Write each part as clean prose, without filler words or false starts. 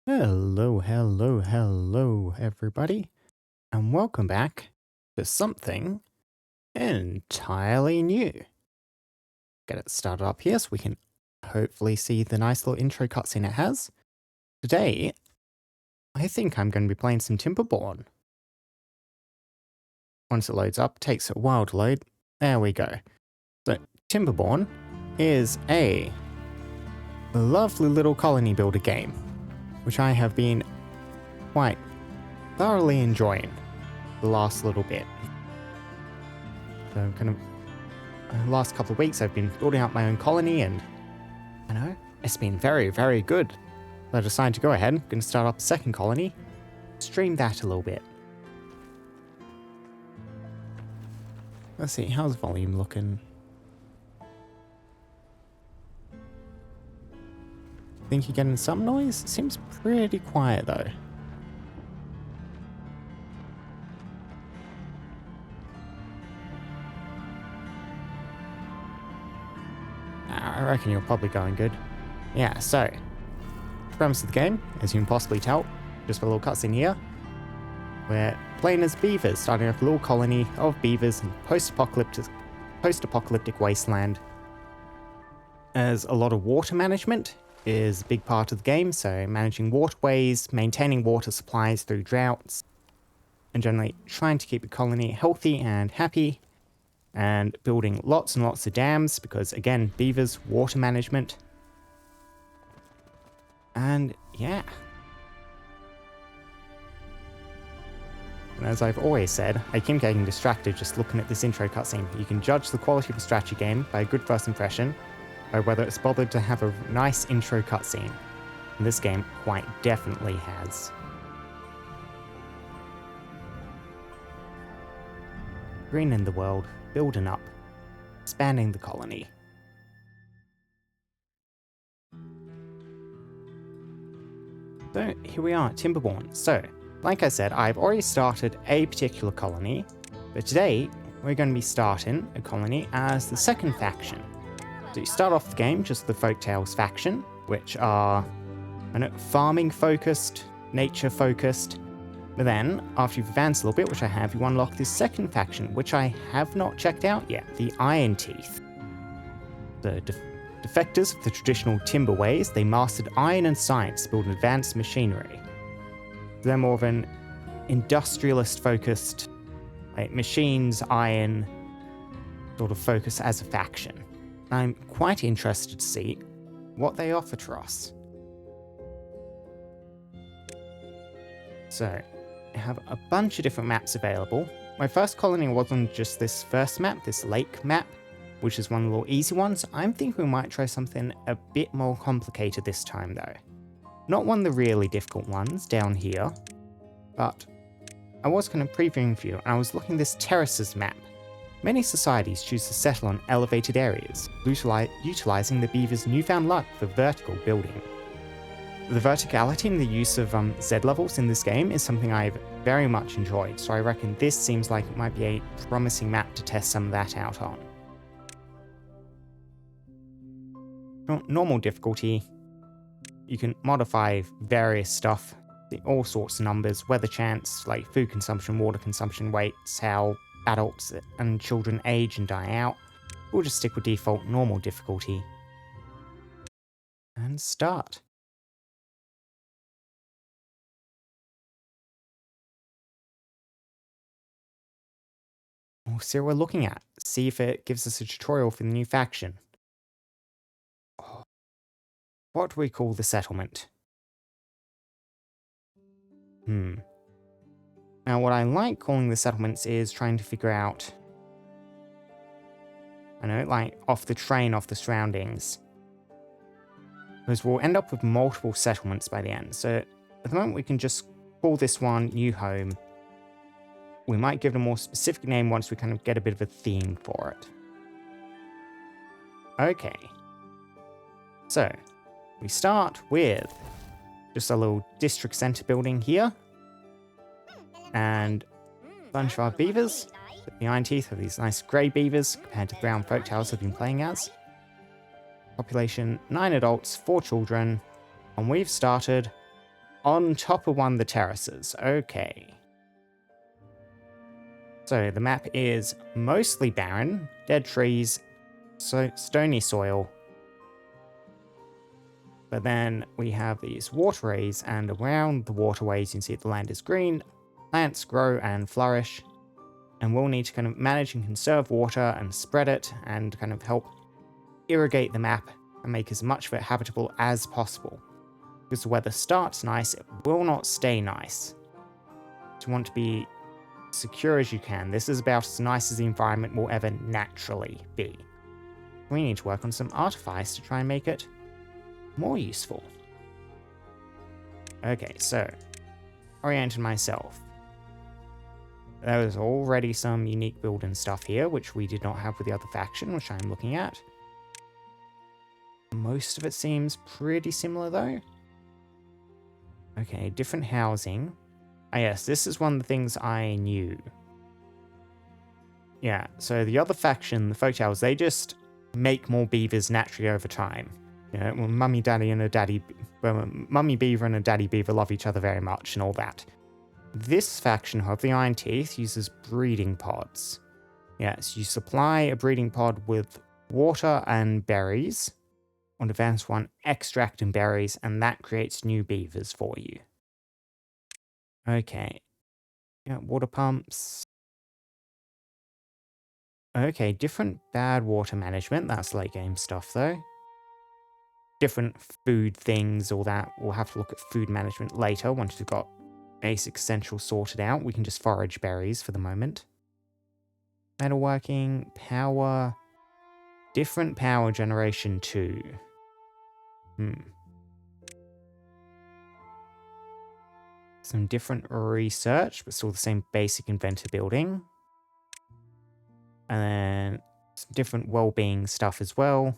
Hello, everybody, and welcome back to something entirely new. Get it started up here so we can hopefully see the nice little intro cutscene it has. Today, I think I'm going to be playing some Timberborn. Once it loads up, it takes a while to load. There we go. So, Timberborn is a lovely little colony builder game, which I have been quite thoroughly enjoying the last little bit. So the last couple of weeks I've been building up my own colony, and I know it's been very good. So I decided to go ahead, I'm going to start up a second colony, stream that a little bit. Let's see, how's volume looking? Think you're getting some noise? Seems pretty quiet though. I reckon you're probably going good. Yeah, so, premise of the game, as you can possibly tell, just a little cutscene here. We're playing as beavers, starting off a little colony of beavers in post-apocalyptic wasteland. As a lot of water management is a big part of the game, so managing waterways, maintaining water supplies through droughts, and generally trying to keep the colony healthy and happy, and building lots and lots of dams, because again, beavers, water management. And yeah. And as I've always said, I keep getting distracted just looking at this intro cutscene. You can judge the quality of a strategy game by a good first impression, by whether it's bothered to have a nice intro cutscene. And this game quite definitely has. Greening the world, building up, expanding the colony. So here we are at Timberborn. So, like I said, I've already started a particular colony, but today we're going to be starting a colony as the second faction. So you start off the game just the Folktales faction, which are farming focused, nature focused. But then, after you've advanced a little bit, which I have, you unlock this second faction, which I have not checked out yet, the Ironteeth. The defectors of the traditional timber ways, they mastered iron and science to build advanced machinery. They're more of an industrialist-focused, like machines, iron, sort of focus as a faction. I'm quite interested to see what they offer to us. So, I have a bunch of different maps available. My first colony wasn't just this first map, this lake map, which is one of the little easy ones. I'm thinking we might try something a bit more complicated this time though. Not one of the really difficult ones down here, but I was kind of previewing for you, and I was looking at this terraces map. Many societies choose to settle on elevated areas, utilizing the beaver's newfound luck for vertical building. The verticality and the use of Z levels in this game is something I've very much enjoyed, so I reckon this seems like it might be a promising map to test some of that out on. Normal difficulty, you can modify various stuff, all sorts of numbers, weather chance, like food consumption, water consumption, weights, how adults and children age and die out. We'll just stick with default normal difficulty. And start. We'll see what we're looking at. See if it gives us a tutorial for the new faction. Oh, what do we call the settlement? Now what I like calling the settlements is trying to figure out, like off the surroundings. Because we'll end up with multiple settlements by the end. So at the moment we can just call this one New Home. We might give it a more specific name once we kind of get a bit of a theme for it. Okay. So, we start with just a little district center building here. And a bunch of our beavers. The Ironteeth have these nice grey beavers compared to the brown folktales I've been playing as. Population 9 adults, 4 children. And we've started On top of one of the terraces. Okay. So the map is mostly barren, dead trees, stony soil. But then we have these waterways, and around the waterways you can see the land is green, plants grow and flourish, and we'll need to kind of manage and conserve water and spread it and kind of help irrigate the map and make as much of it habitable as possible. Because the weather starts nice, it will not stay nice. So you want to be secure as you can. This is about as nice as the environment will ever naturally be. We need to work on some artifice to try and make it more useful. Okay, so oriented myself. There was already some unique building stuff here, which we did not have with the other faction, which I'm looking at. Most of it seems pretty similar though. Okay, different housing. Ah yes, this is one of the things I knew. Yeah, so the other faction, the Folktales, they just make more beavers naturally over time. You know, Mummy Beaver and a Daddy Beaver love each other very much and all that. This faction of the Ironteeth uses breeding pods. Yes, you supply a breeding pod with water and berries. On advanced one, extract and berries, and that creates new beavers for you. Okay. Yeah, water pumps. Okay, different bad water management. That's late game stuff though. Different food things, all that. We'll have to look at food management later once we've got basic essentials sorted out. We can just forage berries for the moment. Metalworking, power, different power generation too. Some different research, but still the same basic inventor building. And then some different well-being stuff as well.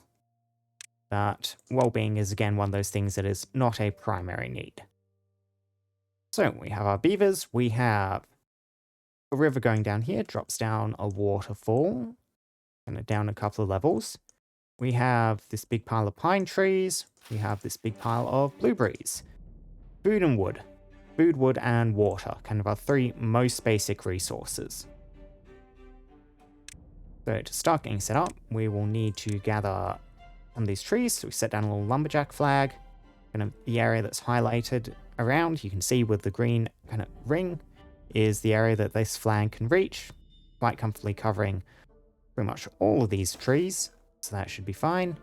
But well-being is again one of those things that is not a primary need. So we have our beavers, we have a river going down here, drops down a waterfall, and down a couple of levels. We have this big pile of pine trees, we have this big pile of blueberries. Food and wood. Food, wood, and water, kind of our three most basic resources. So to start getting set up, we will need to gather some of these trees. So we set down a little lumberjack flag, kind of the area that's highlighted around. You can see with the green kind of ring is the area that this flag can reach, quite comfortably covering pretty much all of these trees. So that should be fine.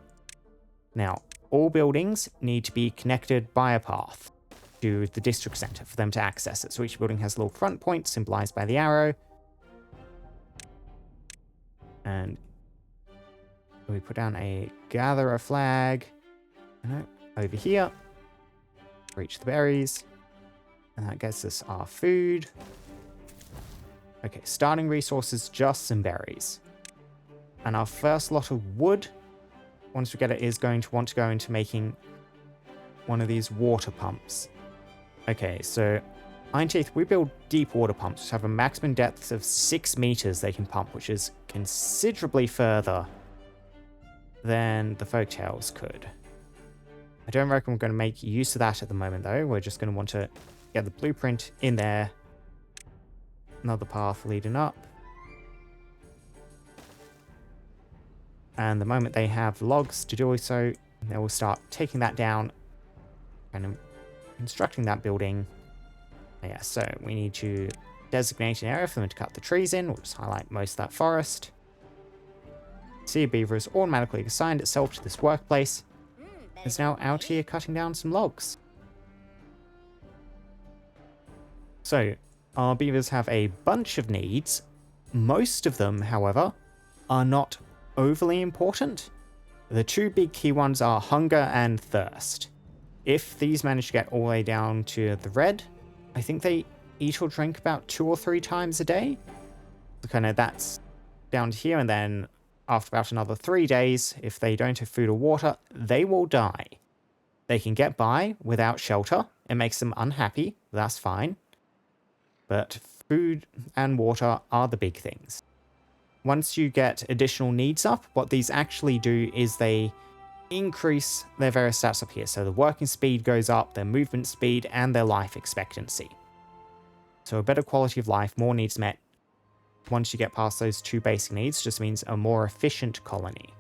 Now, all buildings need to be connected by a path to the district center for them to access it. So each building has a little front point symbolized by the arrow. And we put down a gatherer flag over here. Reach the berries. And that gets us our food. Okay, starting resources, just some berries. And our first lot of wood, once we get it, is going to want to go into making one of these water pumps. Okay, so Ironteeth, we build deep water pumps which have a maximum depth of 6 meters they can pump, which is considerably further than the Folktales could. I don't reckon we're going to make use of that at the moment though. We're just going to want to get the blueprint in there. Another path leading up. And the moment they have logs to do so, they will start taking that down and constructing that building. Yeah, so we need to designate an area for them to cut the trees in. We'll just highlight most of that forest. Sea Beaver has automatically assigned itself to this workplace. It's now out here cutting down some logs. So, our beavers have a bunch of needs. Most of them, however, are not overly important. The two big key ones are hunger and thirst. If these manage to get all the way down to the red, I think they eat or drink about 2 or 3 times a day. So kind of that's down to here, and then after about another 3 days, if they don't have food or water, they will die. They can get by without shelter. It makes them unhappy. That's fine. But food and water are the big things. Once you get additional needs up, what these actually do is they increase their various stats up here. So the working speed goes up, their movement speed, and their life expectancy. So a better quality of life, more needs met. Once you get past those two basic needs, just means a more efficient colony.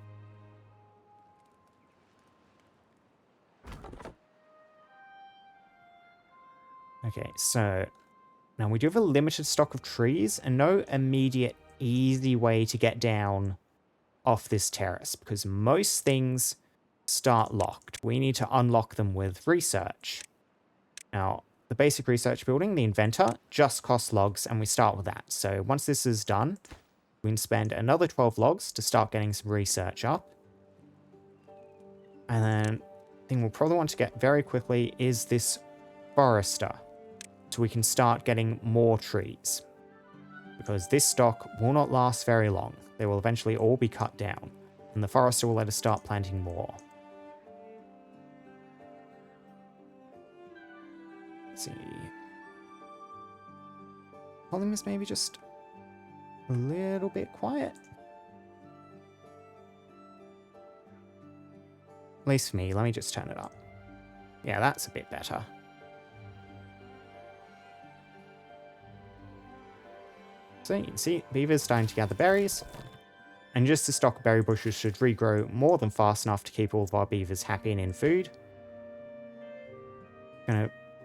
Okay, so now we do have a limited stock of trees and no immediate easy way to get down off this terrace because most things start locked. We need to unlock them with research. Now, the basic research building, the inventor, just costs logs and we start with that. So once this is done, we can spend another 12 logs to start getting some research up. And then the thing we'll probably want to get very quickly is this forester. So we can start getting more trees. Because this stock will not last very long. They will eventually all be cut down. And the forester will let us start planting more. Let's see. Volume is maybe just a little bit quiet. At least for me, let me just turn it up. Yeah, that's a bit better. So you can see beavers starting to gather berries. And just the stock of berry bushes should regrow more than fast enough to keep all of our beavers happy and in food.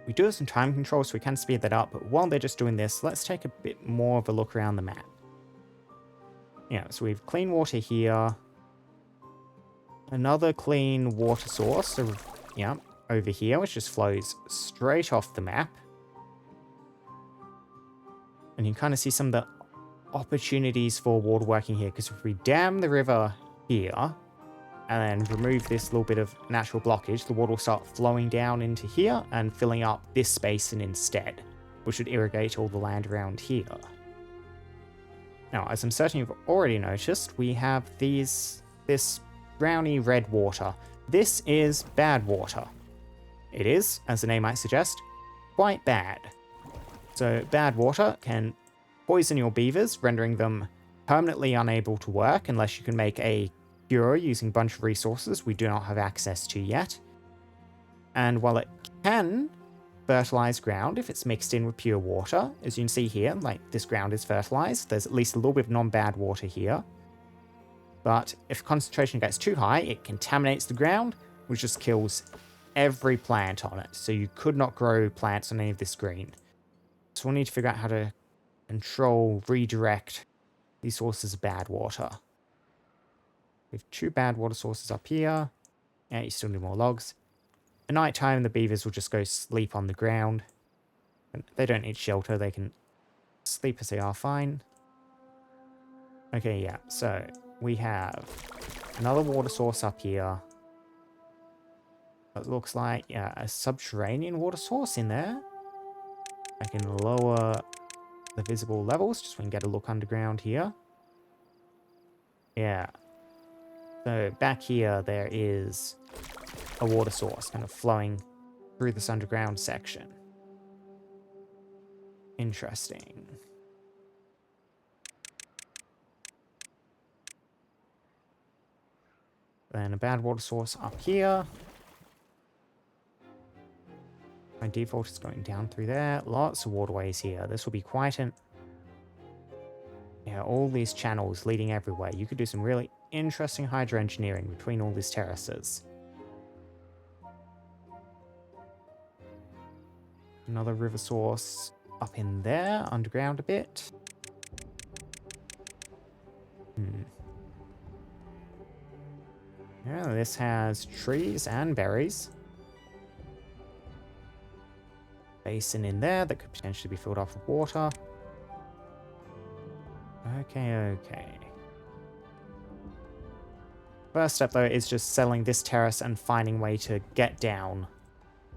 We do have some time control, so we can speed that up, but while they're just doing this, let's take a bit more of a look around the map. Yeah, so we've clean water here. Another clean water source, over here, which just flows straight off the map. And you can kind of see some of the opportunities for water working here, because if we dam the river here, and then remove this little bit of natural blockage, the water will start flowing down into here and filling up this basin instead, which would irrigate all the land around here. Now, as I'm certain you've already noticed, we have this browny red water. This is bad water. It is, as the name might suggest, quite bad. So bad water can poison your beavers, rendering them permanently unable to work unless you can make a cure using a bunch of resources we do not have access to yet. And while it can fertilize ground if it's mixed in with pure water, as you can see here, like this ground is fertilized, there's at least a little bit of non-bad water here. But if concentration gets too high, it contaminates the ground, which just kills every plant on it. So you could not grow plants on any of this green. So we'll need to figure out how to control, redirect these sources of bad water. We have 2 bad water sources up here. Yeah, you still need more logs. At night time, the beavers will just go sleep on the ground. They don't need shelter, they can sleep as they are fine. Okay, yeah, so we have another water source up here. It looks like, yeah, a subterranean water source in there. I can lower the visible levels just so we can get a look underground here. Yeah. So back here there is a water source kind of flowing through this underground section. Interesting. Then a bad water source up here. By default, it's going down through there. Lots of waterways here. This will be quite an... Yeah, all these channels leading everywhere. You could do some really interesting hydro engineering between all these terraces. Another river source up in there, underground a bit. Yeah, this has trees and berries. Basin in there that could potentially be filled up with water. Okay. First step, though, is just selling this terrace and finding a way to get down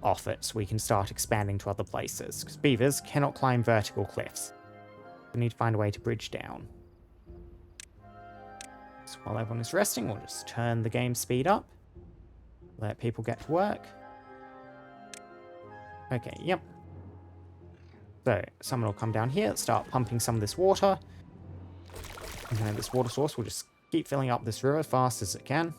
off it so we can start expanding to other places. Because beavers cannot climb vertical cliffs. We need to find a way to bridge down. So while everyone is resting, we'll just turn the game speed up. Let people get to work. Okay, yep. So, someone will come down here, start pumping some of this water. And then this water source will just keep filling up this river as fast as it can.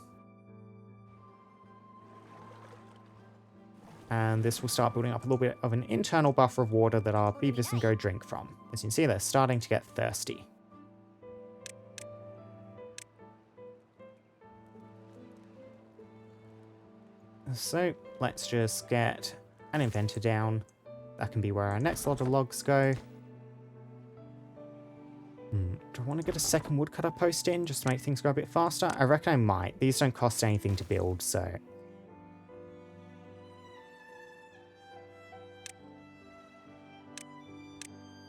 And this will start building up a little bit of an internal buffer of water that our beavers can go drink from. As you can see, they're starting to get thirsty. So let's just get an inventor down. That can be where our next lot of logs go. Do I want to get a second woodcutter post in just to make things go a bit faster? I reckon I might. These don't cost anything to build, so...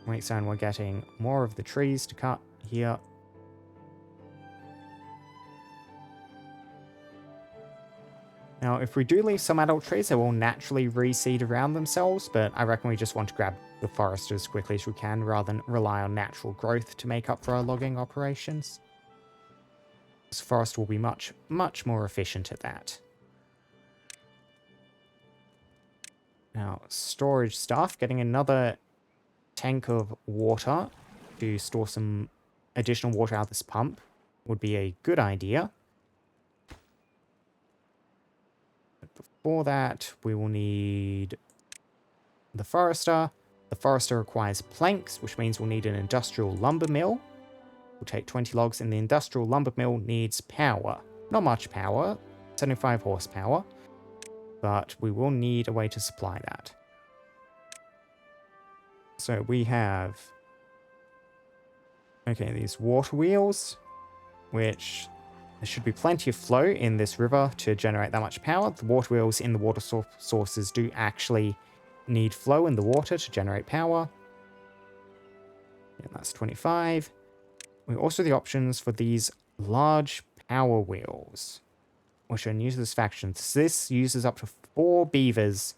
Wait, so we're getting more of the trees to cut here. Now, if we do leave some adult trees, they will naturally reseed around themselves, but I reckon we just want to grab the forest as quickly as we can rather than rely on natural growth to make up for our logging operations. This forest will be much, much more efficient at that. Now, storage stuff, getting another tank of water to store some additional water out of this pump would be a good idea. But before that, we will need the forester. The forester requires planks, which means we'll need an industrial lumber mill. We'll take 20 logs, and the industrial lumber mill needs power. Not much power, 75 horsepower, but we will need a way to supply that. So we have, okay, these water wheels, which there should be plenty of flow in this river to generate that much power. The water wheels in the water sources do actually need flow in the water to generate power. Yeah, that's 25. We also have the options for these large power wheels, which are new to this faction. This uses up to 4 beavers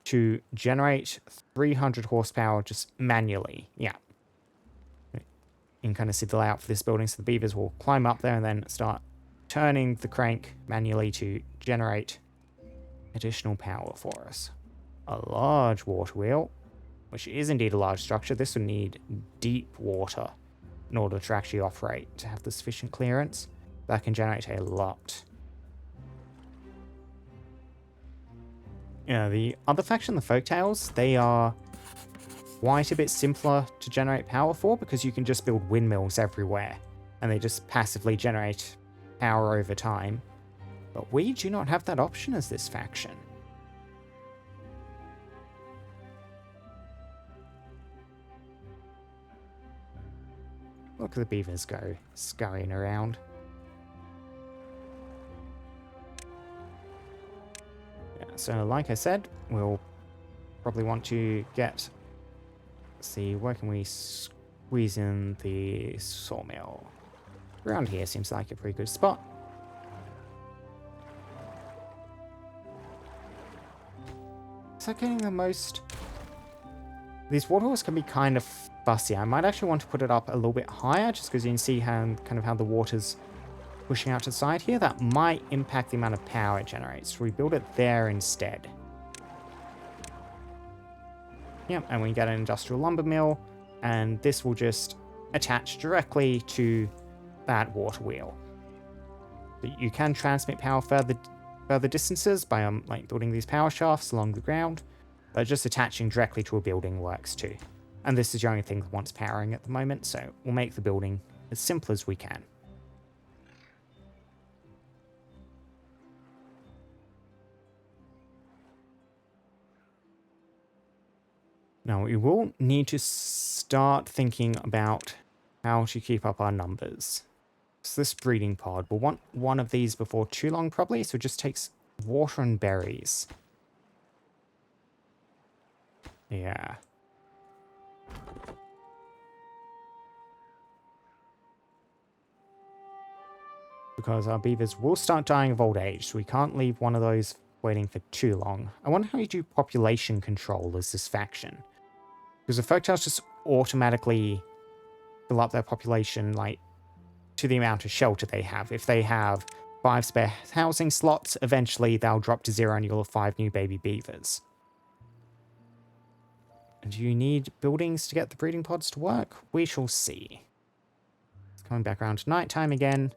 to generate 300 horsepower just manually. Yeah. You can kind of see the layout for this building, so the beavers will climb up there and then start turning the crank manually to generate additional power for us. A large water wheel, which is indeed a large structure. This would need deep water in order to actually operate, to have the sufficient clearance. That can generate a lot. Yeah, the other faction, the Folktales, they are quite a bit simpler to generate power for because you can just build windmills everywhere and they just passively generate power over time. But we do not have that option as this faction. Look at the beavers go scurrying around. So like I said, we'll probably want to get, let's see, where can we squeeze in the sawmill? Around here seems like a pretty good spot. Is that getting the most? These waterfalls can be kind of fussy. I might actually want to put it up a little bit higher just because you can see how the water's pushing out to the side here. That might impact the amount of power it generates. So we build it there instead. Yep, and we get an industrial lumber mill, and this will just attach directly to that water wheel. But you can transmit power further distances by like building these power shafts along the ground, but just attaching directly to a building works too. And this is the only thing that wants powering at the moment, so we'll make the building as simple as we can. Now, we will need to start thinking about how to keep up our numbers. So this breeding pod, we'll want one of these before too long probably, so it just takes water and berries. Yeah. Because our beavers will start dying of old age, so we can't leave one of those waiting for too long. I wonder how you do population control as this faction. Because the Folktales just automatically fill up their population, like, to the amount of shelter they have. If they have 5 spare housing slots, eventually they'll drop to 0 and you'll have 5 new baby beavers. And do you need buildings to get the breeding pods to work? We shall see. It's coming back around to nighttime again.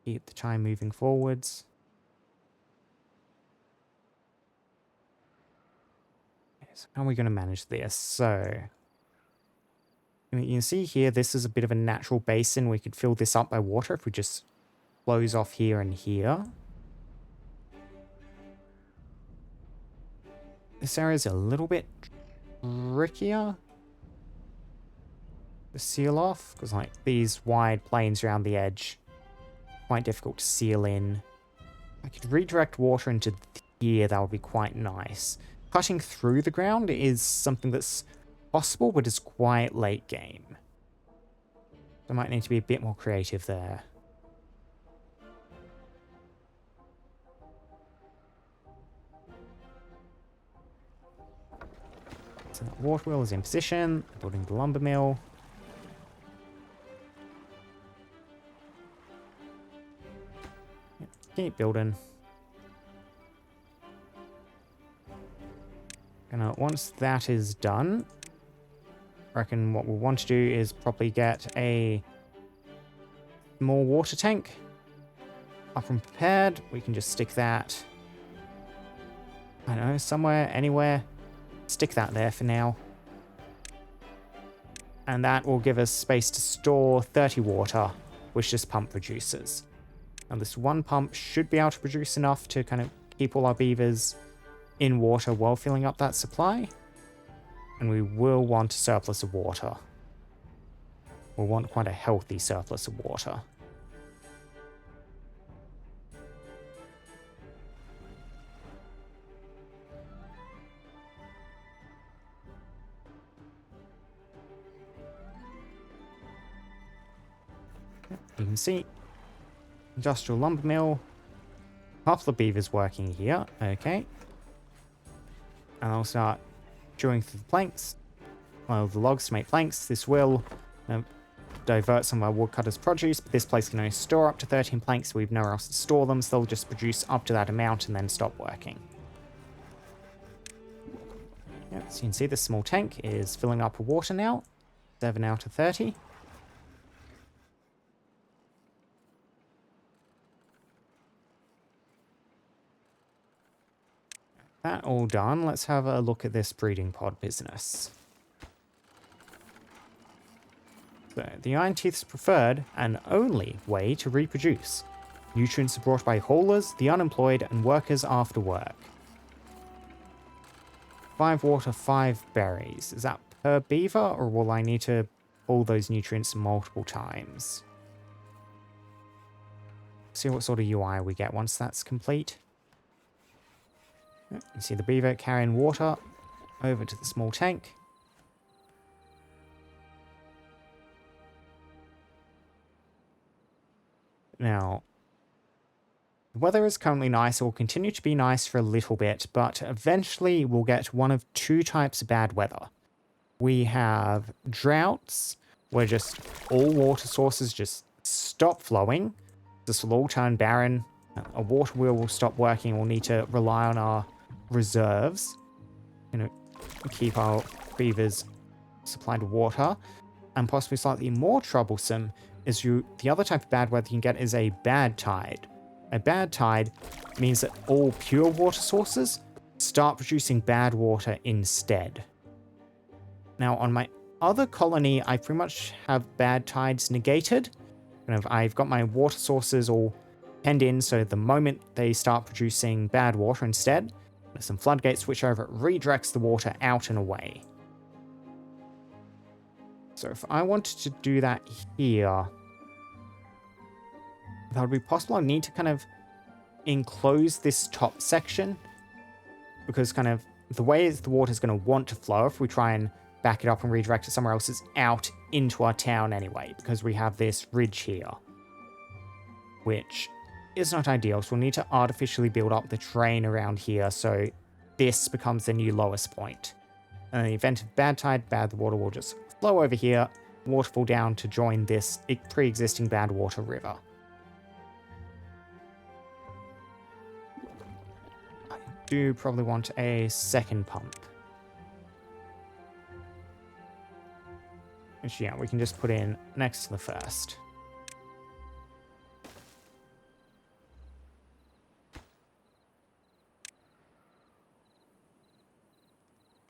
Keep the time moving forwards. So how are we going to manage this? So you can see here, this is a bit of a natural basin. We could fill this up by water if we just close off here and here. This area is a little bit trickier to seal off because like these wide plains around the edge, quite difficult to seal in. I could redirect water into here, that would be quite nice. Cutting through the ground is something that's possible, but it's quite late game. I might need to be a bit more creative there. So that water wheel is in position, building the lumber mill. Yep, keep building. Once that is done, I reckon what we'll want to do is probably get a small water tank up and prepared. We can just stick that, I don't know, somewhere, anywhere. Stick that there for now. And that will give us space to store 30 water, which this pump produces. And this one pump should be able to produce enough to kind of keep all our beavers in water while filling up that supply. And we will want a surplus of water. We'll want quite a healthy surplus of water. You can see industrial lumber mill. Couple of beavers working here. Okay. And I'll start drawing through the planks. Well, the logs to make planks. This will divert some of our woodcutter's produce, but this place can only store up to 13 planks, so we've nowhere else to store them, so they'll just produce up to that amount and then stop working. Yep, so you can see the small tank is filling up with water now. 7 out of 30. That all done, let's have a look at this breeding pod business. So, the Ironteeth is preferred and only way to reproduce. Nutrients are brought by haulers, the unemployed, and workers after work. 5 water, 5 berries. Is that per beaver, or will I need to pull those nutrients multiple times? See what sort of UI we get once that's complete. You see the beaver carrying water over to the small tank. Now, the weather is currently nice. It will continue to be nice for a little bit, but eventually we'll get one of 2 types of bad weather. We have droughts, where just all water sources just stop flowing. This will all turn barren. A water wheel will stop working. We'll need to rely on our reserves, keep our beavers supplied with water. And possibly slightly more troublesome is the other type of bad weather you can get is a bad tide. A bad tide means that all pure water sources start producing bad water instead. Now, on my other colony, I pretty much have bad tides negated. I've got my water sources all penned in, so the moment they start producing bad water instead, there's some floodgates switch over, it redirects the water out and away. So if I wanted to do that here, that would be possible. I need to kind of enclose this top section, because kind of the way the water is going to want to flow, if we try and back it up and redirect it somewhere else, is out into our town anyway, because we have this ridge here, which is not ideal. So we'll need to artificially build up the terrain around here so this becomes the new lowest point. And in the event of bad tide, bad water will just flow over here, waterfall down to join this pre-existing bad water river. I do probably want a second pump. Which, yeah, we can just put in next to the first.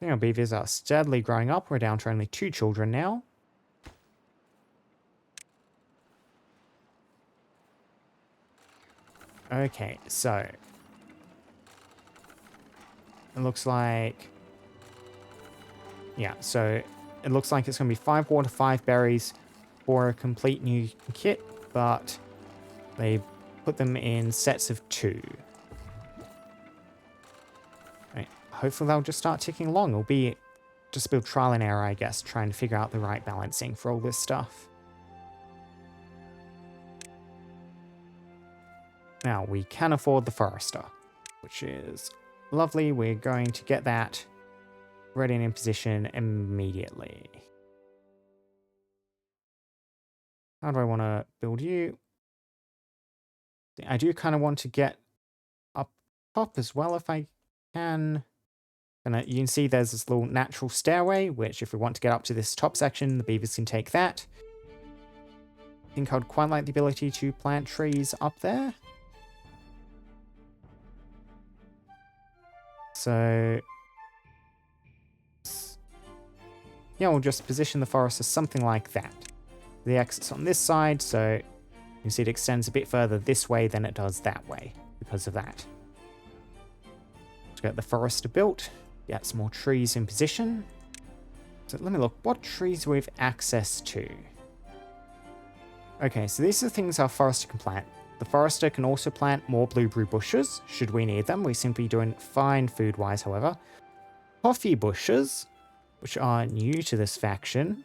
Our beavers are steadily growing up. We're down to only 2 children now. Okay, so it looks like, yeah, so it looks like it's going to be 5 water, 5 berries for a complete new kit, but they put them in sets of 2. Right. Hopefully they'll just start ticking along. It'll be just a bit of trial and error, I guess, trying to figure out the right balancing for all this stuff. Now, we can afford the Forester, which is lovely. We're going to get that ready and in position immediately. How do I want to build you? I do kind of want to get up top as well if I can. And you can see there's this little natural stairway, which if we want to get up to this top section, the beavers can take that. I think I would quite like the ability to plant trees up there. So yeah, we'll just position the forest as something like that. The exit's on this side, so you can see it extends a bit further this way than it does that way because of that. Let's get the forester built, get some more trees in position. So let me look, what trees we have access to? Okay, so these are the things our forester can plant. The forester can also plant more blueberry bushes, should we need them. We seem to be doing fine food-wise, however. Coffee bushes, which are new to this faction.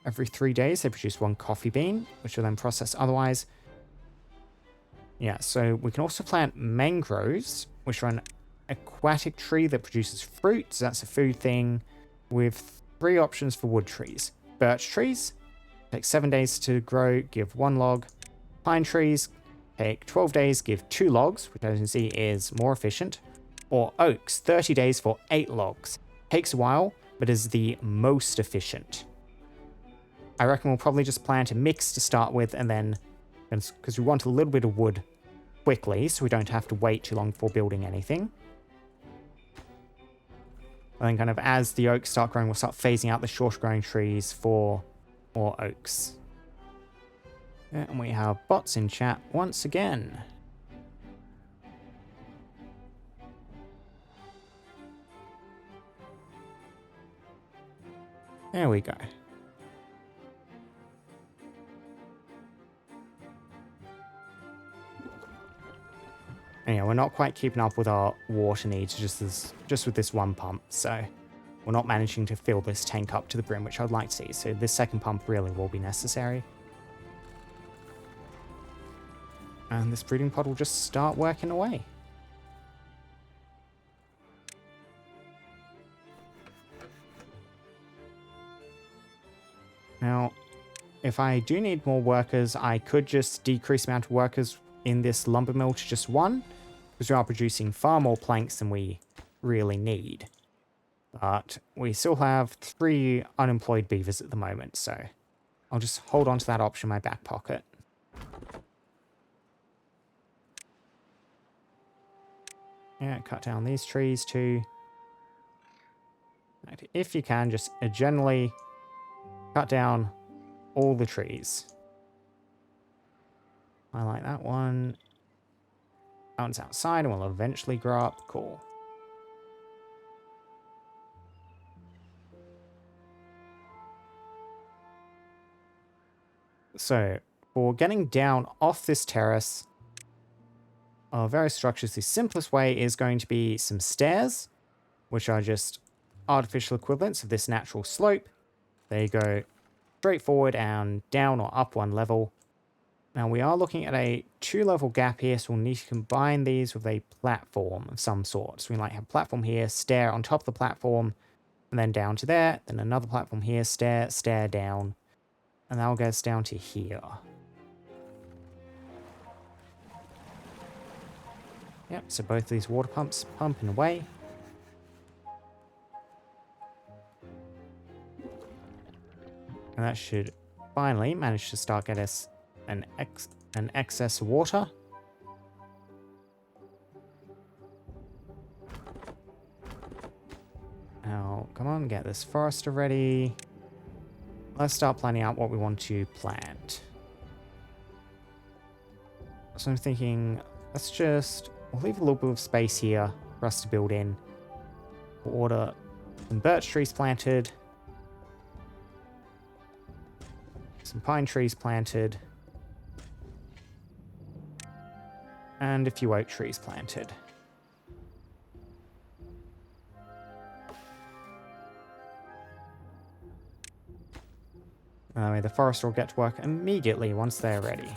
Every 3 days, they produce 1 coffee bean, which will then process otherwise. Yeah, so we can also plant mangroves, which are an aquatic tree that produces fruit. So that's a food thing, with 3 options for wood trees. Birch trees take 7 days to grow, give 1 log. Pine trees take 12 days, give 2 logs, which as you can see is more efficient. Or oaks, 30 days for 8 logs. Takes a while, but is the most efficient. I reckon we'll probably just plant a mix to start with, and then, because we want a little bit of wood quickly, so we don't have to wait too long before building anything. And then kind of as the oaks start growing, we'll start phasing out the shorter growing trees for more oaks. Yeah, and we have bots in chat once again. There we go. And yeah, we're not quite keeping up with our water needs just with this 1 pump, so we're not managing to fill this tank up to the brim, which I'd like to see. So this 2nd pump really will be necessary. And this breeding pod will just start working away. Now, if I do need more workers, I could just decrease the amount of workers in this lumber mill to just 1, because we are producing far more planks than we really need. But we still have 3 unemployed beavers at the moment, so I'll just hold on to that option in my back pocket. Yeah, cut down these trees too. If you can, just generally cut down all the trees. I like that one. That one's outside and will eventually grow up. Cool. So, for getting down off this terrace of various structures, the simplest way is going to be some stairs, which are just artificial equivalents of this natural slope. They go straight forward and down or up 1 level. Now we are looking at a 2-level gap here, so we'll need to combine these with a platform of some sort. So we might have a platform here, stair on top of the platform, and then down to there, then another platform here, stair, stair down, and that'll get us down to here. Yep, so both of these water pumps pumping away. And that should finally manage to start get us an excess water. Now, come on, get this forester ready. Let's start planning out what we want to plant. So I'm thinking, we'll leave a little bit of space here for us to build in. We'll order some birch trees planted. Some pine trees planted. And a few oak trees planted. The forest will get to work immediately once they're ready.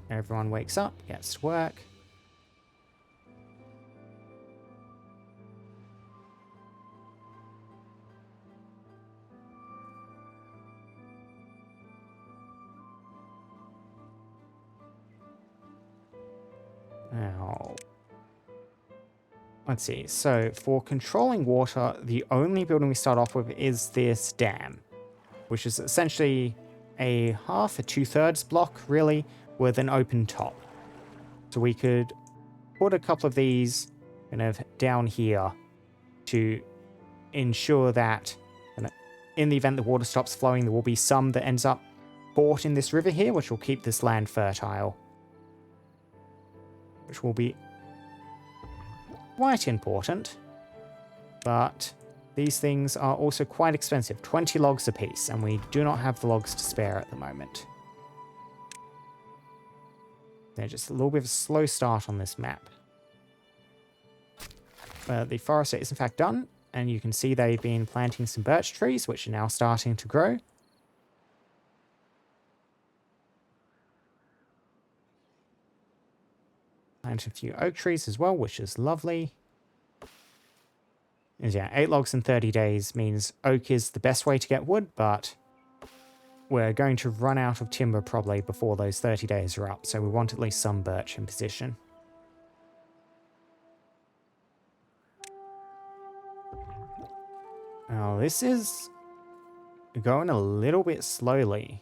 Everyone wakes up, gets to work. Now, let's see. So for controlling water, the only building we start off with is this dam, which is essentially a two-thirds block, really, with an open top. So we could put a couple of these kind of down here to ensure that in the event the water stops flowing, there will be some that ends up caught in this river here, which will keep this land fertile. Which will be quite important. But these things are also quite expensive, 20 logs apiece, and we do not have the logs to spare at the moment. They're just a little bit of a slow start on this map. The forest is in fact done, and you can see they've been planting some birch trees, which are now starting to grow. Plant a few oak trees as well, which is lovely. And yeah, 8 logs in 30 days means oak is the best way to get wood, but we're going to run out of timber probably before those 30 days are up, so we want at least some birch in position. Now, this is going a little bit slowly.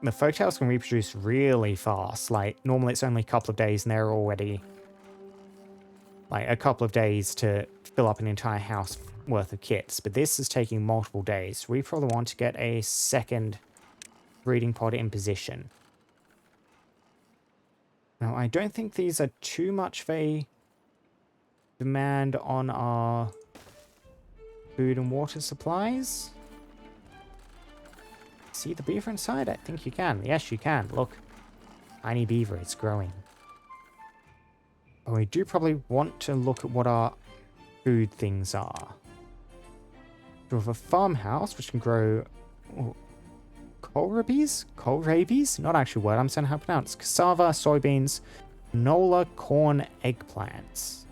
The folktales can reproduce really fast. Like, normally it's only a couple of days and they're already like a couple of days to fill up an entire house worth of kits. But this is taking multiple days. We probably want to get a second breeding pod in position. Now, I don't think these are too much of a demand on our food and water supplies. See the beaver inside? I think you can. Yes, you can. Look. Tiny beaver. It's growing. But we do probably want to look at what our food things are. We have a farmhouse which can grow kohlrabies? Kohlrabies? Not actually a word. I'm saying how to pronounce. Cassava, soybeans, canola, corn, eggplants.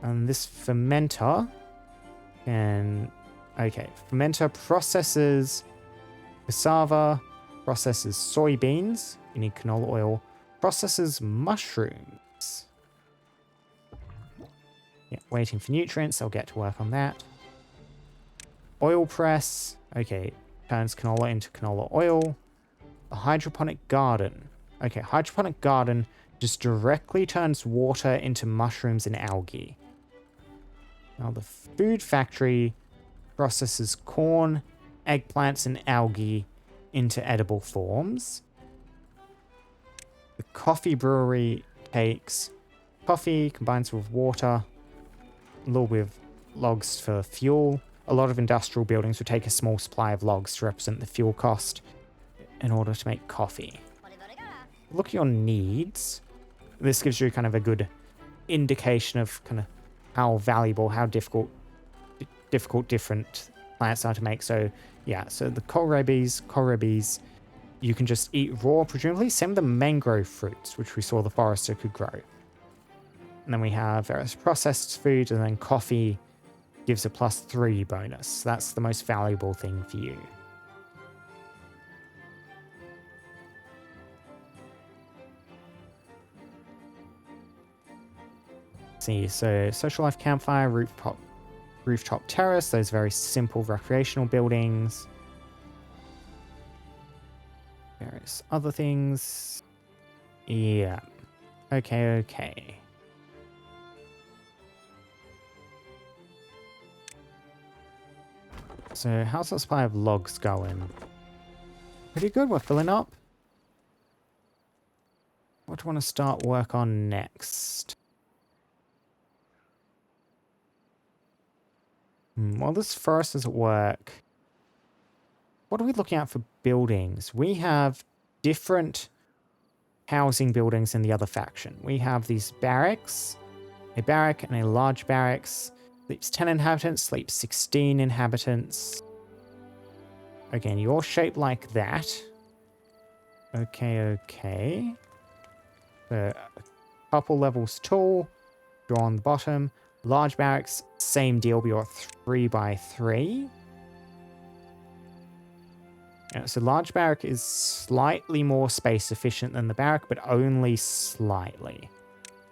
And this fermenter can... Okay, fermenter processes cassava, processes soybeans, you need canola oil, processes mushrooms. Yeah, waiting for nutrients, I'll get to work on that. Oil press, okay, turns canola into canola oil. A hydroponic garden. Okay, hydroponic garden just directly turns water into mushrooms and algae. Now the food factory processes corn, eggplants, and algae into edible forms. The coffee brewery takes coffee, combines with water, a little bit of logs for fuel. A lot of industrial buildings would take a small supply of logs to represent the fuel cost in order to make coffee. Look at your needs. This gives you kind of a good indication of kind of how valuable, how difficult different plants are to make. So yeah, so the kohlrabies, you can just eat raw, presumably. Same with the mangrove fruits, which we saw the forester could grow. And then we have various processed food, and then coffee gives a +3 bonus. That's the most valuable thing for you. See, so social life campfire, rooftop terrace, those very simple recreational buildings. Various other things. Yeah. Okay, okay. So how's the supply of logs going? Pretty good, we're filling up. What do I want to start work on next? While this forest is at work, what are we looking at for buildings? We have different housing buildings in the other faction. We have these barracks, a barrack and a large barracks. Sleeps 10 inhabitants, sleeps 16 inhabitants. Again, you're shaped like that. Okay, okay. A couple levels tall. Draw on the bottom. Large barracks, same deal, but you're 3x3. Yeah, so large barrack is slightly more space efficient than the barrack, but only slightly.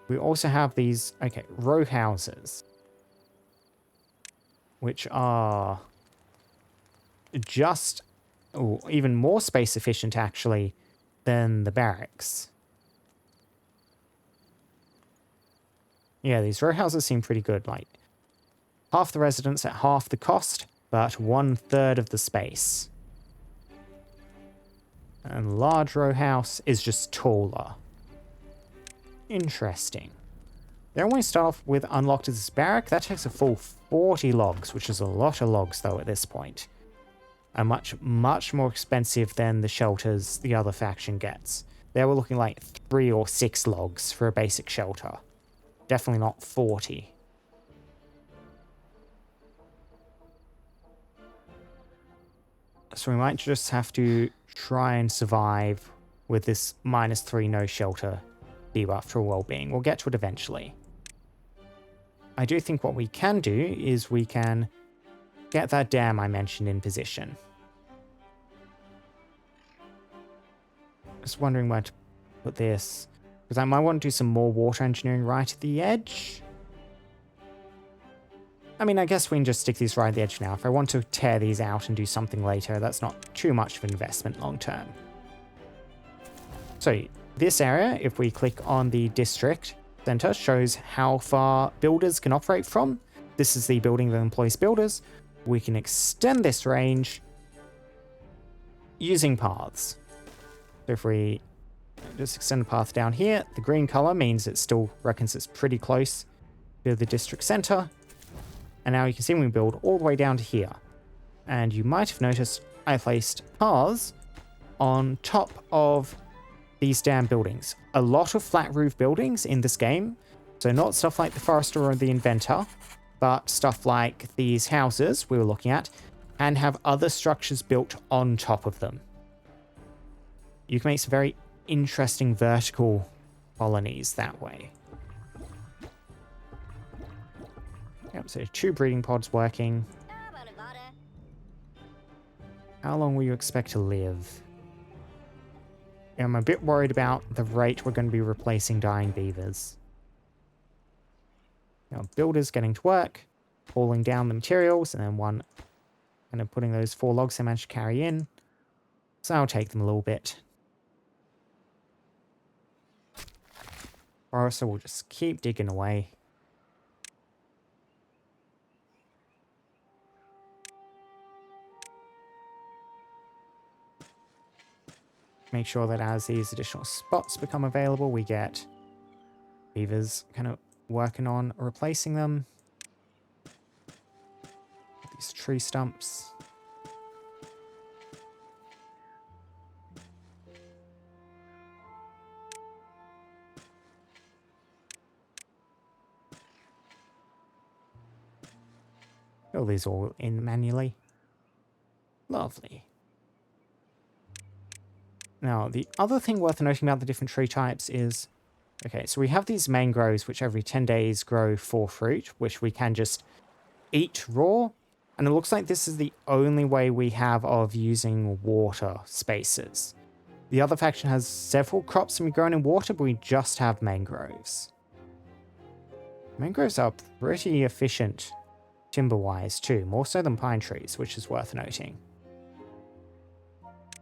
We also have these, okay, row houses, which are just even more space efficient actually than the barracks. Yeah, these row houses seem pretty good. Like half the residents at half the cost, but 1/3 of the space. And large row house is just taller. Interesting. Then when we start off with unlocked as this barrack, that takes a full 40 logs, which is a lot of logs though at this point. And much more expensive than the shelters the other faction gets. They were looking like 3 or 6 logs for a basic shelter. Definitely not 40. So we might just have to try and survive with this -3 no shelter debuff for well-being. We'll get to it eventually. I do think what we can do is we can get that dam I mentioned in position. Just wondering where to put this, because I might want to do some more water engineering right at the edge. I mean, I guess we can just stick these right at the edge now. If I want to tear these out and do something later, that's not too much of an investment long term. So this area, if we click on the district center, shows how far builders can operate from. This is the building that employs builders. We can extend this range using paths. So if we just extend the path down here, the green color means it still reckons it's pretty close to the district center. And now you can see we build all the way down to here. And you might have noticed I placed paths on top of these damn buildings. A lot of flat roof buildings in this game. So not stuff like the Forester or the Inventor, but stuff like these houses we were looking at, and have other structures built on top of them. You can make some very interesting vertical colonies that way. Yep, so 2 breeding pods working. How long will you expect to live? Yeah, I'm a bit worried about the rate we're going to be replacing dying beavers. Now, builders getting to work, hauling down the materials, and then one kind of putting those 4 logs they managed to carry in. So I'll take them a little bit. Forester will just keep digging away. Make sure that as these additional spots become available, we get beavers kind of working on replacing them. These tree stumps. Fill these all in manually. Lovely. Now, the other thing worth noting about the different tree types is, okay, so we have these mangroves which every 10 days grow 4 fruit, which we can just eat raw. And it looks like this is the only way we have of using water spaces. The other faction has several crops that can be grown in water, but we just have mangroves. Mangroves are pretty efficient timber-wise too, more so than pine trees, which is worth noting.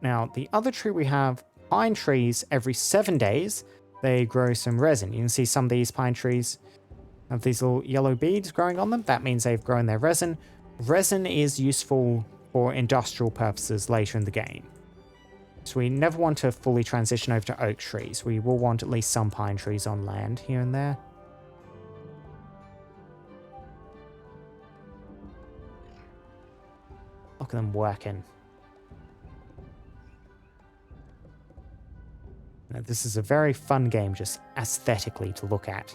Now, the other tree we have, pine trees every 7 days, they grow some resin. You can see some of these pine trees have these little yellow beads growing on them. That means they've grown their resin. Resin is useful for industrial purposes later in the game. So we never want to fully transition over to oak trees. We will want at least some pine trees on land here and there. Look at them working. Now, this is a very fun game just aesthetically to look at.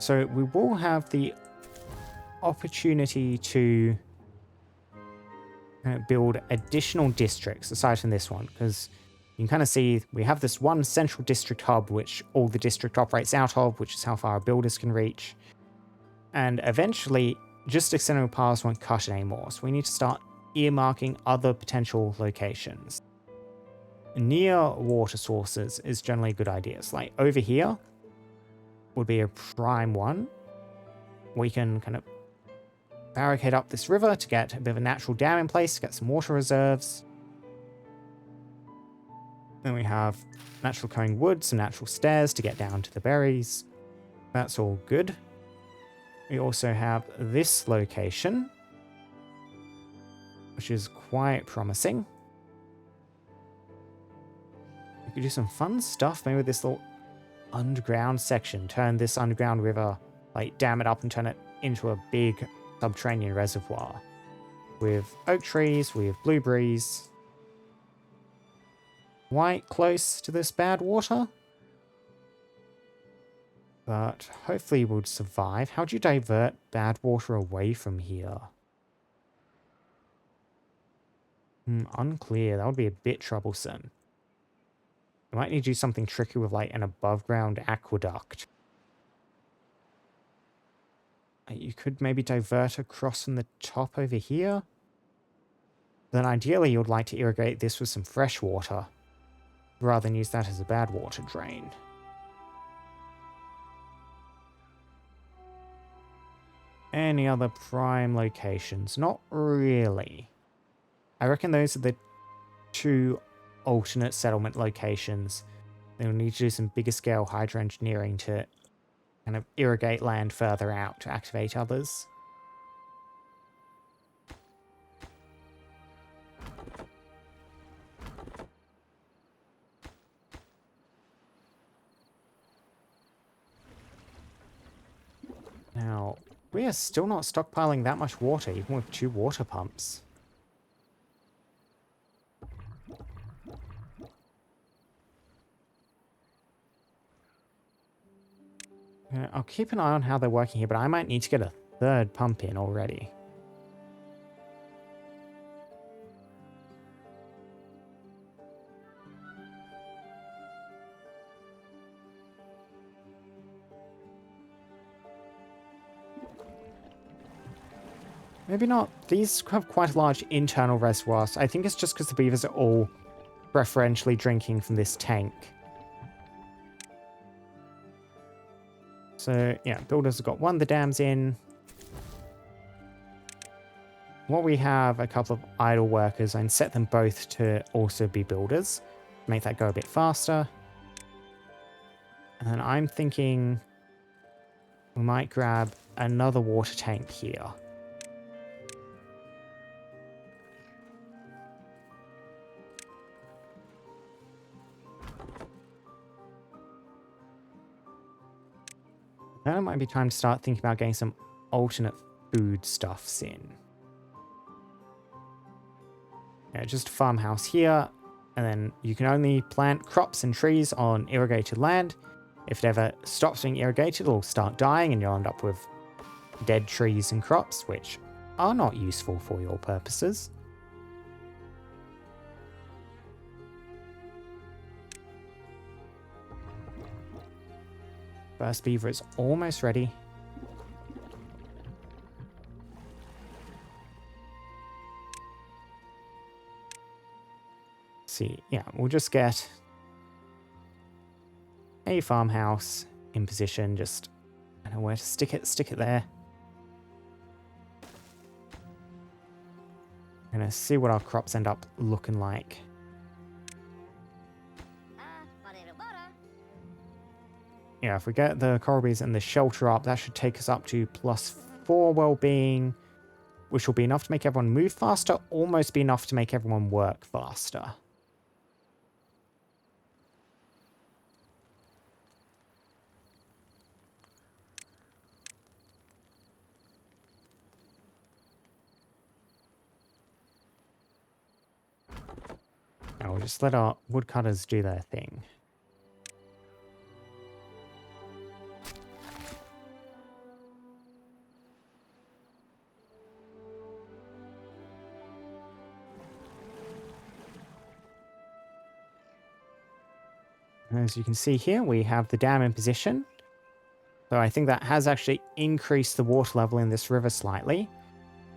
So we will have the opportunity to build additional districts aside from this one, because you can kind of see we have this one central district hub which all the district operates out of, which is how far our builders can reach. And eventually, just external paths won't cut it anymore, so we need to start earmarking other potential locations. Near water sources is generally a good idea. So like over here would be a prime one. We can kind of barricade up this river to get a bit of a natural dam in place, to get some water reserves. Then we have natural occurring wood, some natural stairs to get down to the berries. That's all good. We also have this location, which is quite promising. We could do some fun stuff, maybe with this little underground section. Turn this underground river, like dam it up and turn it into a big subterranean reservoir. With oak trees, we have blueberries. Quite close to this bad water. But hopefully we'll survive. How do you divert bad water away from here? Unclear. That would be a bit troublesome. You might need to do something tricky with like an above ground aqueduct. You could maybe divert across from the top over here. Then ideally you'd like to irrigate this with some fresh water, rather than use that as a bad water drain. Any other prime locations? Not really. I reckon those are the two alternate settlement locations. They'll need to do some bigger scale hydro engineering to kind of irrigate land further out to activate others. Now, we are still not stockpiling that much water, even with 2 water pumps. I'll keep an eye on how they're working here, but I might need to get a 3rd pump in already. Maybe not. These have quite a large internal reservoir, so I think it's just because the beavers are all preferentially drinking from this tank. So, yeah, builders have got one of the dams in. While we have a couple of idle workers, I can set them both to also be builders. Make that go a bit faster. And I'm thinking we might grab another water tank here. Now it might be time to start thinking about getting some alternate foodstuffs in. Yeah, just a farmhouse here, and then you can only plant crops and trees on irrigated land. If it ever stops being irrigated, it'll start dying and you'll end up with dead trees and crops, which are not useful for your purposes. First beaver is almost ready. See, yeah, we'll just get a farmhouse in position. Just, I don't know where to stick it there. Gonna see what our crops end up looking like. Yeah, if we get the coral bees and the shelter up, that should take us up to +4 well-being, which will be enough to make everyone move faster, almost be enough to make everyone work faster. Now we'll just let our woodcutters do their thing. As you can see here, we have the dam in position. So I think that has actually increased the water level in this river slightly.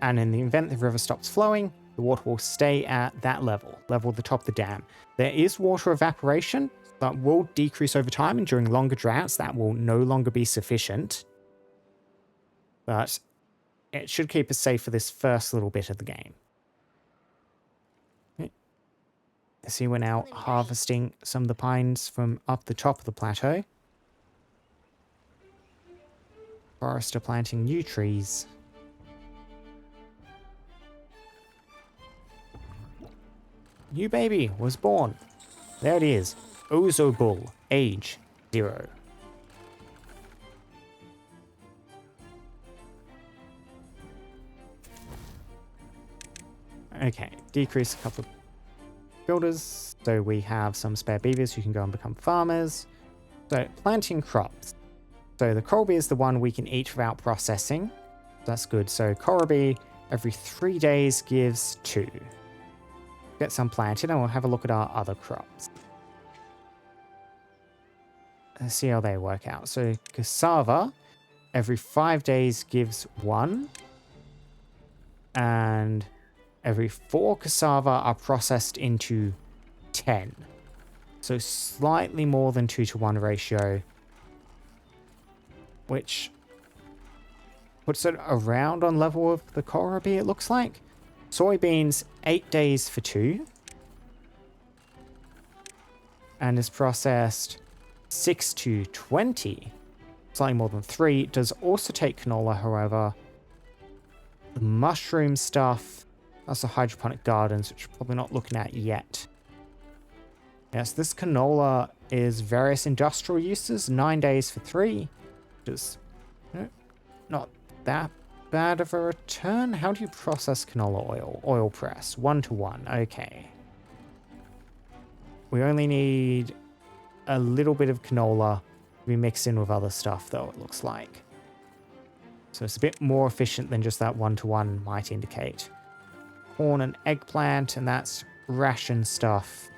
And in the event the river stops flowing, the water will stay at that level at the top of the dam. There is water evaporation that will decrease over time, and during longer droughts, that will no longer be sufficient. But it should keep us safe for this first little bit of the game. See, we're now harvesting some of the pines from up the top of the plateau. Forester planting new trees. New baby was born. There it is. Ozo bull, age 0. Okay, decrease a couple of builders. So we have some spare beavers who can go and become farmers. So planting crops. So the coral bee is the one we can eat without processing. That's good. So coral bee every 3 days gives 2. Get some planted and we'll have a look at our other crops. Let's see how they work out. So cassava every 5 days gives 1. And every 4 cassava are processed into 10. So slightly more than 2-to-1 ratio, which puts it around on level of the kohlrabi, it looks like. Soybeans, 8 days for 2. And is processed 6 to 20. Slightly more than 3. Does also take canola, however. The mushroom stuff, that's the hydroponic gardens, which we're probably not looking at yet. Yes, this canola is various industrial uses, 9 days for 3. Which is not that bad of a return. How do you process canola oil? Oil press, 1-to-1, okay. We only need a little bit of canola to be mixed in with other stuff, though, it looks like. So it's a bit more efficient than just that 1-to-1 might indicate. Corn and eggplant, and that's ration stuff.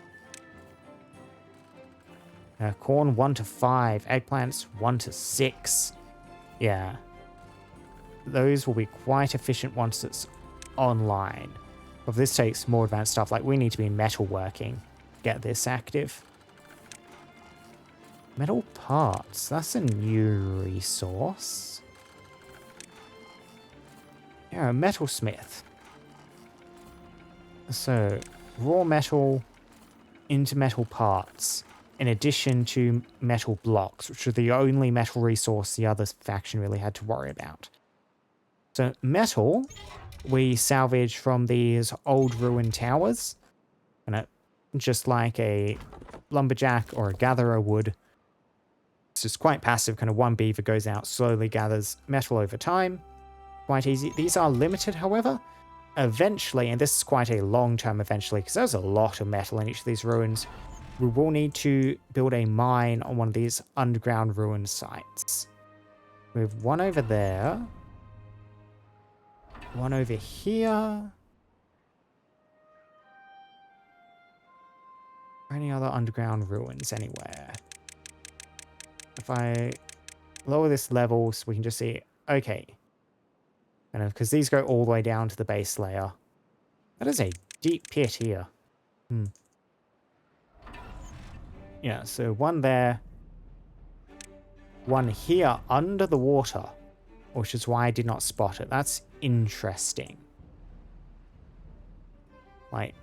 Corn 1-to-5, eggplants 1-to-6. Yeah. Those will be quite efficient once it's online. But this takes more advanced stuff, like we need to be metalworking to get this active. Metal parts, that's a new resource. Yeah, a metalsmith. So, raw metal into metal parts, in addition to metal blocks, which are the only metal resource the other faction really had to worry about. So metal, we salvage from these old ruined towers, and just like a lumberjack or a gatherer would. It's just quite passive, kind of one beaver goes out, slowly gathers metal over time. Quite easy. These are limited, however. Eventually, and this is quite a long term eventually, because there's a lot of metal in each of these ruins, we will need to build a mine on one of these underground ruin sites. We have one over there. One over here. Any other underground ruins anywhere? If I lower this level so we can just see, okay. Because these go all the way down to the base layer. That is a deep pit here. Yeah, so one there. One here under the water. Which is why I did not spot it. That's interesting. like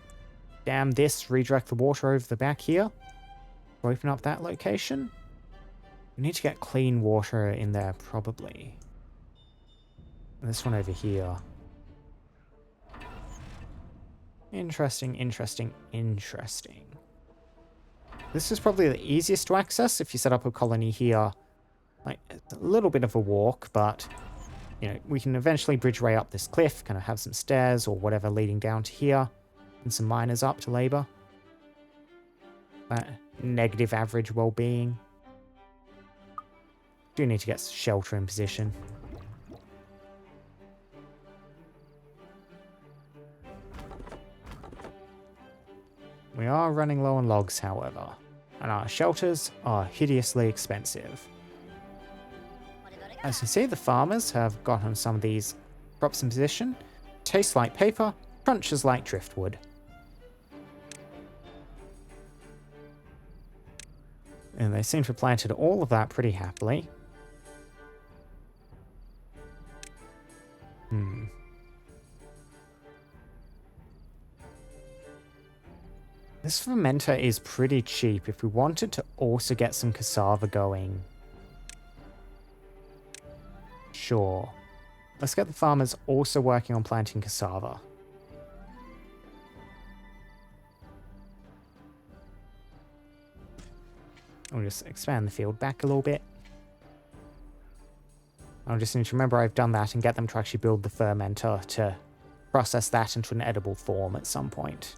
dam this, redirect the water over the back here, open up that location. We need to get clean water in there probably. And this one over here. Interesting, interesting, interesting. This is probably the easiest to access if you set up a colony here. Like, it's a little bit of a walk, but, you know, we can eventually bridge way up this cliff, kind of have some stairs or whatever leading down to here, and some miners up to labor. Negative average well-being. Do need to get shelter in position. We are running low on logs, however, and our shelters are hideously expensive. As you see, the farmers have gotten some of these crops in position. Tastes like paper, crunches like driftwood. And they seem to have planted all of that pretty happily. This fermenter is pretty cheap if we wanted to also get some cassava going. Sure. Let's get the farmers also working on planting cassava. I'll just expand the field back a little bit. I'll just need to remember I've done that and get them to actually build the fermenter to process that into an edible form at some point.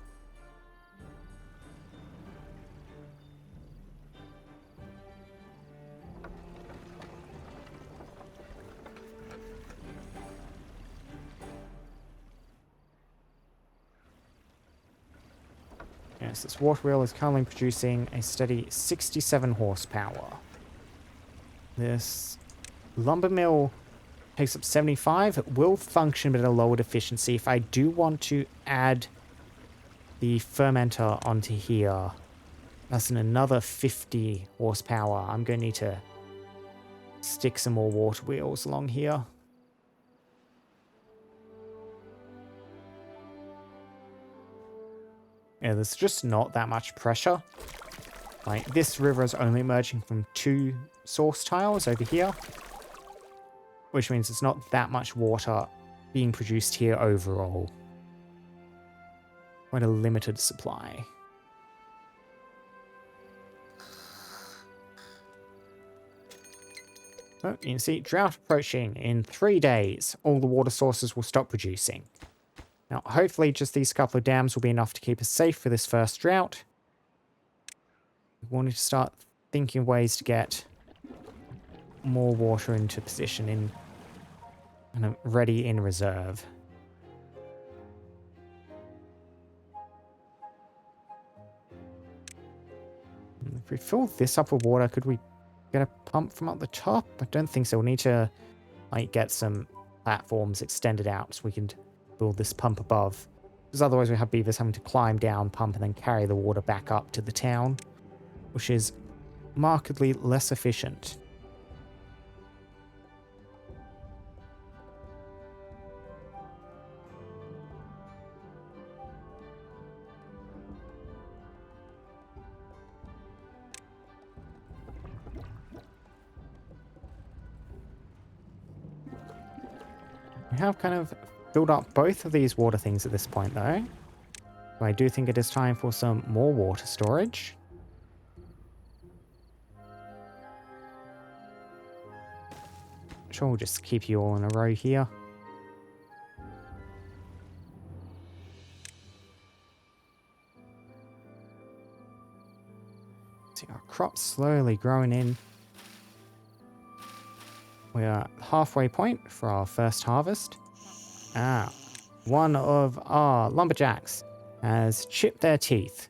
Yes, this water wheel is currently producing a steady 67 horsepower. This lumber mill takes up 75. It will function but at a lowered efficiency. If I do want to add the fermenter onto here, that's another 50 horsepower. I'm going to need to stick some more water wheels along here. Yeah, there's just not that much pressure. Like, this river is only emerging from 2 source tiles over here, which means it's not that much water being produced here overall. Quite a limited supply. So, you can see, drought approaching. In 3 days, all the water sources will stop producing. Now, hopefully just these couple of dams will be enough to keep us safe for this first drought. We wanted to start thinking of ways to get more water into position in kind of ready in reserve. If we fill this up with water, could we get a pump from up the top? I don't think so. We'll need to like get some platforms extended out so we can build this pump above, because otherwise we have beavers having to climb down, pump, and then carry the water back up to the town, which is markedly less efficient. We have kind of build up both of these water things at this point, though. So I do think it is time for some more water storage. Sure, we'll just keep you all in a row here. See our crops slowly growing in. We are at the halfway point for our first harvest. One of our lumberjacks has chipped their teeth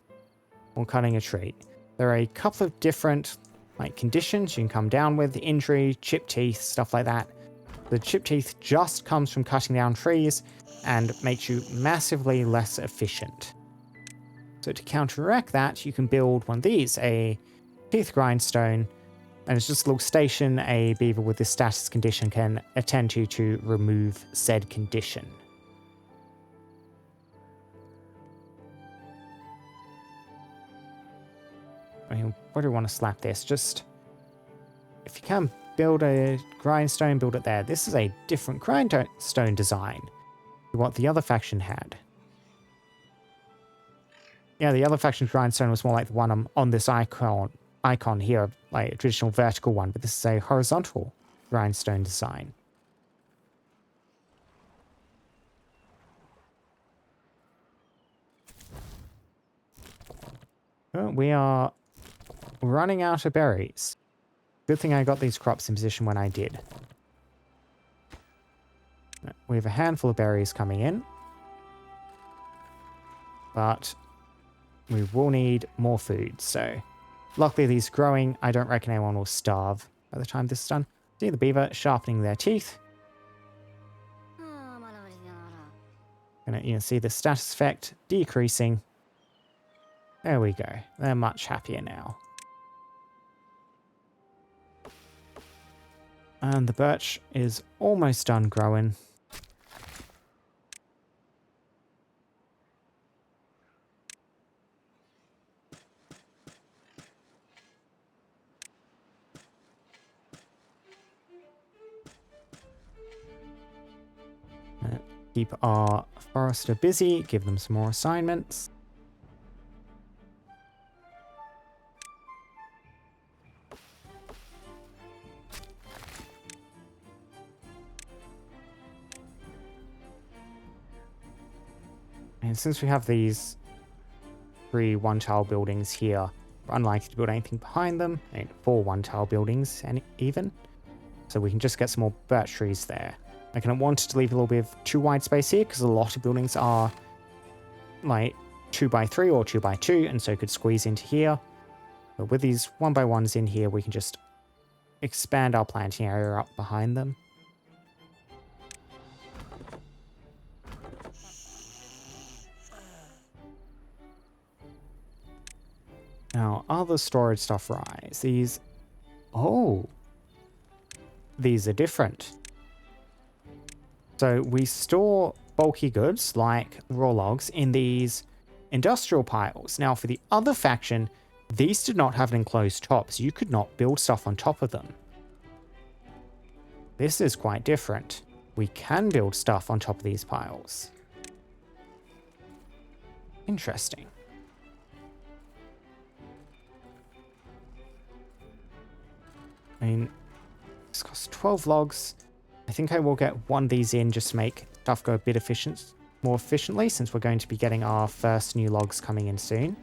while cutting a tree. There are a couple of different conditions you can come down with: injury, chipped teeth, stuff like that. The chipped teeth just comes from cutting down trees and makes you massively less efficient. So to counteract that, you can build one of these, a teeth grindstone, and it's just a little station a beaver with this status condition can attend to remove said condition. I mean, what do we want to slap this? Just, if you can build a grindstone, build it there. This is a different grindstone design to what the other faction had. Yeah, the other faction's grindstone was more like the one on this icon here, like a traditional vertical one, but this is a horizontal grindstone design. Oh, we are running out of berries. Good thing I got these crops in position when I did. We have a handful of berries coming in, but we will need more food, so luckily these are growing. I don't reckon anyone will starve by the time this is done. See the beaver sharpening their teeth. And you can see the status effect decreasing. There we go. They're much happier now. And the birch is almost done growing. Keep our forester busy, give them some more assignments. And since we have these 3 one-tile buildings here, we're unlikely to build anything behind them. I mean, 4 one-tile buildings, and even. So we can just get some more birch trees there. I kind of wanted to leave a little bit of too wide space here, because a lot of buildings are like 2x3 or 2x2, and so could squeeze into here. But with these 1x1s in here, we can just expand our planting area up behind them. Now, other storage stuff rise. These... Oh! These are different. So we store bulky goods like raw logs in these industrial piles. Now, for the other faction, these did not have an enclosed top, so you could not build stuff on top of them. This is quite different. We can build stuff on top of these piles. Interesting. I mean, this costs 12 logs. I think I will get one of these in just to make stuff go a bit more efficiently, since we're going to be getting our first new logs coming in soon.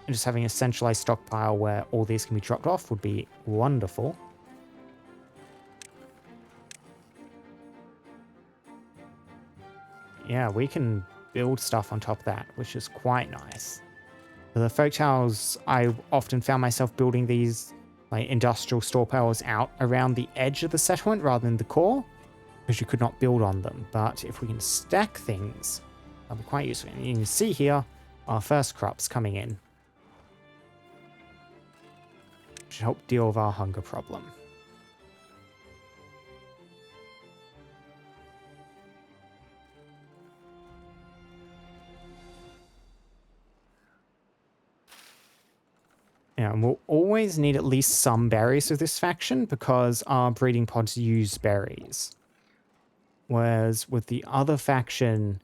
And just having a centralized stockpile where all these can be dropped off would be wonderful. Yeah, we can build stuff on top of that, which is quite nice. For the folk towers, I often found myself building these like industrial store piles out around the edge of the settlement rather than the core, because you could not build on them. But if we can stack things, that'll be quite useful. And you can see here our first crops coming in. Should help deal with our hunger problem. Yeah, and we'll always need at least some berries with this faction because our breeding pods use berries. Whereas with the other faction,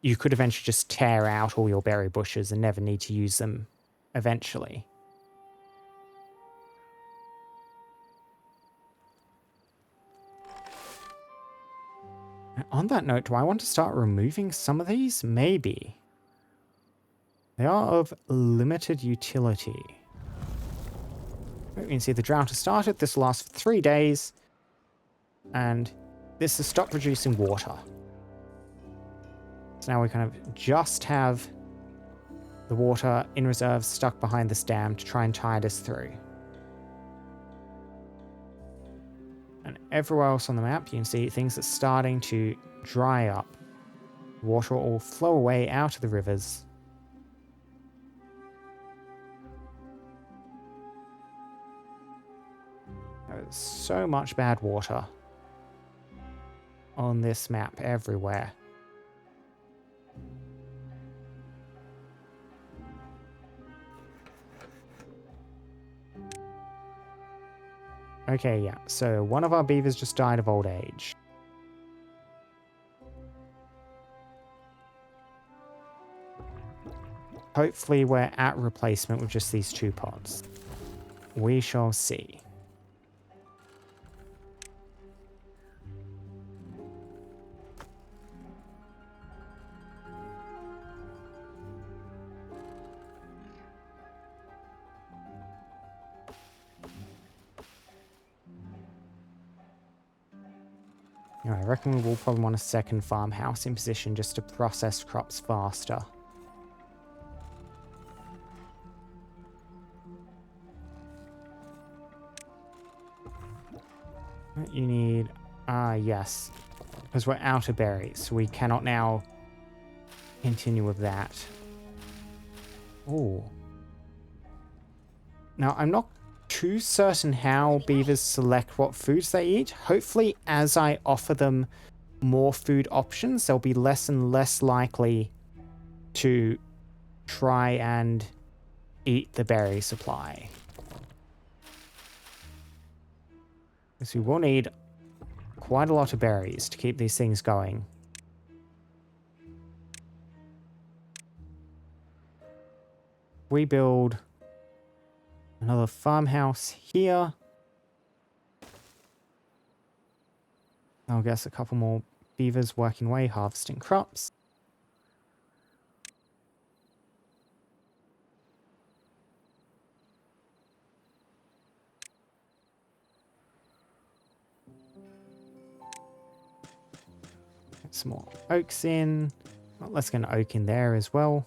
you could eventually just tear out all your berry bushes and never need to use them eventually. On that note, do I want to start removing some of these? Maybe. They are of limited utility. You can see the drought has started. This will last for 3 days. And this has stopped producing water. So now we kind of just have the water in reserve stuck behind this dam to try and tide us through. And everywhere else on the map, you can see things are starting to dry up. Water will flow away out of the rivers. There's so much bad water on this map everywhere. Okay, yeah. So one of our beavers just died of old age. Hopefully we're at replacement with just these 2 pods. We shall see. I reckon we'll probably want a second farmhouse in position just to process crops faster. You need... yes. Because we're out of berries, so we cannot now continue with that. Ooh. Now, I'm not too certain how beavers select what foods they eat. Hopefully, as I offer them more food options, they'll be less and less likely to try and eat the berry supply. Because we will need quite a lot of berries to keep these things going. We build another farmhouse here. I'll guess a couple more beavers working away, harvesting crops. Get some more oaks in. Well, let's get an oak in there as well.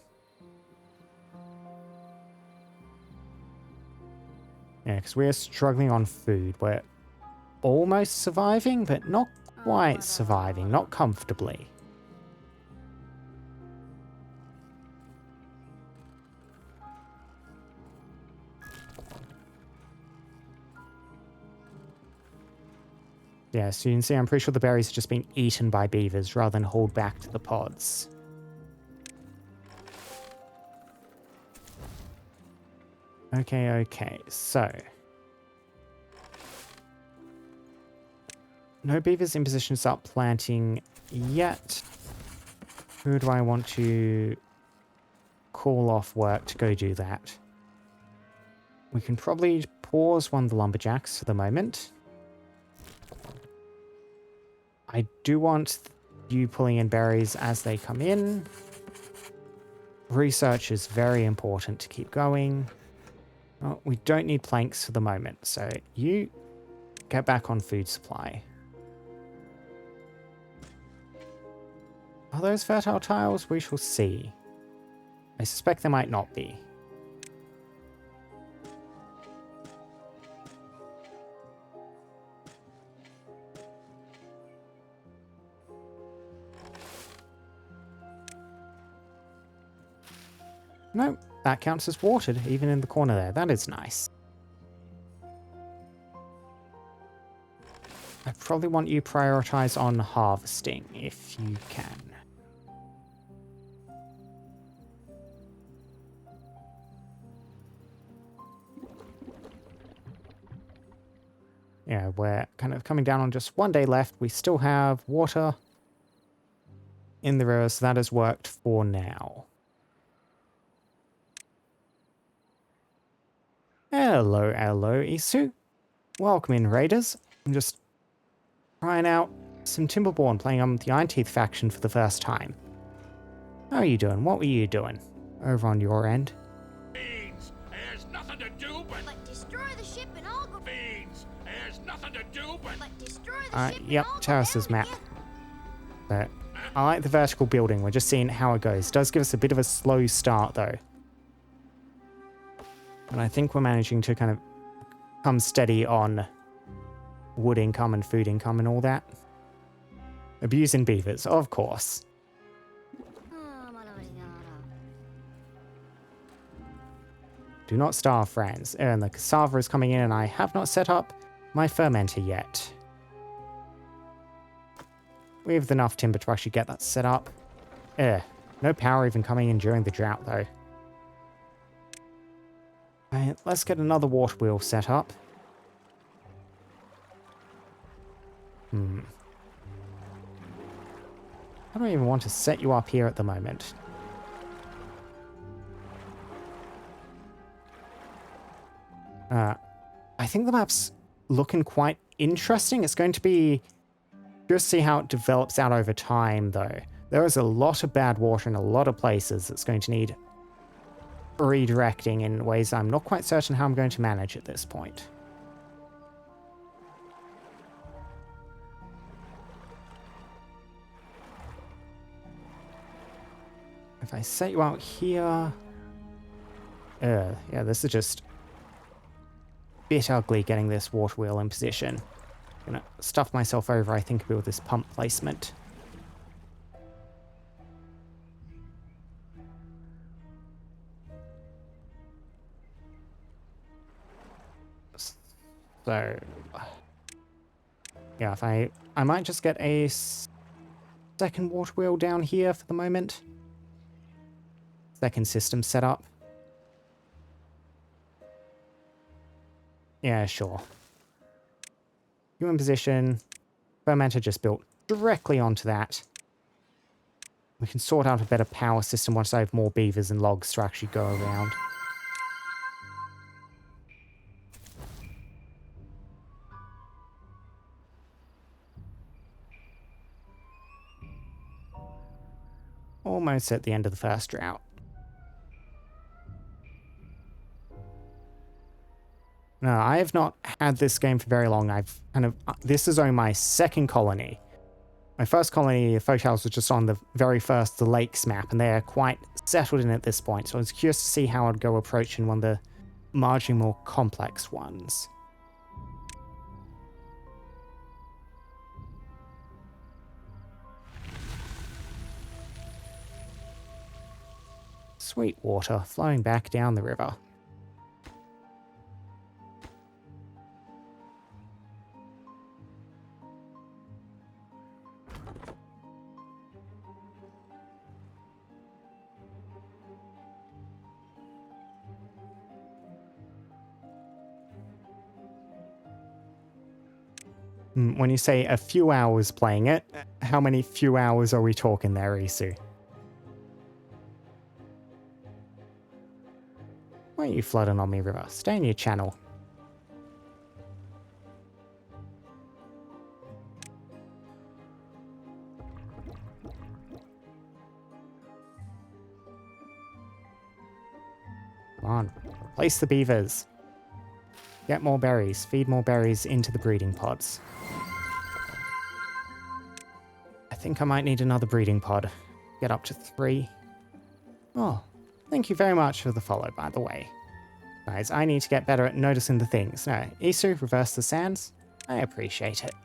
Yeah, because we're struggling on food. We're almost surviving, but not quite surviving, not comfortably. Yeah, so you can see I'm pretty sure the berries are just being eaten by beavers rather than hauled back to the pods. Okay, so... no beavers in position to start planting yet. Who do I want to call off work to go do that? We can probably pause one of the lumberjacks for the moment. I do want you pulling in berries as they come in. Research is very important to keep going. Well, we don't need planks for the moment, so you get back on food supply. Are those fertile tiles? We shall see. I suspect they might not be. No, that counts as watered, even in the corner there. That is nice. I probably want you prioritize on harvesting, if you can. Yeah, we're kind of coming down on just 1 day left. We still have water in the river, so that has worked for now. Hello, Isu. Welcome in, raiders. I'm just trying out some Timberborn, playing on the Ironteeth faction for the first time. How are you doing? What were you doing over on your end? Beans, there's nothing to do but destroy the ship and all go. beans. There's nothing to do but Destroy the ship Yep, and all Terrace's go down map. again. But I like the vertical building. We're just seeing how it goes. It does give us a bit of a slow start, though. And I think we're managing to kind of come steady on wood income and food income and all that. Abusing beavers, of course. Do not starve, friends. And the cassava is coming in and I have not set up my fermenter yet. We have enough timber to actually get that set up. No power even coming in during the drought, though. Right, let's get another water wheel set up. I don't even want to set you up here at the moment. I think the map's looking quite interesting. It's going to be just see how it develops out over time, though. There is a lot of bad water in a lot of places that's going to need redirecting in ways I'm not quite certain how I'm going to manage at this point. If I set you out here... yeah, this is just a bit ugly getting this water wheel in position. Gonna stuff myself over, I think, with this pump placement. So, yeah, if I might just get a second water wheel down here for the moment. Second system set up. Yeah, sure. You in position. Fermenter just built directly onto that. We can sort out a better power system once I have more beavers and logs to actually go around. Almost at the end of the first drought. No, I have not had this game for very long. I've kind of... this is only my second colony. My first colony of Folktales was just on the very first, the Lakes map, and they're quite settled in at this point, so I was curious to see how I'd go approaching one of the marginally more complex ones. Sweet water flowing back down the river. When you say a few hours playing it, how many few hours are we talking there, Isu? Why are you flooding on me, river? Stay in your channel. Come on, replace the beavers. Get more berries, feed more berries into the breeding pods. I think I might need another breeding pod. Get up to 3. Oh, thank you very much for the follow, by the way. Guys, I need to get better at noticing the things. No, Isu, reverse the sands. I appreciate it.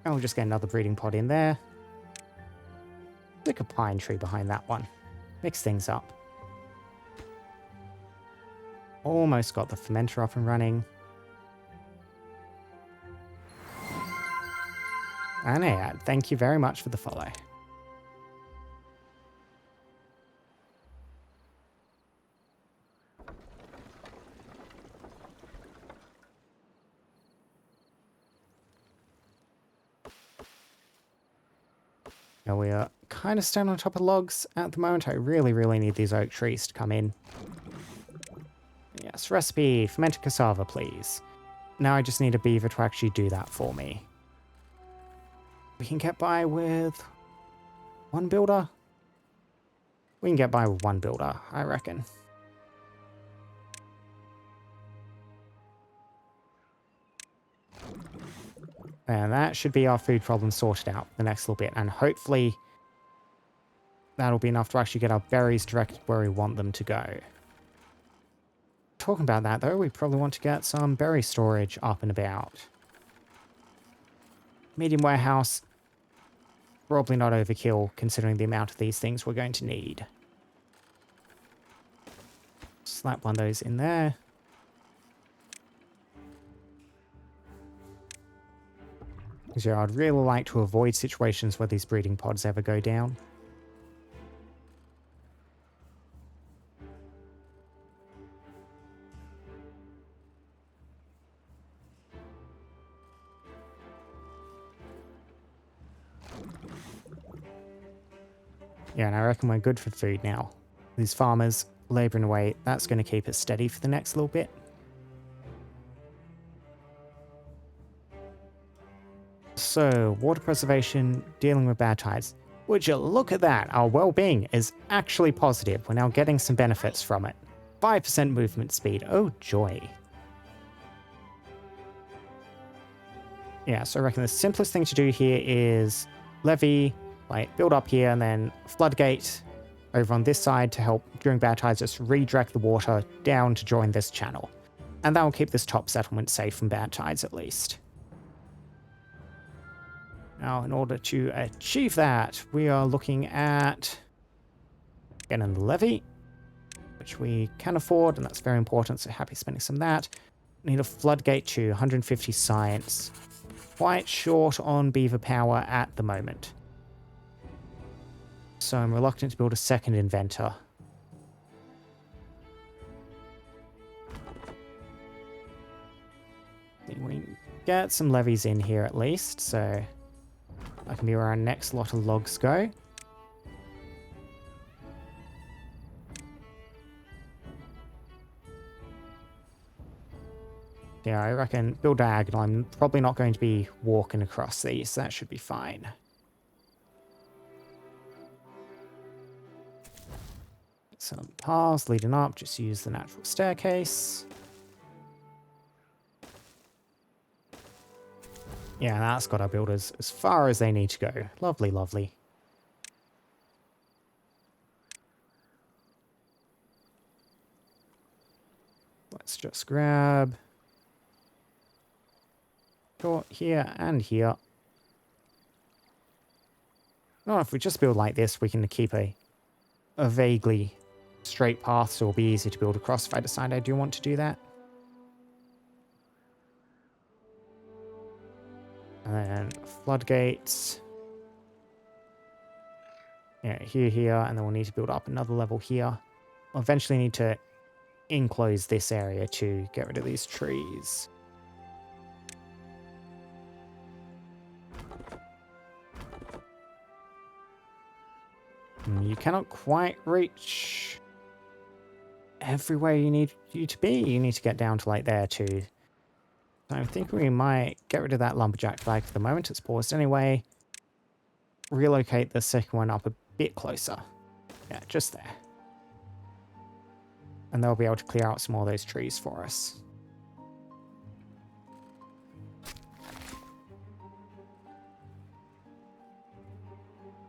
I'll just get another breeding pod in there. Stick a pine tree behind that one. Mix things up. Almost got the fermenter up and running. And yeah, thank you very much for the follow. Now we are kind of standing on top of logs at the moment. I really need these oak trees to come in. Yes, recipe, fermented cassava, please. Now I just need a beaver to actually do that for me. We can get by with 1 builder. We can get by with 1 builder, I reckon. And that should be our food problem sorted out the next little bit. And hopefully that'll be enough to actually get our berries directed where we want them to go. Talking about that though, we probably want to get some berry storage up and about. Medium warehouse, probably not overkill considering the amount of these things we're going to need. Slap one of those in there. Because yeah, I'd really like to avoid situations where these breeding pods ever go down. Yeah, and I reckon we're good for food now. These farmers labouring away, that's going to keep us steady for the next little bit. So, water preservation, dealing with bad tides. Would you look at that? Our well-being is actually positive. We're now getting some benefits from it. 5% movement speed. Oh, joy. Yeah, so I reckon the simplest thing to do here is levee, like build up here, and then floodgate over on this side to help during bad tides just redirect the water down to join this channel. And that will keep this top settlement safe from bad tides at least. Now, in order to achieve that, we are looking at getting the levee, which we can afford, and that's very important, so happy spending some of that. Need a floodgate too, 150 science. Quite short on beaver power at the moment. So I'm reluctant to build a second inventor. I think we can get some levies in here at least, so that can be where our next lot of logs go. Yeah, I reckon build diagonal. I'm probably not going to be walking across these, so that should be fine. Some paths leading up, just use the natural staircase. Yeah, that's got our builders as far as they need to go. Lovely, lovely. Let's just grab here and here. Oh, if we just build like this, we can keep a vaguely straight path, so it'll be easy to build across if I decide I do want to do that. And then floodgates. Yeah, here, and then we'll need to build up another level here. We'll eventually need to enclose this area to get rid of these trees. You cannot quite reach everywhere you need you to be. You need to get down to like there too. So I think we might get rid of that lumberjack flag for the moment. It's paused anyway. Relocate the second one up a bit closer. Yeah, just there. And they'll be able to clear out some more of those trees for us.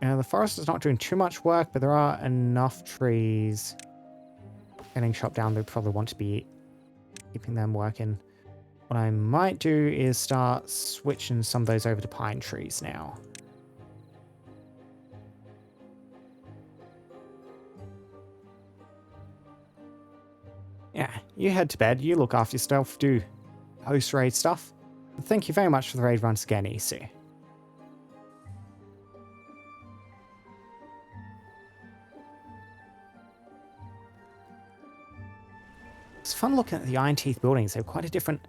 The forest is not doing too much work, but there are enough trees getting chopped down. They probably want to be keeping them working. What I might do is start switching some of those over to pine trees now. Yeah, you head to bed. You look after yourself. Do post-raid stuff. Thank you very much for the raid once again, EC. It's fun looking at the Ironteeth buildings. They have quite a different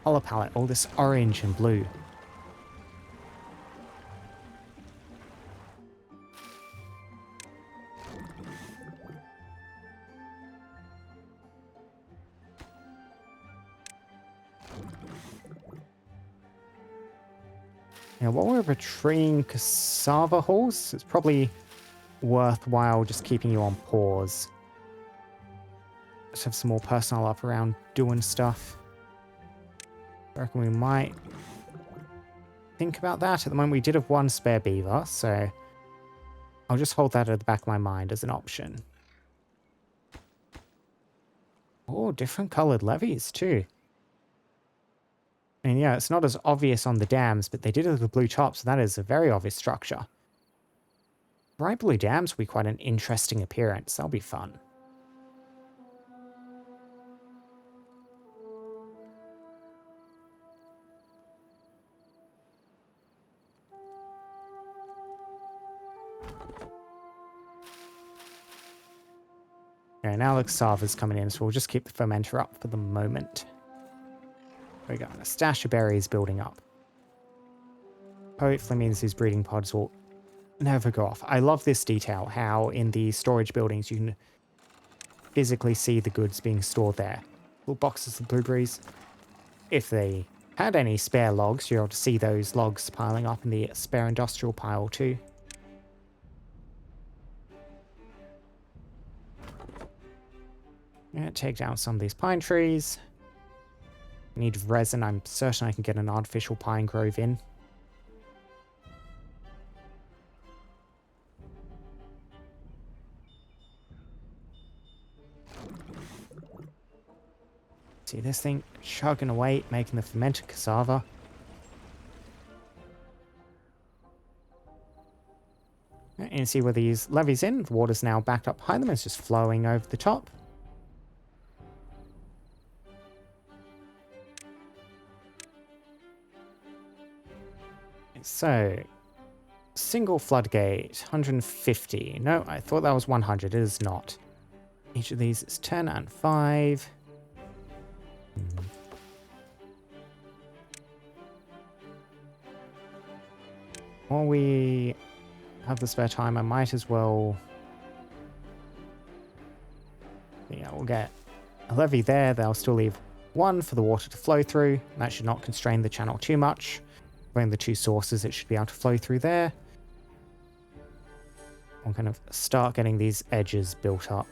color palette, all this orange and blue. Now, while we're retrieving cassava hulls, it's probably worthwhile just keeping you on pause. Let's have some more personnel up around doing stuff. I reckon we might think about that. At the moment, we did have one spare beaver, so I'll just hold that at the back of my mind as an option. Oh, different colored levees too. And yeah, it's not as obvious on the dams, but they did have the blue top, so that is a very obvious structure. Bright blue dams will be quite an interesting appearance. That'll be fun. Okay, now the cassava's coming in, so we'll just keep the fermenter up for the moment. There we go, and a stash of berries building up. Hopefully means these breeding pods will never go off. I love this detail, how in the storage buildings you can physically see the goods being stored there. Little boxes of blueberries. If they had any spare logs, you're able to see those logs piling up in the spare industrial pile too. Yeah, take down some of these pine trees. Need resin. I'm certain I can get an artificial pine grove in. See this thing chugging away, making the fermented cassava. And you see where these levees in. The water's now backed up behind them. It's just flowing over the top. So, single floodgate, 150. No, I thought that was 100. It is not. Each of these is 10 and 5. While we have the spare time, I might as well... Yeah, we'll get a levee there. They'll still leave one for the water to flow through. That should not constrain the channel too much. Between the two sources, it should be able to flow through there. We'll kind of start getting these edges built up.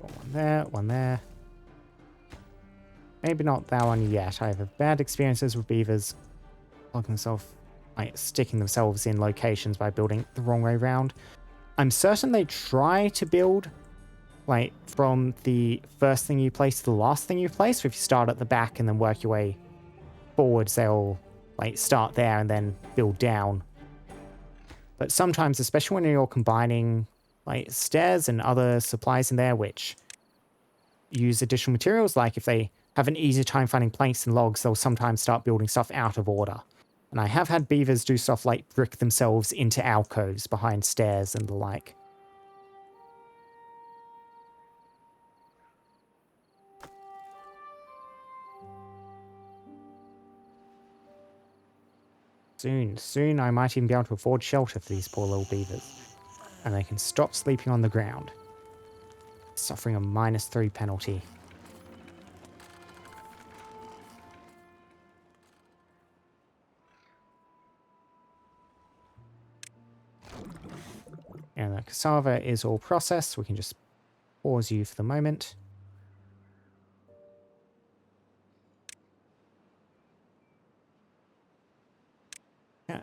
One there, one there. Maybe not that one yet. I have bad experiences with beavers sticking themselves in locations by building the wrong way around. I'm certain they try to build like from the first thing you place to the last thing you place. So if you start at the back and then work your way forwards, they'll like start there and then build down. But sometimes, especially when you're combining like stairs and other supplies in there, which use additional materials, like if they have an easier time finding planks and logs, they'll sometimes start building stuff out of order. And I have had beavers do stuff like brick themselves into alcoves behind stairs and the like. Soon I might even be able to afford shelter for these poor little beavers. And they can stop sleeping on the ground. Suffering a -3 penalty. And the cassava is all processed. We can just pause you for the moment.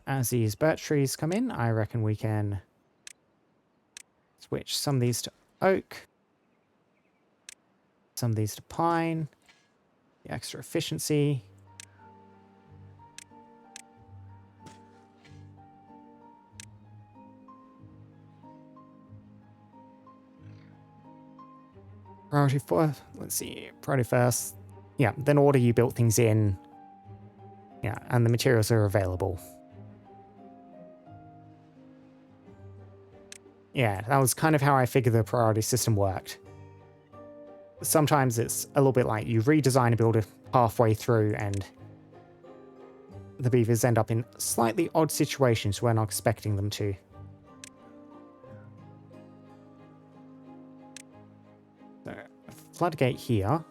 As these birch trees come in, I reckon we can switch some of these to oak, some of these to pine, the extra efficiency. Priority 4, let's see, priority first. Yeah, then order you built things in. Yeah, and the materials are available. Yeah, that was kind of how I figured the priority system worked. Sometimes it's a little bit like you redesign a builder halfway through and the beavers end up in slightly odd situations we're not expecting them to. So, floodgate here.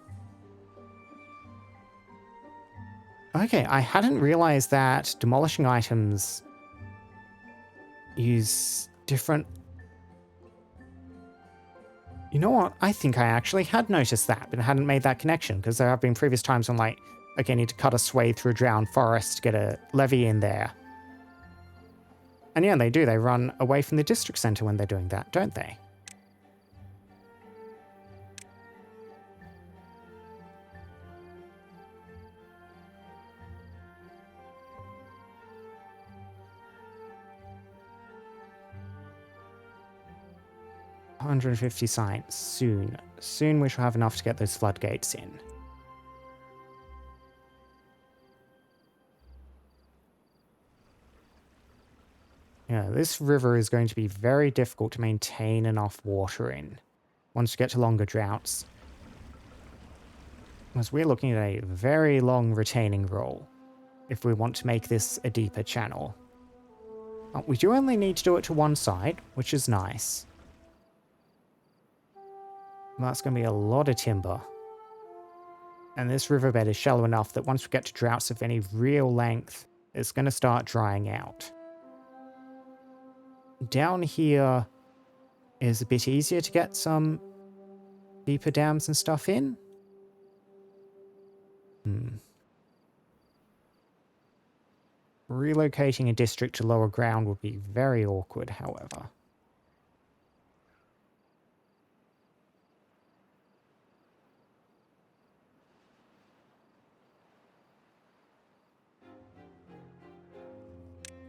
Okay, I hadn't realized that demolishing items use different... You know what? I think I actually had noticed that, but hadn't made that connection, because there have been previous times when, like, okay, I need to cut a swathe through a drowned forest to get a levee in there. And yeah, they do. They run away from the district centre when they're doing that, don't they? $150 science. Soon. Soon we shall have enough to get those floodgates in. Yeah, this river is going to be very difficult to maintain enough water in once you get to longer droughts. Because we're looking at a very long retaining wall if we want to make this a deeper channel. We do only need to do it to one side, which is nice. That's going to be a lot of timber. And this riverbed is shallow enough that once we get to droughts of any real length, it's going to start drying out. Down here is a bit easier to get some deeper dams and stuff in. Relocating a district to lower ground would be very awkward, however.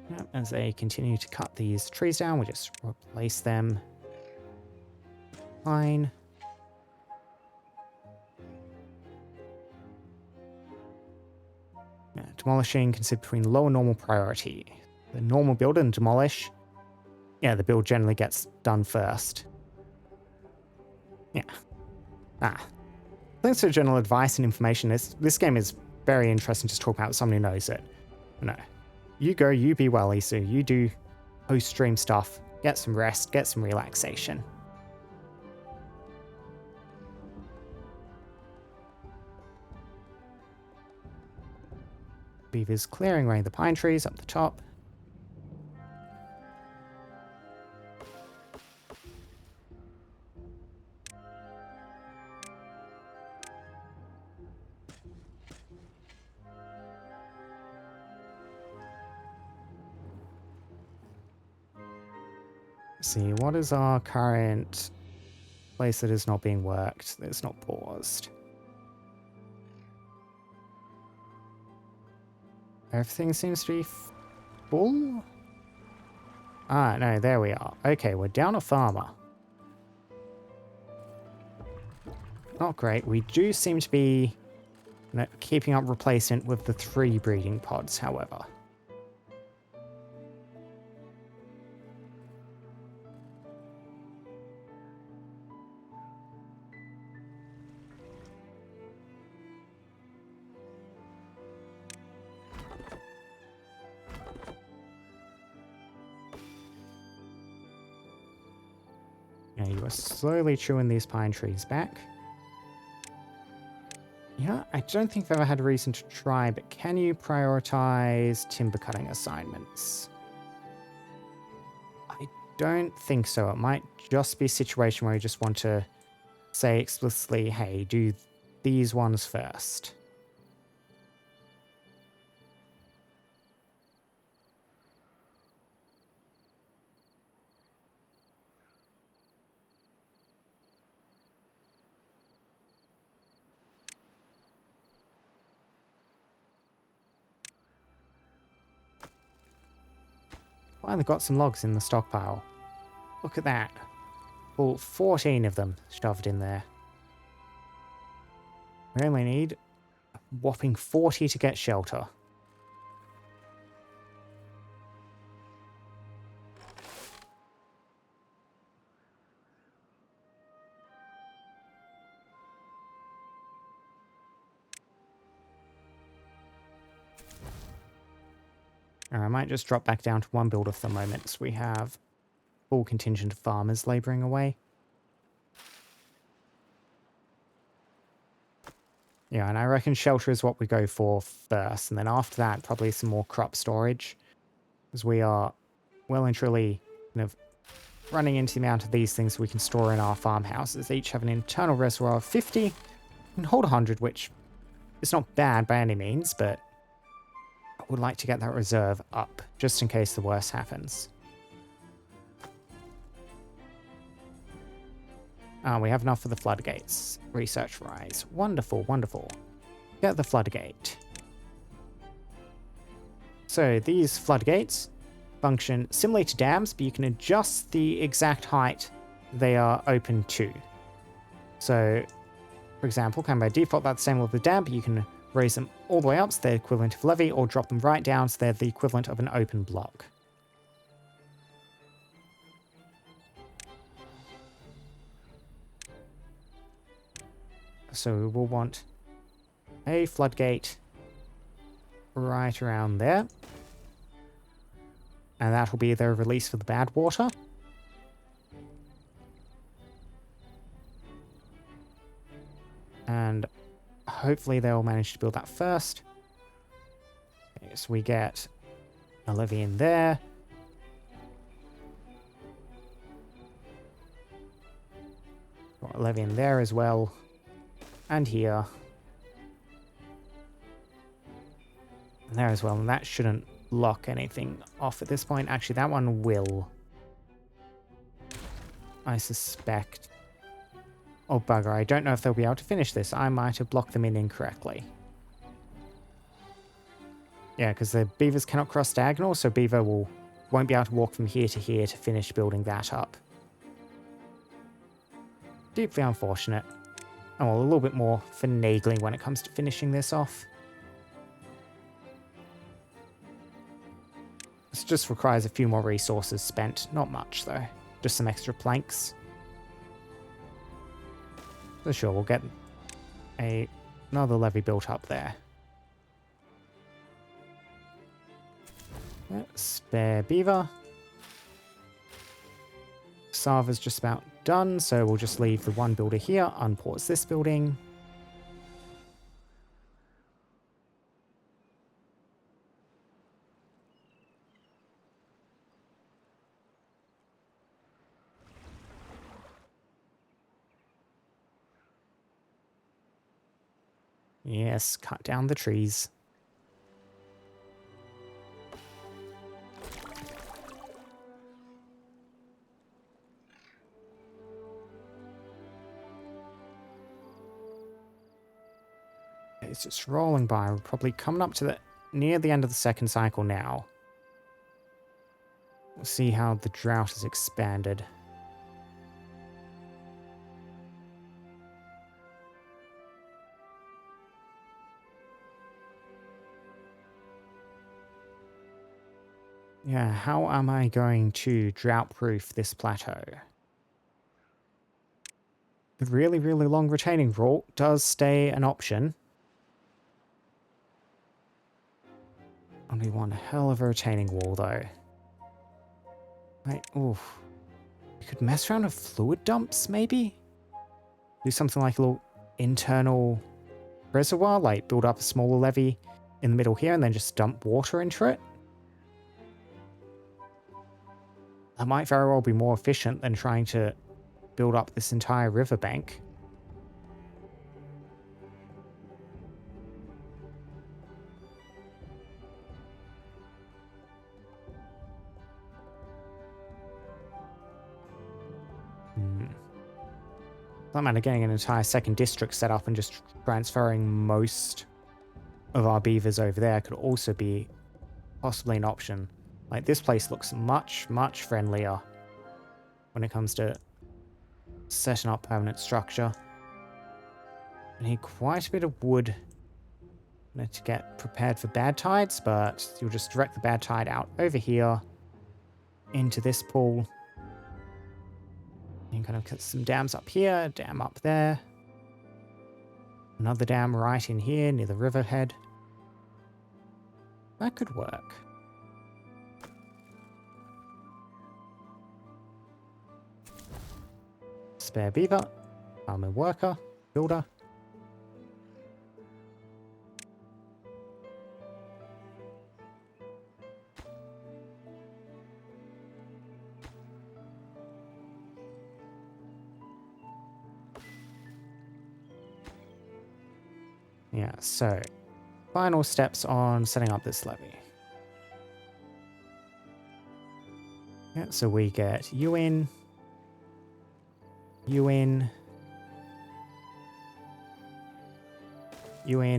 Yep, as they continue to cut these trees down, we just replace them. Fine. Yeah, demolishing considered between low and normal priority. The normal build and demolish. Yeah, the build generally gets done first. Yeah. Thanks for general advice and information. This game is very interesting to talk about with someone who knows it. No. You go, you be well, Isu. You do post-stream stuff. Get some rest, get some relaxation. Beaver's clearing away the pine trees up the top. See, what is our current place that is not being worked, that is not paused? Everything seems to be full? Ah, no, there we are. Okay, we're down a farmer. Not great. We do seem to be keeping up replacement with the 3 breeding pods, however. Yeah, you are slowly chewing these pine trees back. Yeah, I don't think I've ever had a reason to try, but can you prioritize timber cutting assignments? I don't think so. It might just be a situation where you just want to say explicitly, hey, do these ones first. Finally got some logs in the stockpile. Look at that. All 14 of them shoved in there. We only need a whopping 40 to get shelter. I might just drop back down to 1 builder for the moment, so we have full contingent of farmers labouring away. Yeah, and I reckon shelter is what we go for first, and then after that, probably some more crop storage. Because we are well and truly kind of running into the amount of these things we can store in our farmhouses. They each have an internal reservoir of 50 and hold 100, which is not bad by any means, but I would like to get that reserve up, just in case the worst happens. We have enough for the floodgates. Research rise. Wonderful, wonderful. Get the floodgate. So these floodgates function similarly to dams, but you can adjust the exact height they are open to. So, for example, kind of by default, that's the same with the dam, but you can raise them all the way up, so they're equivalent of levee, or drop them right down, so they're the equivalent of an open block. So we'll want a floodgate right around there. And that will be the release for the bad water. And hopefully they'll manage to build that first. Okay, so we get a levee in there. Got a levee in there as well. And here. And there as well. And that shouldn't lock anything off at this point. Actually, that one will. I suspect. Oh, bugger. I don't know if they'll be able to finish this. I might have blocked them in incorrectly. Yeah, because the beavers cannot cross diagonal, so beaver won't be able to walk from here to here to finish building that up. Deeply unfortunate. Oh, well, a little bit more finagling when it comes to finishing this off. This just requires a few more resources spent. Not much, though. Just some extra planks. So sure, we'll get another levee built up there. Spare beaver. Sava's just about done, so we'll just leave the one builder here, unpause this building. Yes, cut down the trees. It's just rolling by. We're probably coming up to near the end of the second cycle now. We'll see how the drought has expanded. Yeah, how am I going to drought-proof this plateau? The really, really long retaining wall does stay an option. Only one hell of a retaining wall, though. Oof. You could mess around with fluid dumps, maybe? Do something like a little internal reservoir, like build up a smaller levee in the middle here and then just dump water into it. That might very well be more efficient than trying to build up this entire riverbank. That matter, getting an entire second district set up and just transferring most of our beavers over there could also be possibly an option. Like, this place looks much, much friendlier when it comes to setting up permanent structure. I need quite a bit of wood to get prepared for bad tides, but you'll just direct the bad tide out over here into this pool. You can kind of cut some dams up here, dam up there. Another dam right in here near the riverhead. That could work. Spare beaver, farmer worker, builder. Yeah, so final steps on setting up this levee. Yeah, so we get you in,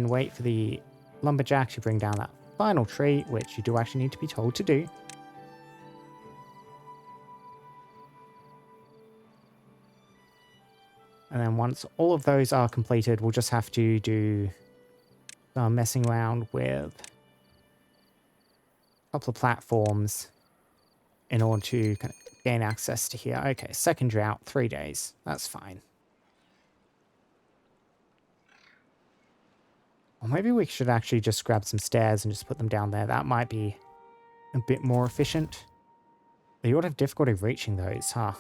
wait for the lumberjack to bring down that final tree, which you do actually need to be told to do. And then once all of those are completed, we'll just have to do some messing around with a couple of platforms in order to kind of gain access to here. Okay, second drought, 3 days. That's fine. Or maybe we should actually just grab some stairs and just put them down there. That might be a bit more efficient. You would have difficulty reaching those, huh?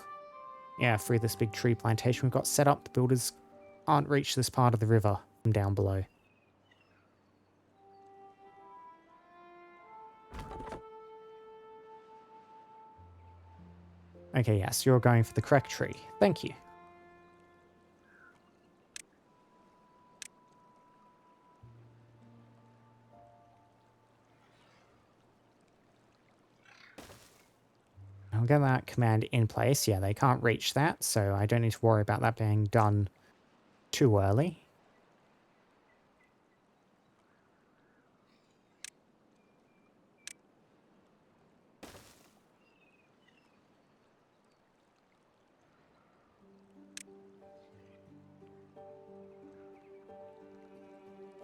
Yeah, through this big tree plantation we've got set up, the builders can't reach this part of the river from down below. Okay, yes, you're going for the correct tree. Thank you. I'll get that command in place. Yeah, they can't reach that, so I don't need to worry about that being done too early.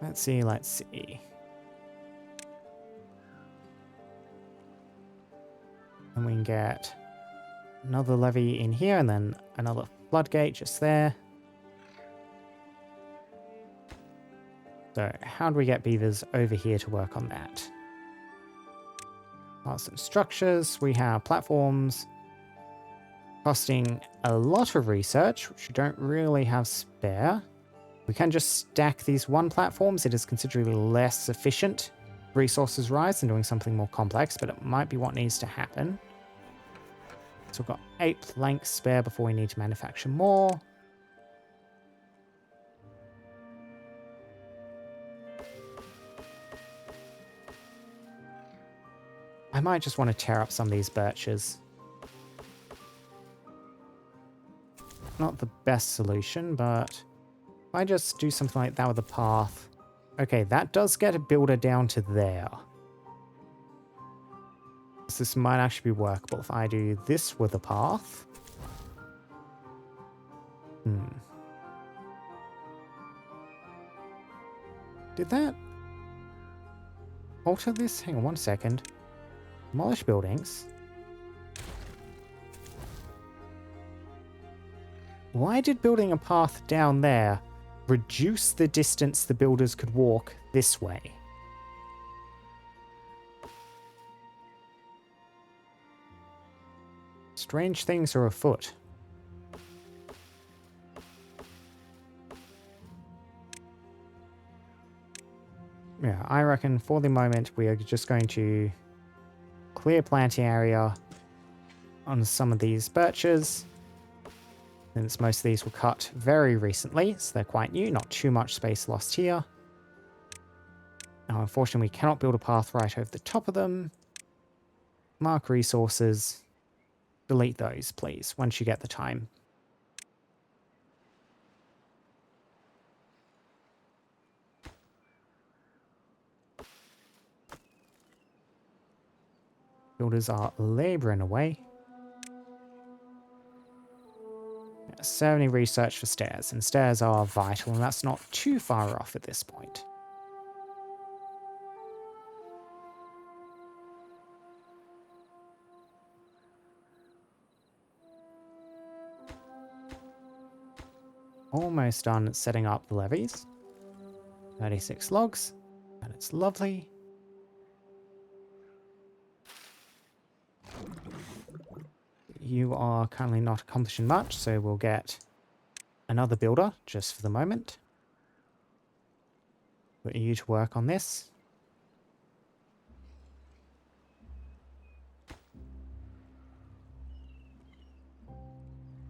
Let's see, let's see. And we can get another levee in here and then another floodgate just there. So how do we get beavers over here to work on that? Some structures. We have platforms costing a lot of research, which we don't really have spare. We can just stack these one platforms. It is considerably less efficient. Resources rise than doing something more complex, but it might be what needs to happen. So we've got 8 planks spare before we need to manufacture more. I might just want to tear up some of these birches. Not the best solution, but if I just do something like that with a path. Okay, that does get a builder down to there. So this might actually be workable if I do this with a path. Did that alter this? Hang on one second. Demolish buildings. Why did building a path down there reduce the distance the builders could walk this way? Strange things are afoot. Yeah, I reckon for the moment we are just going to clear planting area on some of these birches. Since most of these were cut very recently, so they're quite new, not too much space lost here. Now, unfortunately, we cannot build a path right over the top of them. Mark resources. Delete those, please, once you get the time. Builders are laboring away. 70 research for stairs, and stairs are vital, and that's not too far off at this point. Almost done setting up the levees. 36 logs, and it's lovely. You are currently not accomplishing much, so we'll get another builder just for the moment. Put you to work on this.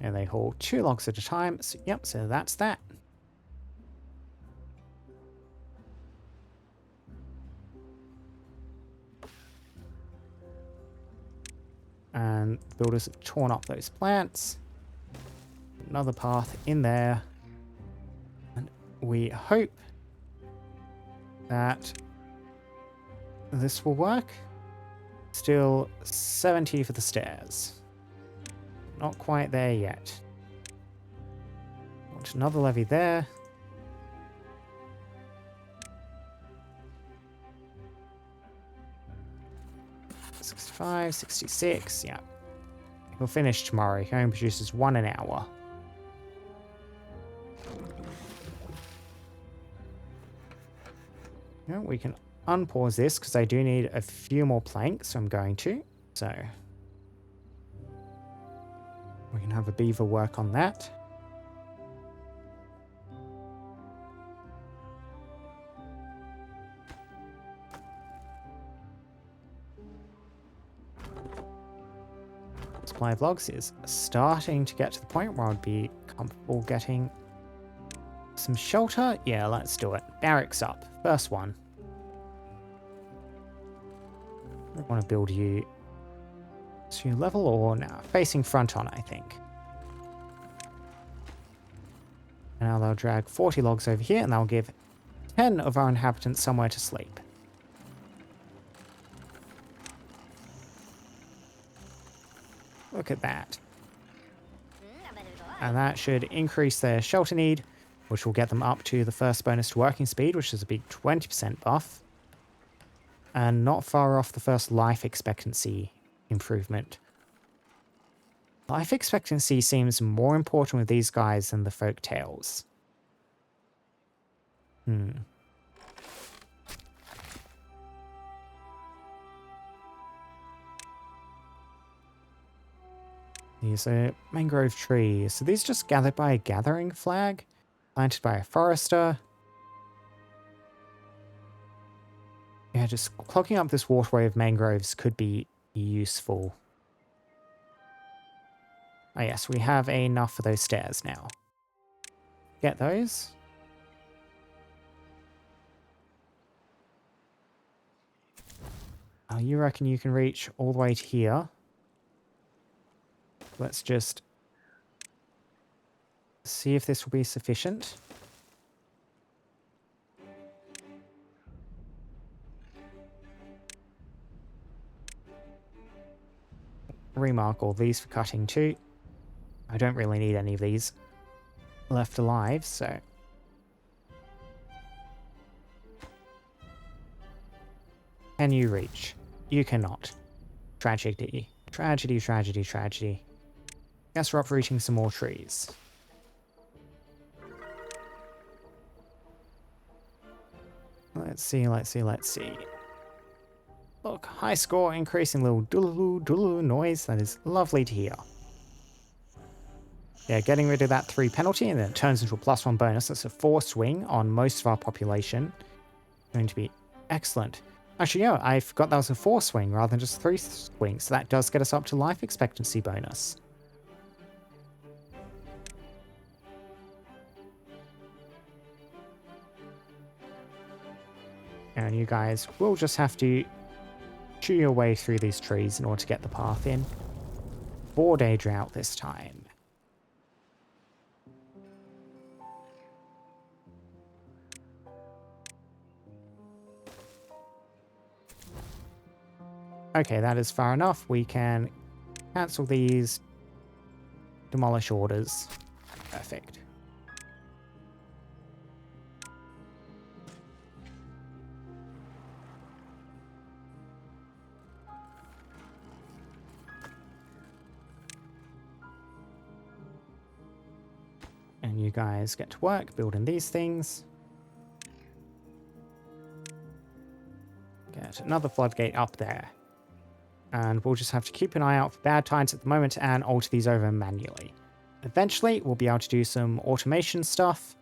And they haul 2 logs at a time. So, yep, so that's that. And the builders have torn up those plants. Another path in there. And we hope that this will work. Still 70 for the stairs. Not quite there yet. Want another levee there. $65, $66, yeah. He'll finish tomorrow. He only produces 1 an hour. You know, we can unpause this because I do need a few more planks, so I'm going to. So we can have a beaver work on that. Supply of logs is starting to get to the point where I'd be comfortable getting some shelter. Yeah, let's do it. Barracks up. First one. I want to build you to level or now facing front on, I think. And now they'll drag 40 logs over here and they'll give 10 of our inhabitants somewhere to sleep. Look at that. And that should increase their shelter need, which will get them up to the first bonus to working speed, which is a big 20% buff. And not far off the first life expectancy improvement. Life expectancy seems more important with these guys than the folk tales. These are mangrove trees. So these just gathered by a gathering flag, planted by a forester. Yeah, just clogging up this waterway of mangroves could be useful. Oh yes, we have enough for those stairs now. Get those. Oh, you reckon you can reach all the way to here? Let's just see if this will be sufficient. Remark all these for cutting too. I don't really need any of these left alive, so... Can you reach? You cannot. Tragedy. Tragedy, tragedy, tragedy. Guess we're uprooting some more trees. Let's see, let's see, let's see. Look, high score, increasing little doodaloo doodaloo noise. That is lovely to hear. Yeah, getting rid of that 3 penalty and then it turns into a +1 bonus. That's a 4 swing on most of our population. Going to be excellent. Actually, yeah, I forgot that was a 4 swing rather than just 3 swings. So that does get us up to life expectancy bonus. And you guys will just have to chew your way through these trees in order to get the path in. 4-day drought this time. Okay, that is far enough. We can cancel these demolish orders. Perfect. And you guys get to work building these things. Get another floodgate up there. And we'll just have to keep an eye out for bad tides at the moment and alter these over manually. Eventually, we'll be able to do some automation stuff.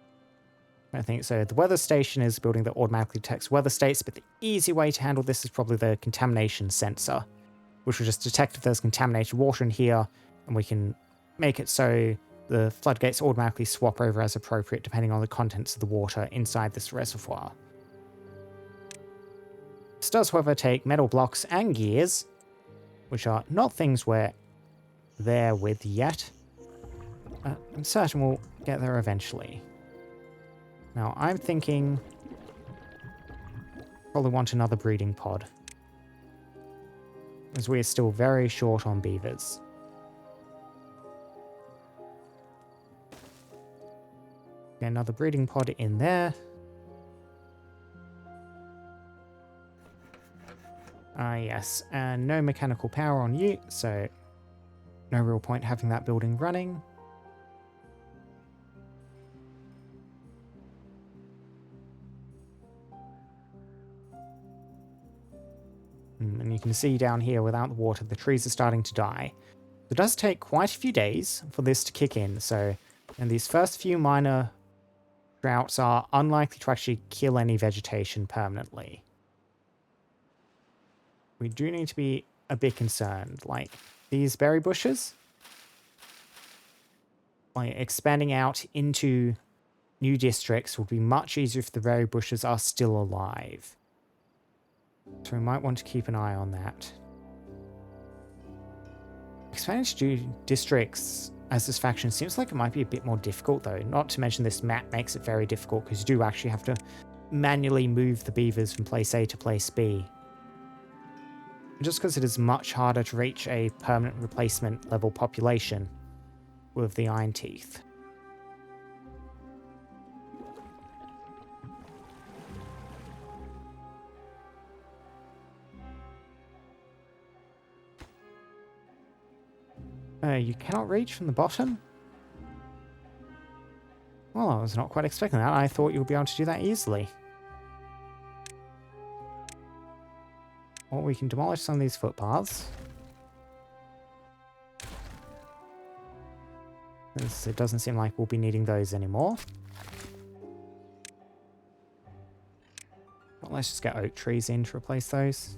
I think so. The weather station is building that automatically detects weather states, but the easy way to handle this is probably the contamination sensor, which will just detect if there's contaminated water in here, and we can make it so the floodgates automatically swap over as appropriate depending on the contents of the water inside this reservoir. This does, however, take metal blocks and gears, which are not things we're there with yet. I'm certain we'll get there eventually. Now, I'm thinking probably want another breeding pod, as we are still very short on beavers. Get another breeding pod in there. Yes, and no mechanical power on you, so no real point having that building running. And you can see down here without the water, the trees are starting to die. It does take quite a few days for this to kick in, so and these first few minor droughts are unlikely to actually kill any vegetation permanently. We do need to be a bit concerned, like these berry bushes, like expanding out into new districts would be much easier if the berry bushes are still alive. So we might want to keep an eye on that. Expanding to districts as this faction seems like it might be a bit more difficult though. Not to mention this map makes it very difficult because you do actually have to manually move the beavers from place A to place B. Just because it is much harder to reach a permanent replacement level population with the Ironteeth. You cannot reach from the bottom? Well, I was not quite expecting that. I thought you would be able to do that easily. Well, we can demolish some of these footpaths. Since it doesn't seem like we'll be needing those anymore. Well, let's just get oak trees in to replace those.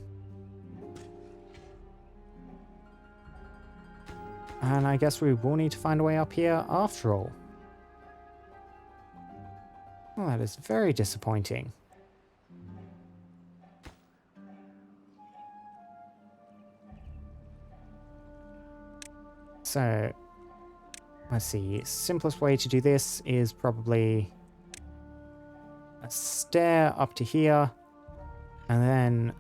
And I guess we will need to find a way up here after all. Well, that is very disappointing. So, let's see. Simplest way to do this is probably a stair up to here. And then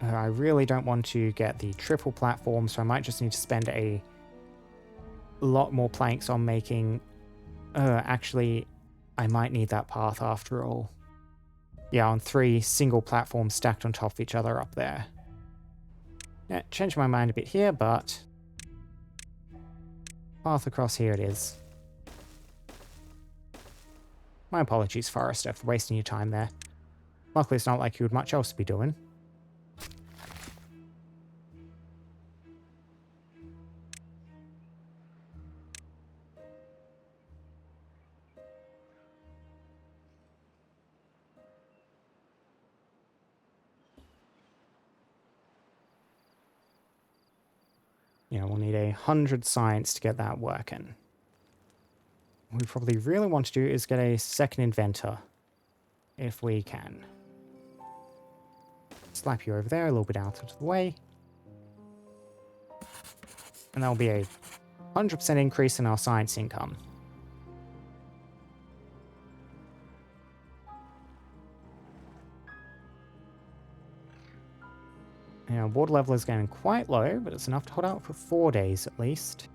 I really don't want to get the triple platform, so I might just need to spend a lot more planks on making... actually, I might need that path after all. Yeah, on 3 single platforms stacked on top of each other up there. Yeah, changed my mind a bit here, but... path across here it is. My apologies, Forrester, for wasting your time there. Luckily, it's not like you would much else be doing. Yeah, we'll need 100 science to get that working. What we probably really want to do is get a second inventor, if we can. Slap you over there, a little bit out of the way. And that'll be a 100% increase in our science income. Now, water level is getting quite low, but it's enough to hold out for 4 days at least.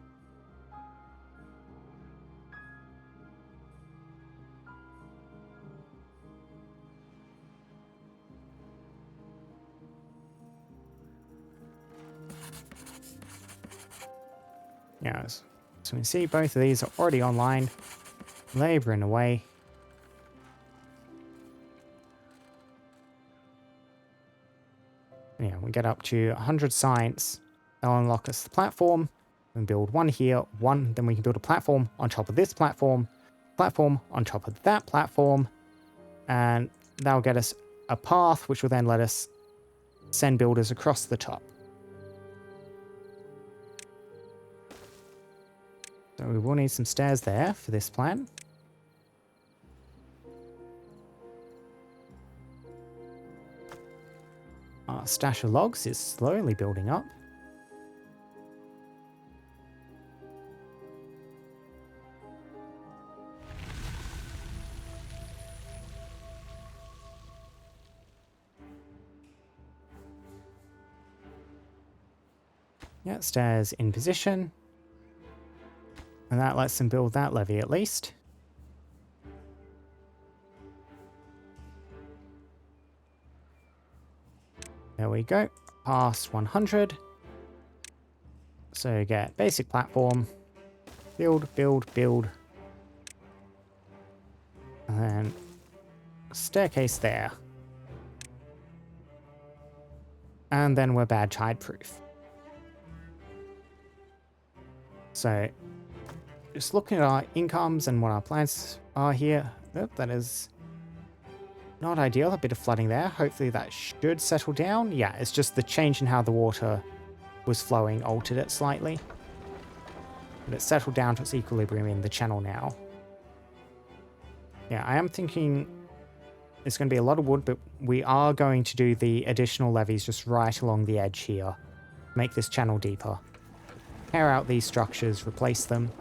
Yeah, so we can see both of these are already online, labouring away. Yeah, we get up to 100 science. That'll unlock us the platform. We can build one here, then we can build a platform on top of this platform on top of that platform, and that'll get us a path which will then let us send builders across the top. So we will need some stairs there for this plan. Our stash of logs is slowly building up. Yeah, stairs in position. And that lets them build that levee at least. There we go. Past 100. So get basic platform. Build, build, build. And then staircase there. And then we're bad tide proof. So just looking at our incomes and what our plans are here, that is not ideal. A bit of flooding there. Hopefully that should settle down. Yeah, it's just the change in how the water was flowing altered it slightly. But it's settled down to its equilibrium in the channel now. Yeah, I am thinking it's going to be a lot of wood, but we are going to do the additional levees just right along the edge here. Make this channel deeper. Tear out these structures, replace them.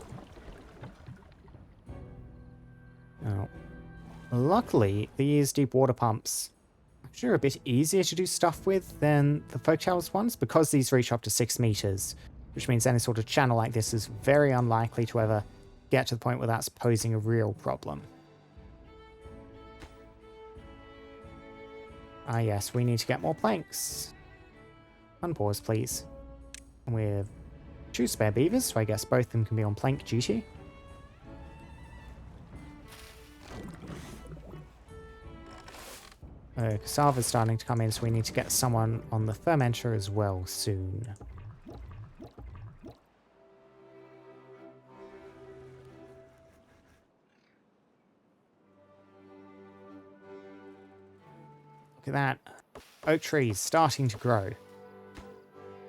Now, luckily, these deep water pumps actually are a bit easier to do stuff with than the folk channels ones because these reach up to 6 meters, which means any sort of channel like this is very unlikely to ever get to the point where that's posing a real problem. Ah yes, we need to get more planks. Unpause, please. And we have 2 spare beavers, so I guess both of them can be on plank duty. Cassava's starting to come in, so we need to get someone on the fermenter as well soon. Look at that. Oak trees starting to grow.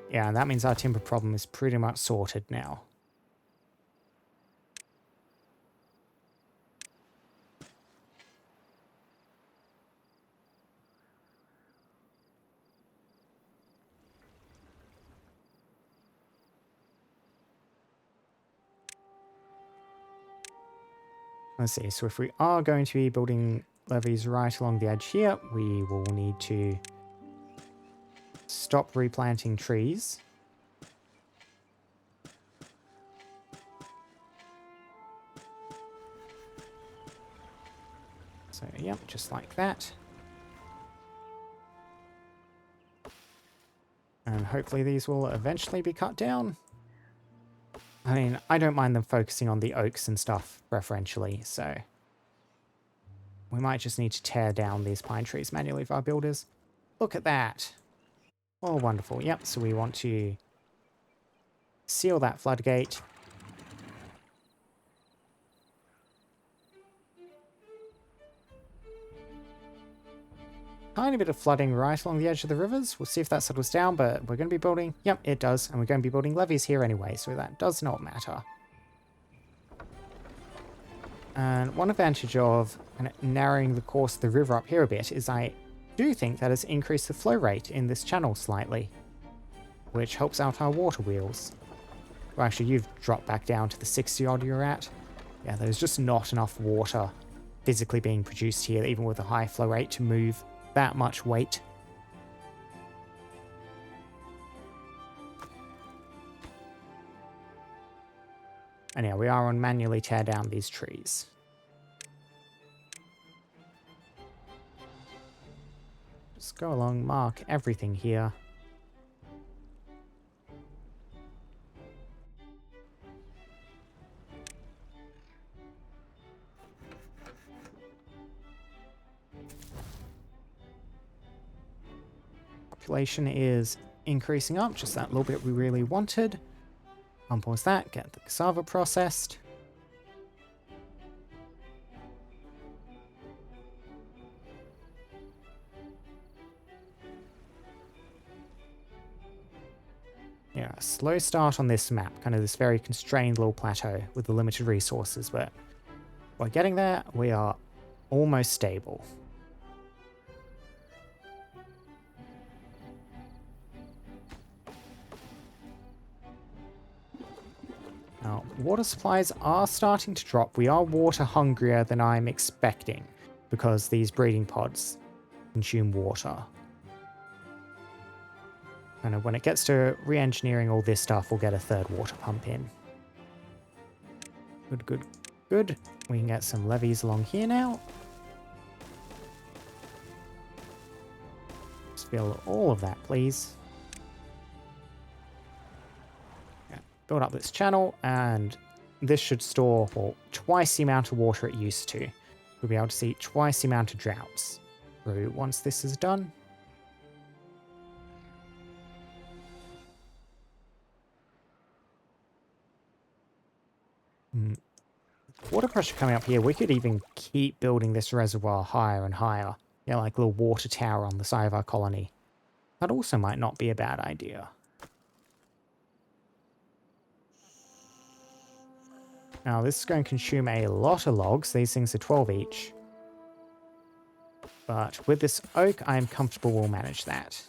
Yeah, and that means our timber problem is pretty much sorted now. Let's see, so if we are going to be building levees right along the edge here, we will need to stop replanting trees. So, yep, just like that. And hopefully these will eventually be cut down. I mean, I don't mind them focusing on the oaks and stuff preferentially, so we might just need to tear down these pine trees manually for our builders. Look at that. Oh, wonderful. Yep, so we want to seal that floodgate. Tiny bit of flooding right along the edge of the rivers. We'll see if that settles down, but we're going to be building... Yep, it does. And we're going to be building levees here anyway, so that does not matter. And one advantage of kind of narrowing the course of the river up here a bit is I do think that has increased the flow rate in this channel slightly, which helps out our water wheels. Well, actually, you've dropped back down to the 60 odd you're at. Yeah, there's just not enough water physically being produced here, even with a high flow rate, to move that much weight. And yeah, we are on manually tear down these trees. Just go along, mark everything here. Population is increasing up, just that little bit we really wanted. Unpause that, get the cassava processed. Yeah, slow start on this map, kind of this very constrained little plateau with the limited resources, but we're getting there. We are almost stable. Now, water supplies are starting to drop. We are water hungrier than I'm expecting because these breeding pods consume water. And when it gets to re-engineering all this stuff, we'll get a 3rd water pump in. Good, good, good. We can get some levees along here now. Just fill all of that, please. Build up this channel, and this should store, well, twice the amount of water it used to. We'll be able to see twice the amount of droughts through once this is done. water pressure coming up here, we could even keep building this reservoir higher and higher. Yeah, like a little water tower on the side of our colony. That also might not be a bad idea. Now, this is going to consume a lot of logs. These things are 12 each. But with this oak, I am comfortable we'll manage that.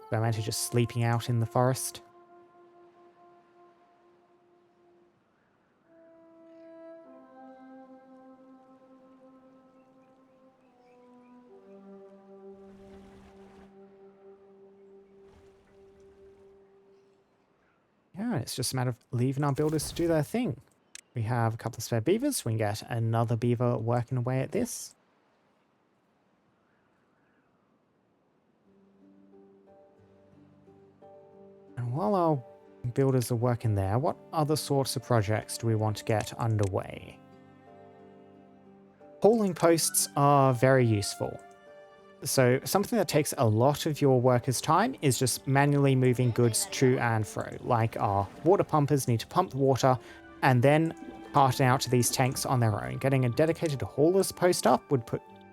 So I'm actually just sleeping out in the forest. Yeah, it's just a matter of leaving our builders to do their thing. We have a couple of spare beavers. We can get another beaver working away at this. And while our builders are working there, what other sorts of projects do we want to get underway? Hauling posts are very useful. So something that takes a lot of your workers' time is just manually moving goods to and fro. Like our water pumpers need to pump the water and then cart it out to these tanks on their own. Getting a dedicated hauler's post up would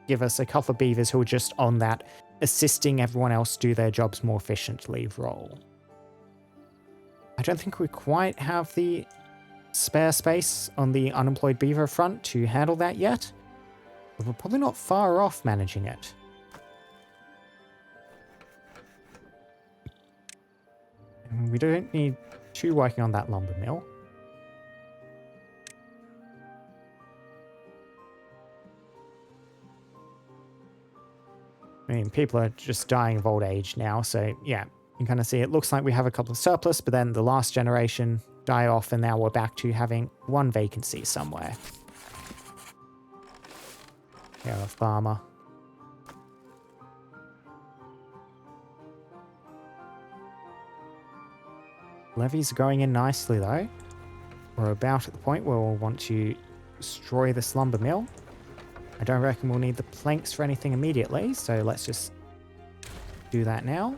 give us a couple of beavers who are just on that assisting everyone else do their jobs more efficiently role. I don't think we quite have the spare space on the unemployed beaver front to handle that yet, but we're probably not far off managing it. And we don't need two working on that lumber mill. I mean, people are just dying of old age now, so yeah, you can kind of see it looks like we have a couple of surplus, but then the last generation die off, and now we're back to having one vacancy somewhere. Yeah, a farmer. Levies are going in nicely, though. We're about at the point where we'll want to destroy this lumber mill. I don't reckon we'll need the planks for anything immediately, so let's just do that now.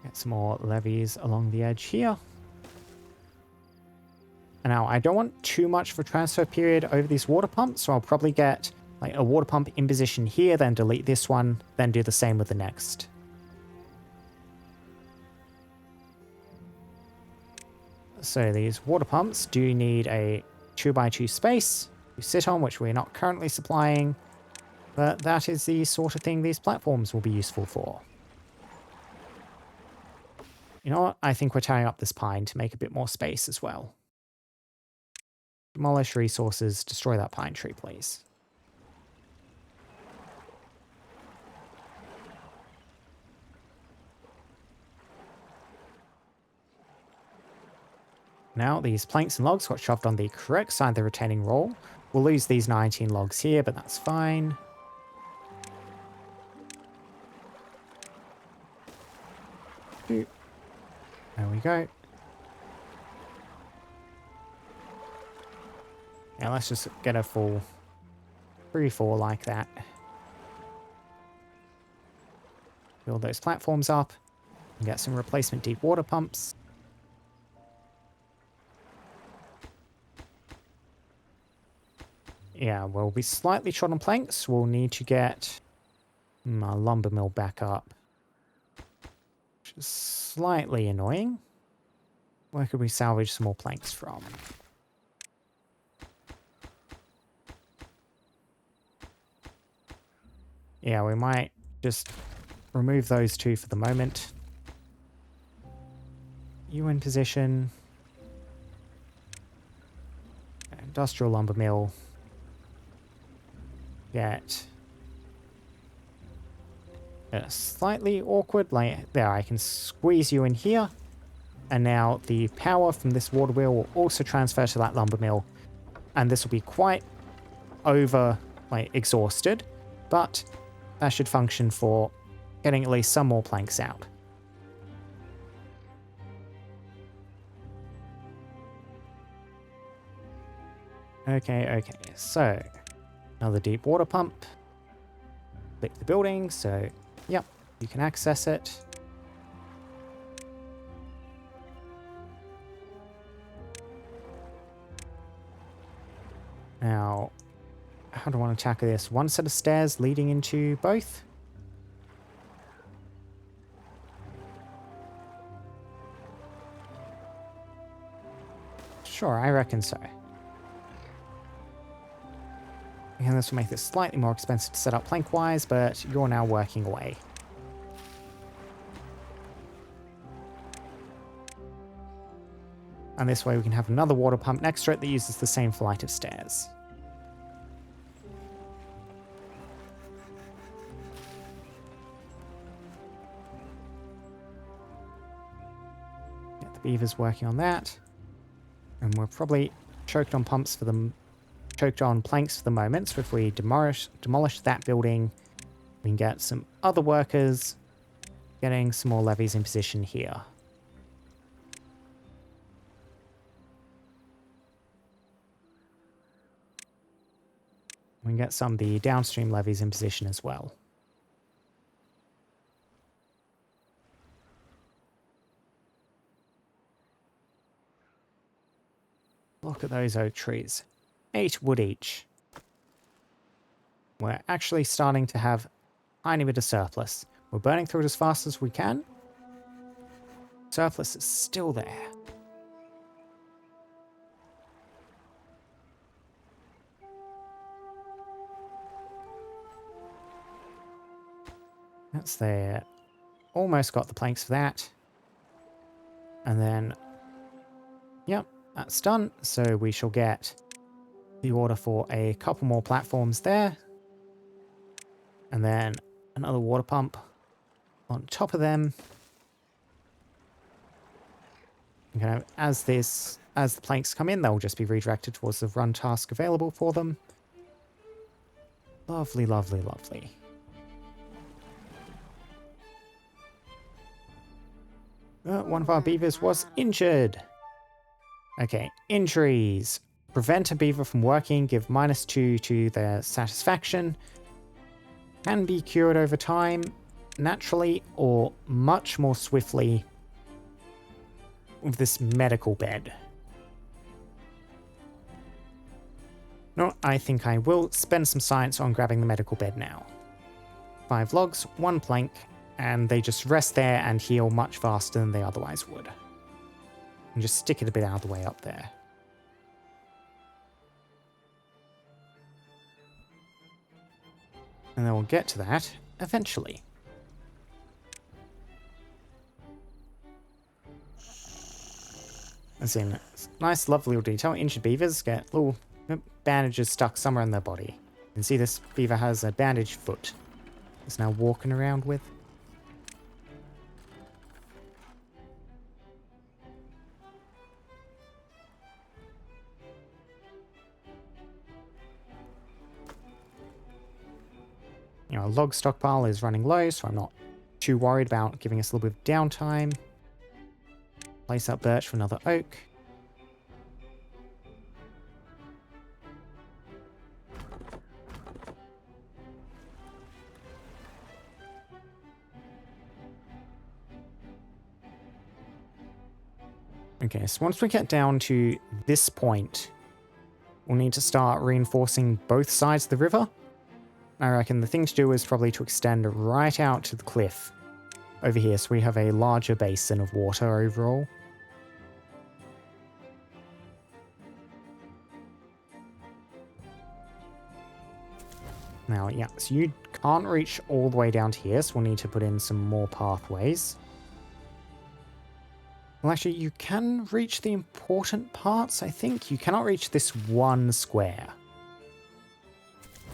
Get some more levees along the edge here. And now, I don't want too much of a transfer period over these water pumps, so I'll probably get like a water pump in position here, then delete this one, then do the same with the next. So these water pumps do need a 2x2 space to sit on, which we're not currently supplying, but that is the sort of thing these platforms will be useful for. You know what? I think we're tearing up this pine to make a bit more space as well. Demolish resources, destroy that pine tree, please. Now, these planks and logs got shoved on the correct side of the retaining wall. We'll lose these 19 logs here, but that's fine. There we go. Now let's just get a full 3-4 like that. Build those platforms up and get some replacement deep water pumps. Yeah, we'll be slightly short on planks. We'll need to get our lumber mill back up, which is slightly annoying. Where could we salvage some more planks from? Yeah, we might just remove those two for the moment. You in position. Industrial lumber mill. Get slightly awkward, like there, I can squeeze you in here. And now the power from this water wheel will also transfer to that lumber mill. And this will be quite exhausted, but that should function for getting at least some more planks out. Okay, so another deep water pump. click the building, so yep, you can access it. Now, how do I want to tackle this? One set of stairs leading into both? Sure, I reckon so. And this will make this slightly more expensive to set up plank-wise, but you're now working away. And this way we can have another water pump next to it that uses the same flight of stairs. Get the beavers working on that. And we're probably choked on planks for the moment, so if we demolish that building, we can get some other workers getting some more levies in position here. We can get some of the downstream levies in position as well. Look at those oak trees. 8 wood each. We're actually starting to have a tiny bit of surplus. We're burning through it as fast as we can. Surplus is still there. That's there. Almost got the planks for that. And then, yep, that's done. So we shall get the order for a couple more platforms there. And then another water pump on top of them. And kind of as the planks come in, they'll just be redirected towards the run task available for them. Lovely, lovely, lovely. One of our beavers was injured. Okay, injuries. Prevent a beaver from working, give -2 to their satisfaction. Can be cured over time, naturally, or much more swiftly with this medical bed. No, I think I will spend some science on grabbing the medical bed now. 5 logs, 1 plank, and they just rest there and heal much faster than they otherwise would. And just stick it a bit out of the way up there. And then we'll get to that eventually. As in, nice, lovely little detail. Injured beavers get little bandages stuck somewhere in their body. You can see this beaver has a bandaged foot. It's now walking around with. You know, our log stockpile is running low, so I'm not too worried about giving us a little bit of downtime. Place up birch for another oak. Okay, so once we get down to this point, we'll need to start reinforcing both sides of the river. I reckon the thing to do is probably to extend right out to the cliff over here, so we have a larger basin of water overall. Now, yeah, so you can't reach all the way down to here, so we'll need to put in some more pathways. Well, actually, you can reach the important parts, I think. You cannot reach this one square.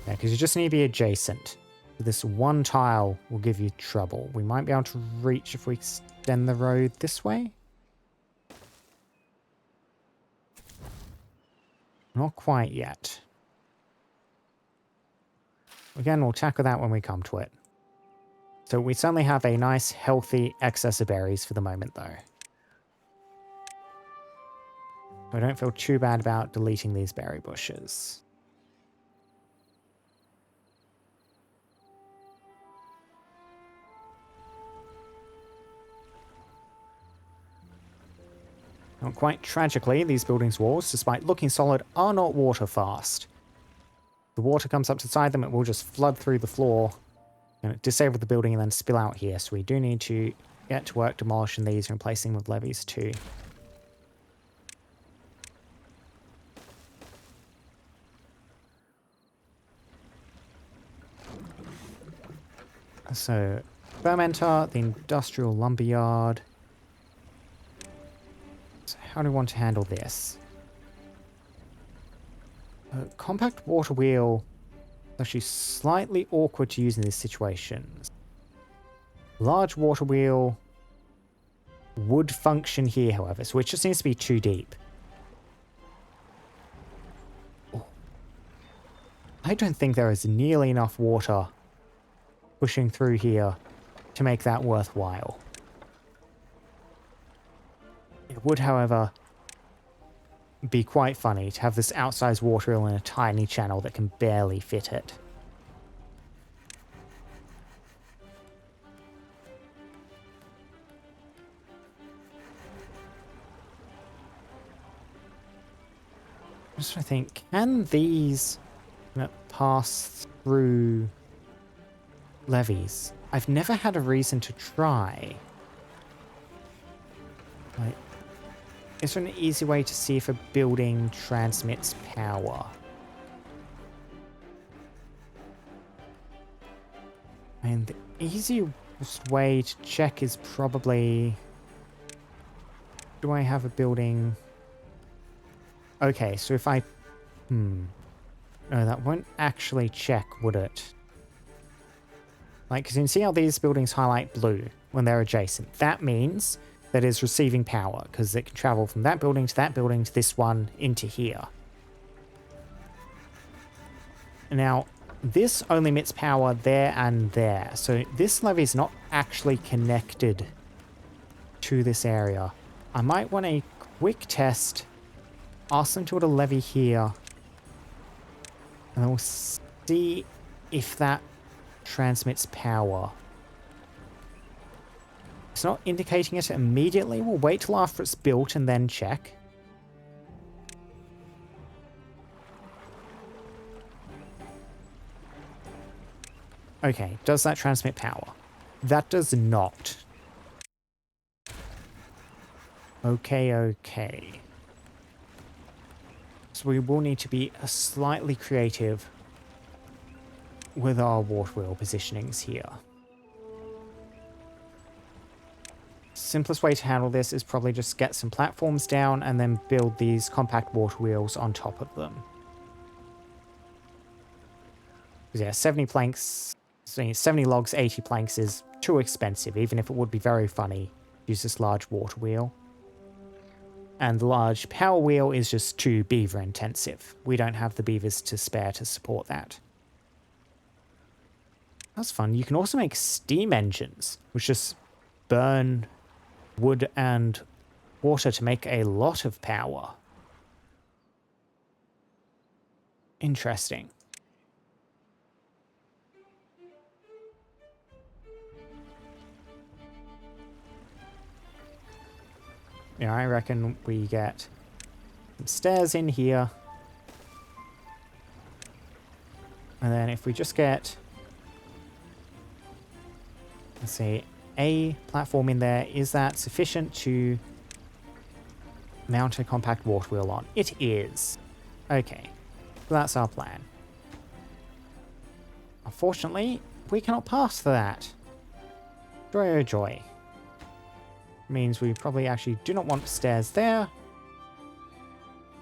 Yeah, because you just need to be adjacent. This one tile will give you trouble. We might be able to reach if we extend the road this way. Not quite yet. Again, we'll tackle that when we come to it. So we certainly have a nice, healthy excess of berries for the moment, though. I don't feel too bad about deleting these berry bushes. Now, quite tragically, these buildings' walls, despite looking solid, are not water fast. The water comes up to the side of them, it will just flood through the floor and disable the building and then spill out here. So we do need to get to work demolishing these and replacing them with levees too. So, fermenter, the industrial lumberyard. So how do we want to handle this? A compact water wheel is actually slightly awkward to use in this situation. Large water wheel would function here, however, so it just needs to be too deep. Oh. I don't think there is nearly enough water pushing through here to make that worthwhile. It would, however, be quite funny to have this outsized water wheel in a tiny channel that can barely fit it. I'm just trying to think, can these pass through levees? I've never had a reason to try. Like, is there an easy way to see if a building transmits power? And the easiest way to check is probably... Do I have a building... Okay, so if I... No, that won't actually check, would it? Like, because you can see how these buildings highlight blue when they're adjacent. That means that it's receiving power, because it can travel from that building to this one into here. Now, this only emits power there and there, so this levee is not actually connected to this area. I might want a quick test, ask them to put a levee here, and then we'll see if that transmits power. It's not indicating it immediately. We'll wait till after it's built and then check. Okay, does that transmit power? That does not. Okay. So we will need to be slightly creative with our water wheel positionings here. Simplest way to handle this is probably just get some platforms down and then build these compact water wheels on top of them. Yeah, 70 planks, 70 logs, 80 planks is too expensive, even if it would be very funny to use this large water wheel. And the large power wheel is just too beaver intensive. We don't have the beavers to spare to support that. That's fun. You can also make steam engines, which just burn wood and water to make a lot of power. Interesting. Yeah, I reckon we get some stairs in here. And then if we just get, let's see, a platform in there, is that sufficient to mount a compact water wheel on? It is. Okay, so that's our plan. Unfortunately, we cannot pass for that. Joy oh joy. Means we probably actually do not want stairs there.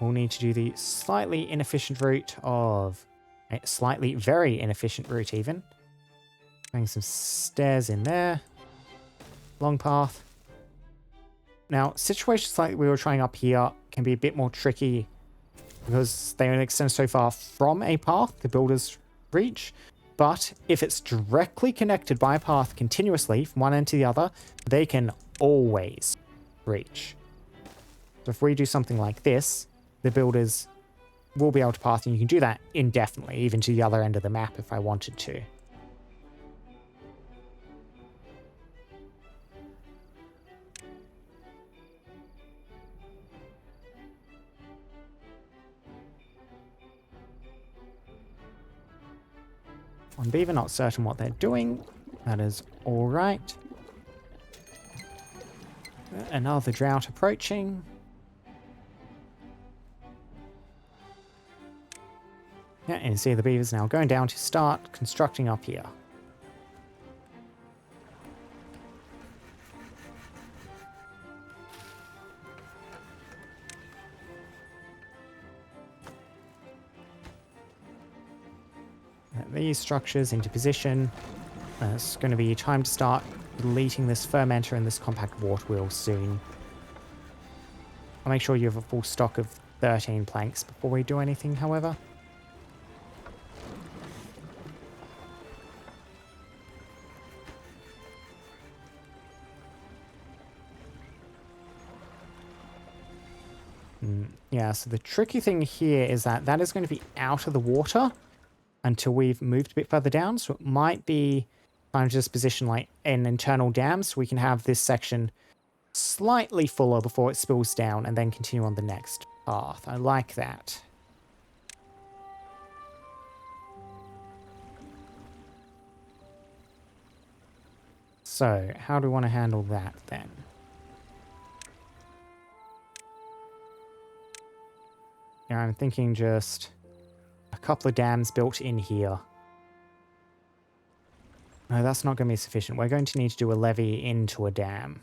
We'll need to do the slightly inefficient route of... very inefficient route even. Putting some stairs in there. Long path. Now, situations like we were trying up here can be a bit more tricky because they only extend so far from a path the builders reach. But if it's directly connected by a path continuously from one end to the other, they can always reach. So if we do something like this, the builders will be able to path, and you can do that indefinitely, even to the other end of the map if I wanted to. One beaver, not certain what they're doing. That is alright. Another drought approaching. Yeah, and you see the beavers now going down to start constructing up here. These structures into position. It's going to be time to start deleting this fermenter and this compact water wheel soon. I'll make sure you have a full stock of 13 planks before we do anything, however. Yeah, so the tricky thing here is that that is going to be out of the water until we've moved a bit further down. So it might be time to just position like an internal dam so we can have this section slightly fuller before it spills down and then continue on the next path. I like that. So how do we want to handle that then? Yeah, I'm thinking just a couple of dams built in here. No, that's not going to be sufficient. We're going to need to do a levee into a dam.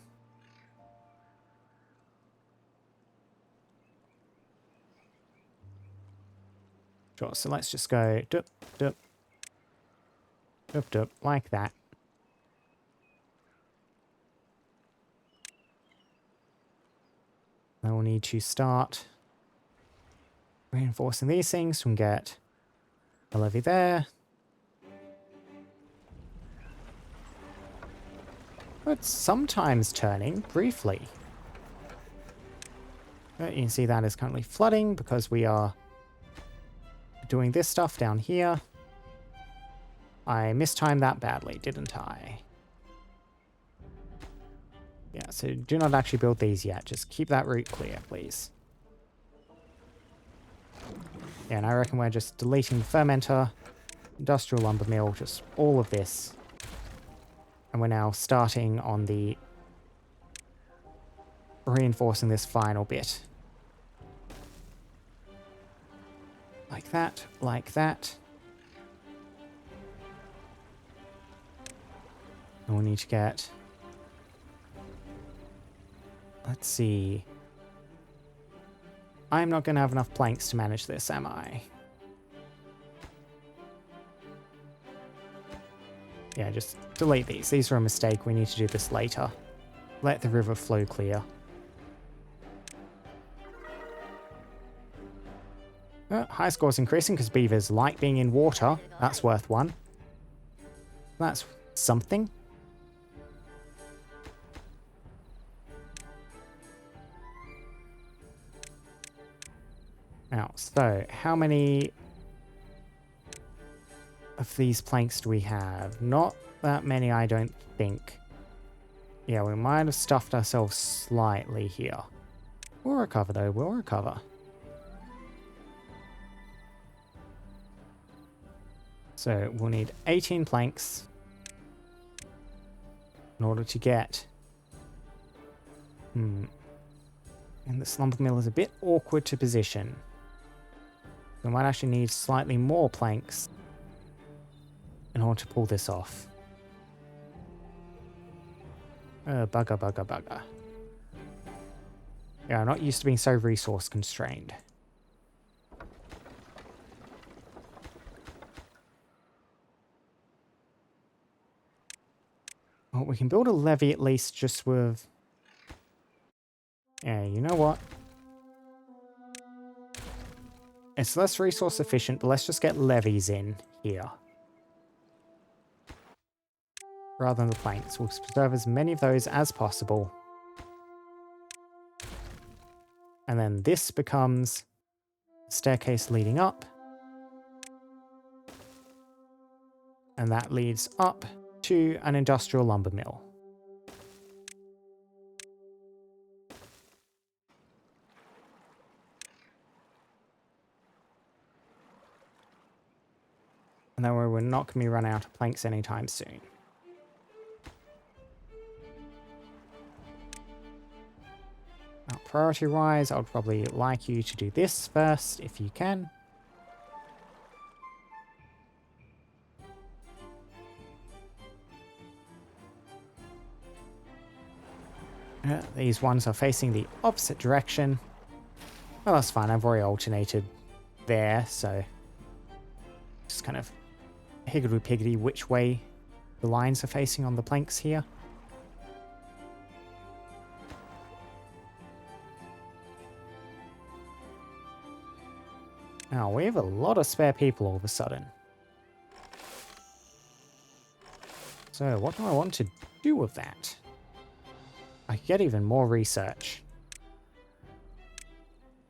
Sure, so let's just go dup, dup, dup, dup, like that. Then we'll need to start reinforcing these things. We can get a levee there. It's sometimes turning, briefly. But you can see that is currently flooding because we are doing this stuff down here. I mistimed that badly, didn't I? Yeah, so do not actually build these yet. Just keep that route clear, please. Yeah, and I reckon we're just deleting the fermenter, industrial lumber mill, just all of this. And we're now starting on the reinforcing this final bit. Like that, like that. And we'll need to get... Let's see. I'm not going to have enough planks to manage this, am I? Yeah, just delete these. These are a mistake. We need to do this later. Let the river flow clear. High score's increasing because beavers like being in water. That's worth one. That's something. Now, so how many of these planks do we have? Not that many, I don't think. Yeah, we might have stuffed ourselves slightly here. We'll recover though, we'll recover. So we'll need 18 planks in order to get... And this lumber mill is a bit awkward to position. We might actually need slightly more planks in order to pull this off. Bugger, bugger, bugger. Yeah, I'm not used to being so resource constrained. Well, we can build a levee at least just with... Yeah, you know what? It's less resource efficient, but let's just get levees in here. Rather than the planks. We'll preserve as many of those as possible. And then this becomes a staircase leading up. And that leads up to an industrial lumber mill. And then we're not going to be running out of planks anytime soon. Now, priority-wise, I would probably like you to do this first, if you can. These ones are facing the opposite direction. Well, that's fine. I've already alternated there, so just kind of higgledy-piggledy which way the lines are facing on the planks here. Now, we have a lot of spare people all of a sudden. So, what do I want to do with that? I could get even more research.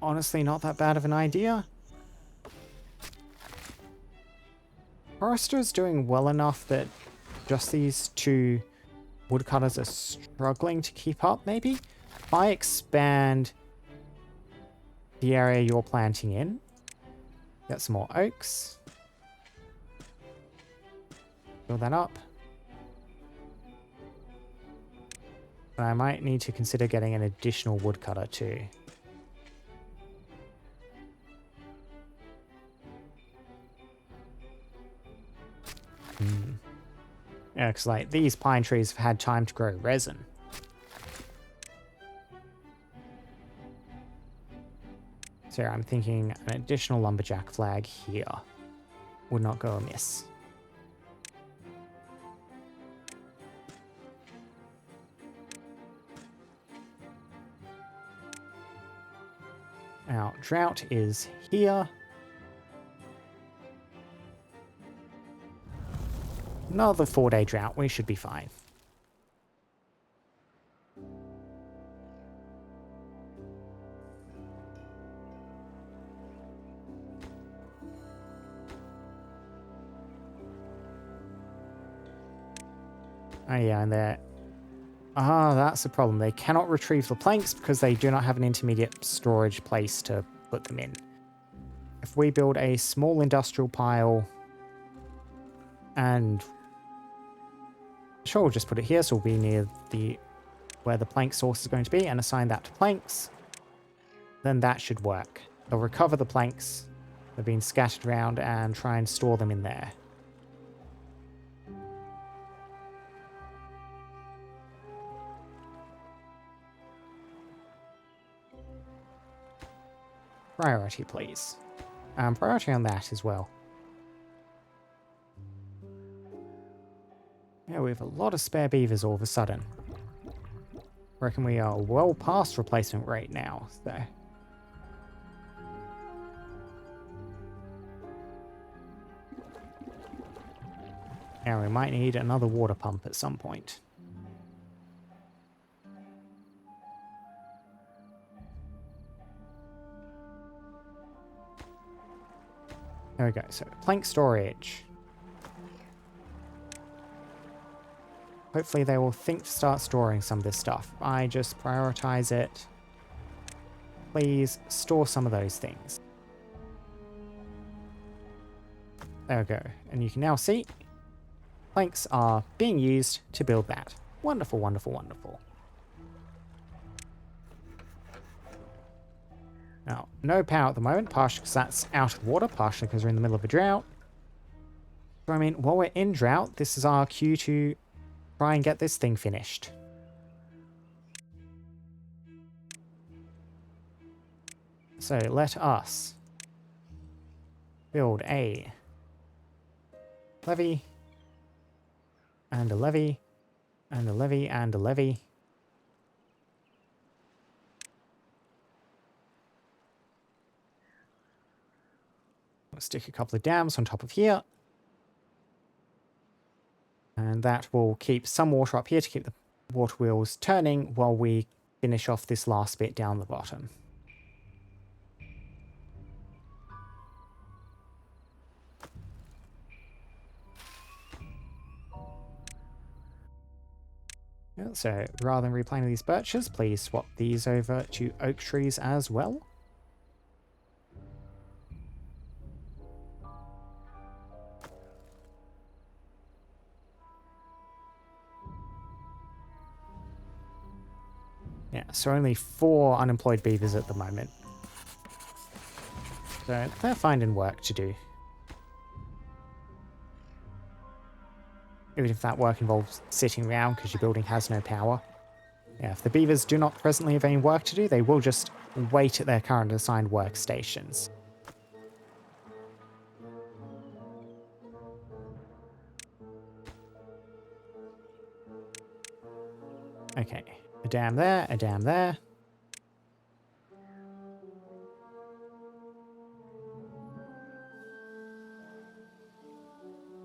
Honestly, not that bad of an idea. Forester's doing well enough that just these two woodcutters are struggling to keep up, maybe? If I expand the area you're planting in, get some more oaks. Fill that up. And I might need to consider getting an additional woodcutter too. Yeah, because like these pine trees have had time to grow resin. So I'm thinking an additional lumberjack flag here would not go amiss. Now, drought is here. Another 4-day drought, we should be fine. Oh yeah, and they're... Ah, that's the problem. They cannot retrieve the planks because they do not have an intermediate storage place to put them in. If we build a small industrial pile and... Sure, we'll just put it here so we'll be near the where the plank source is going to be and assign that to planks. Then that should work. They'll recover the planks that have been scattered around and try and store them in there. Priority, please. Priority on that as well. Yeah, we have a lot of spare beavers all of a sudden. Reckon we are well past replacement rate now, so. Now we might need another water pump at some point. There we go, so plank storage. Hopefully they will think to start storing some of this stuff. I just prioritize it. Please store some of those things. There we go. And you can now see planks are being used to build that. Wonderful, wonderful, wonderful. Now, no power at the moment, partially because that's out of water, partially because we're in the middle of a drought. So, I mean, while we're in drought, this is our cue to try and get this thing finished. So let us build a levee, and a levee, and a levee, and a levee. We'll stick a couple of dams on top of here. And that will keep some water up here to keep the water wheels turning while we finish off this last bit down the bottom. Yeah, so rather than replanting these birches, please swap these over to oak trees as well. So only 4 unemployed beavers at the moment. So they're finding work to do. Even if that work involves sitting around because your building has no power. Yeah, if the beavers do not presently have any work to do, they will just wait at their current assigned workstations. Okay, a dam there, a dam there.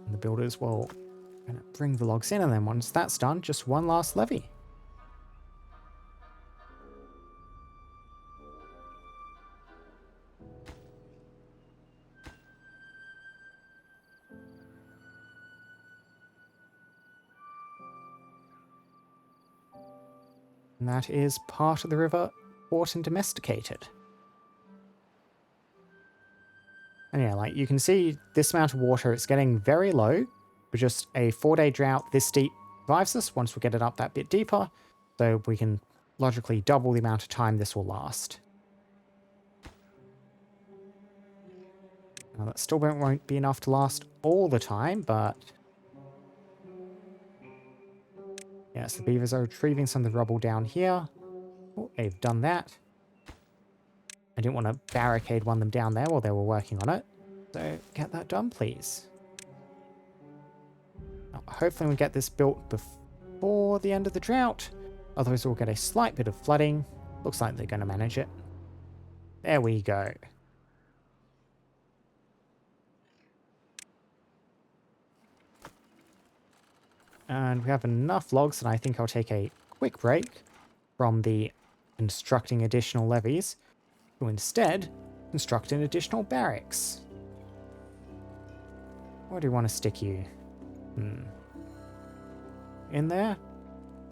And the builders will bring the logs in, and then once that's done, just one last levy. And that is part of the river bought and domesticated. And yeah, like you can see this amount of water, it's getting very low. But just a 4-day drought this deep revives us once we get it up that bit deeper. So we can logically double the amount of time this will last. Now that still won't be enough to last all the time, but... yes, the beavers are retrieving some of the rubble down here. Oh, they've done that. I didn't want to barricade one of them down there while they were working on it. So get that done, please. Now, hopefully we get this built before the end of the drought. Otherwise we'll get a slight bit of flooding. Looks like they're going to manage it. There we go. And we have enough logs that I think I'll take a quick break from the constructing additional levees to instead construct an additional barracks. Where do you want to stick you? In there?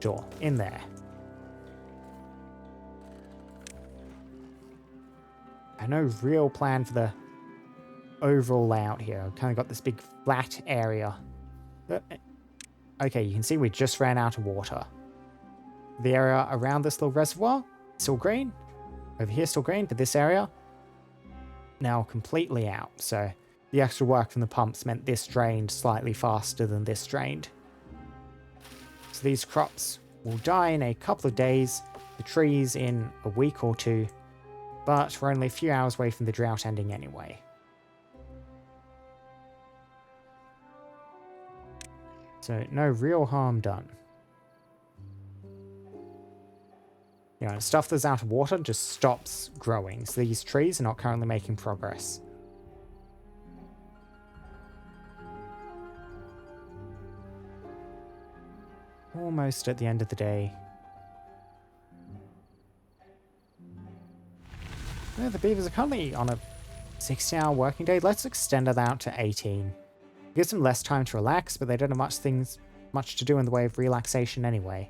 Sure, in there. No real plan for the overall layout here. I've kind of got this big flat area. Okay, you can see we just ran out of water. The area around this little reservoir, still green. Over here, still green, but this area, now completely out. So the extra work from the pumps meant this drained slightly faster than this drained. So these crops will die in a couple of days, the trees in a week or two, but we're only a few hours away from the drought ending anyway. So no real harm done. You know, stuff that's out of water just stops growing, so these trees are not currently making progress. Almost at the end of the day. Yeah, the beavers are currently on a 16-hour working day. Let's extend it out to 18. Gives them less time to relax, but they don't have much to do in the way of relaxation anyway.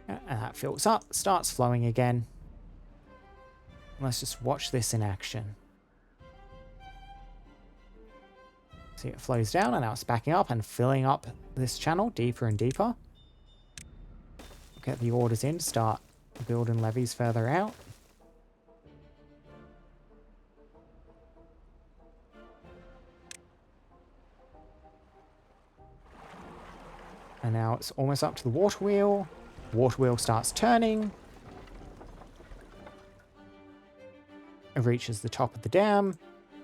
And that fills up, starts flowing again. Let's just watch this in action. See, it flows down and now it's backing up and filling up this channel deeper and deeper. Get the orders in to start building levees further out. And now it's almost up to the water wheel. Water wheel starts turning. It reaches the top of the dam.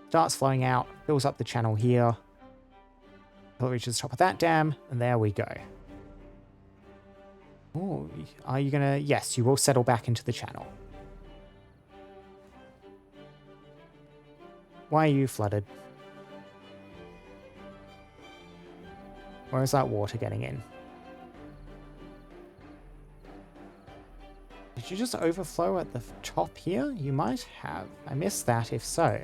Starts flowing out. Fills up the channel here. Until it reaches the top of that dam. And there we go. Oh, are you gonna... yes, you will settle back into the channel. Why are you flooded? Where is that water getting in? Did you just overflow at the top here? You might have. I missed that if so.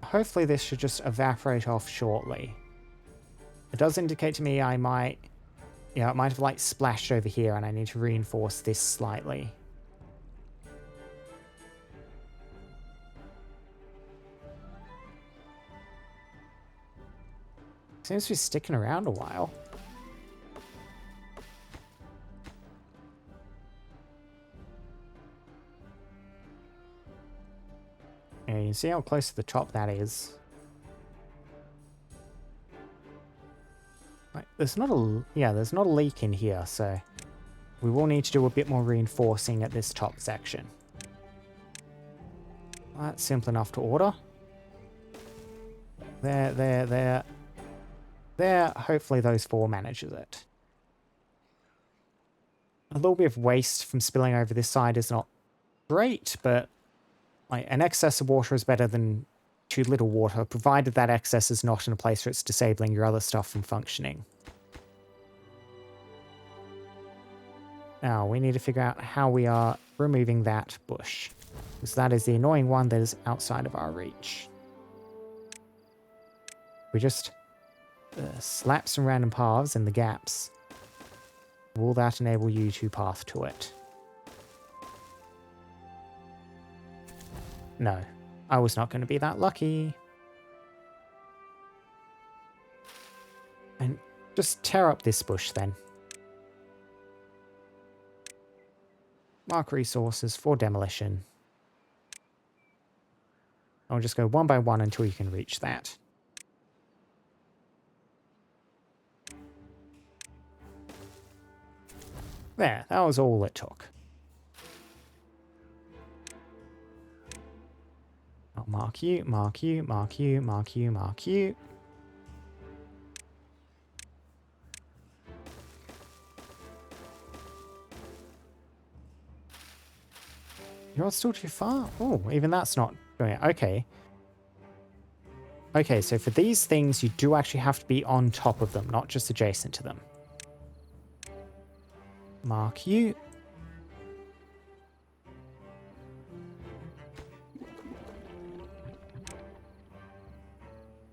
Hopefully this should just evaporate off shortly. It does indicate to me I might... yeah, it might have like splashed over here and I need to reinforce this slightly. Seems to be sticking around a while. Yeah, you can see how close to the top that is. Like, there's not a leak in here, so we will need to do a bit more reinforcing at this top section. That's simple enough to order. There. Hopefully those 4 manages it. A little bit of waste from spilling over this side is not great, but like, an excess of water is better than too little water, provided that excess is not in a place where it's disabling your other stuff from functioning. Now, we need to figure out how we are removing that bush, because that is the annoying one that is outside of our reach. We just slap some random paths in the gaps. Will that enable you to path to it? No, I was not going to be that lucky. And just tear up this bush then. Mark resources for demolition. I'll just go one by one until you can reach that. There, that was all it took. I'll mark you, mark you, mark you, mark you, mark you. You're still too far? Oh, even that's not doing it. Okay. Okay, so for these things, you do actually have to be on top of them, not just adjacent to them. Mark you.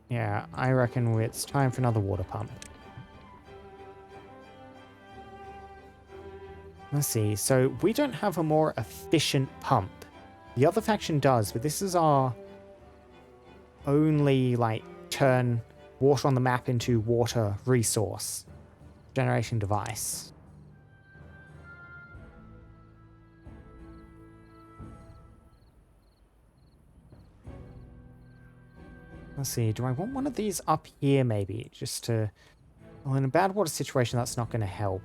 Yeah, I reckon it's time for another water pump. Let's see, so we don't have a more efficient pump. The other faction does, but this is our only, like, turn water on the map into water resource generation device. Let's see, do I want one of these up here maybe? Just to... Well, in a bad water situation, that's not going to help.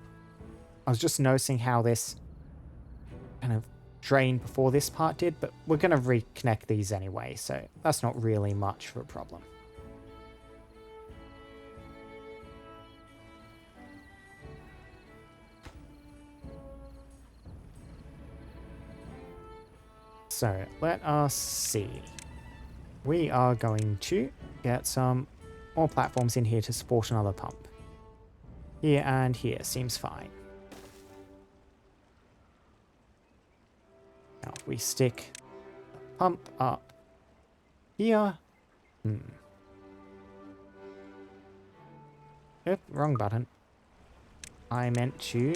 I was just noticing how this kind of drained before this part did, but we're going to reconnect these anyway, so that's not really much of a problem. So, let us see. We are going to get some more platforms in here to support another pump. Here and here seems fine. Now, if we stick a pump up here. Oop, wrong button. I meant to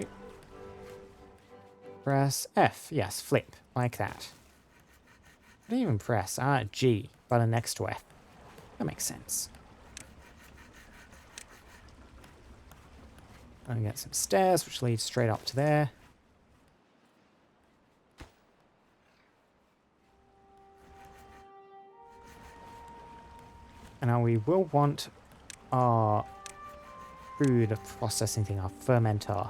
press F. Yes, flip, like that. I didn't even press G, button next to F. That makes sense. I'm gonna get some stairs, which lead straight up to there. And now we will want our food processing thing, our fermenter,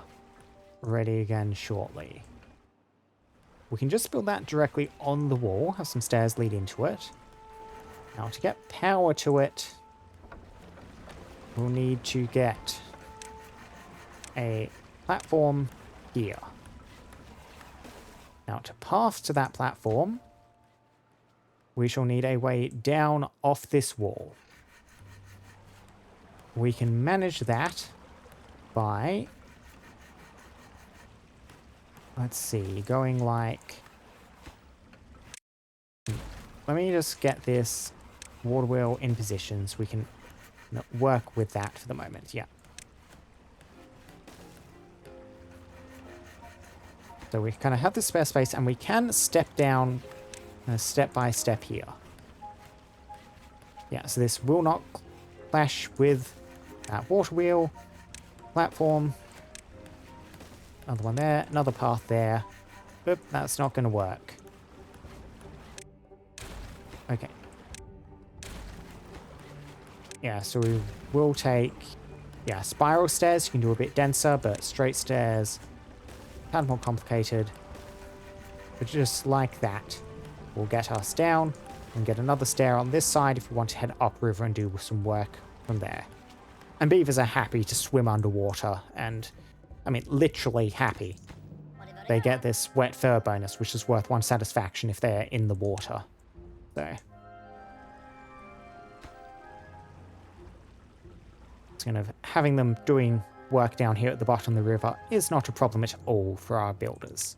ready again shortly. We can just build that directly on the wall, have some stairs lead into it. Now to get power to it, we'll need to get a platform here. Now to path to that platform, we shall need a way down off this wall. We can manage that by, let's see, going like... Let me just get this water wheel in position so we can work with that for the moment. Yeah. So we kind of have the spare space and we can step down step by step here. Yeah, so this will not clash with that water wheel, platform, another one there, another path there. Oop, that's not going to work. Okay. Yeah, so we will take, yeah, spiral stairs. You can do a bit denser, but straight stairs, kind of more complicated. But just like that, will get us down and get another stair on this side if we want to head upriver and do some work from there. And beavers are happy to swim underwater, and I mean literally happy. They get this wet fur bonus, which is worth 1 satisfaction if they're in the water. So it's kind of having them doing work down here at the bottom of the river is not a problem at all for our builders.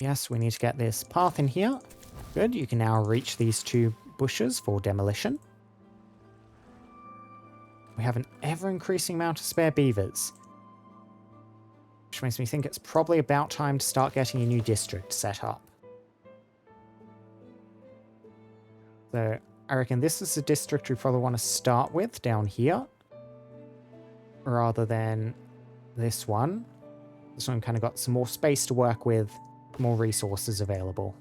Yes, we need to get this path in here. Good, you can now reach these 2 bushes for demolition. We have an ever-increasing amount of spare beavers, which makes me think it's probably about time to start getting a new district set up. So I reckon this is a district we probably want to start with down here, rather than this one. This one kind of got some more space to work with, more resources available.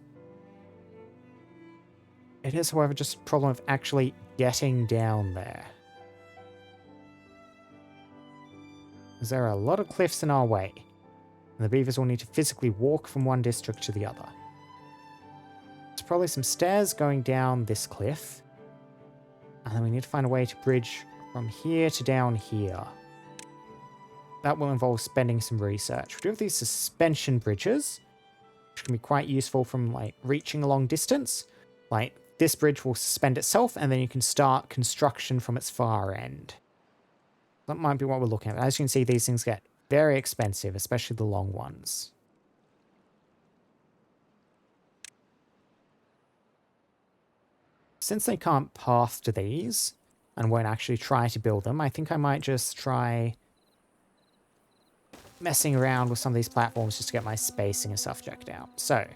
It is, however, just a problem of actually getting down there. Because there are a lot of cliffs in our way, and the beavers will need to physically walk from one district to the other. There's probably some stairs going down this cliff, and then we need to find a way to bridge from here to down here. That will involve spending some research. We do have these suspension bridges, which can be quite useful from like reaching a long distance. Like this bridge will suspend itself, and then you can start construction from its far end. That might be what we're looking at. As you can see, these things get very expensive, especially the long ones. Since they can't path to these and won't actually try to build them, I think I might just try messing around with some of these platforms just to get my spacing and stuff checked out. So,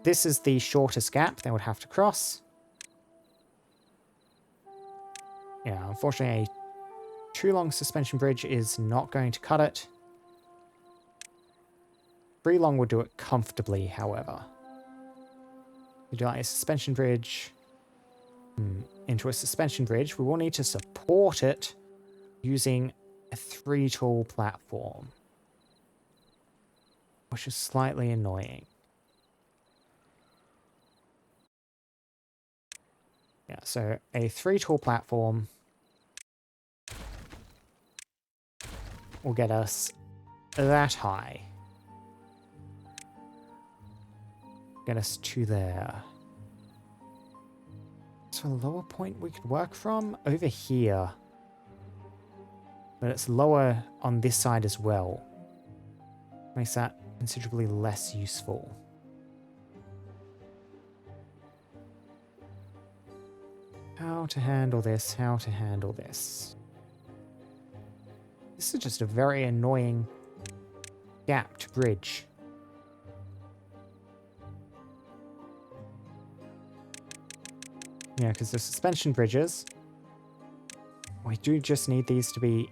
this is the shortest gap they would have to cross. Yeah, unfortunately, a too long suspension bridge is not going to cut it. 3 long would do it comfortably, however. We do like a suspension bridge into a suspension bridge. We will need to support it using a 3 tall platform, which is slightly annoying. Yeah, so a 3 tall platform will get us that high. Get us to there. So a lower point we could work from over here. But it's lower on this side as well. Makes that considerably less useful. How to handle this, how to handle this. This is just a very annoying gap to bridge. Yeah, because the suspension bridges, we do just need these to be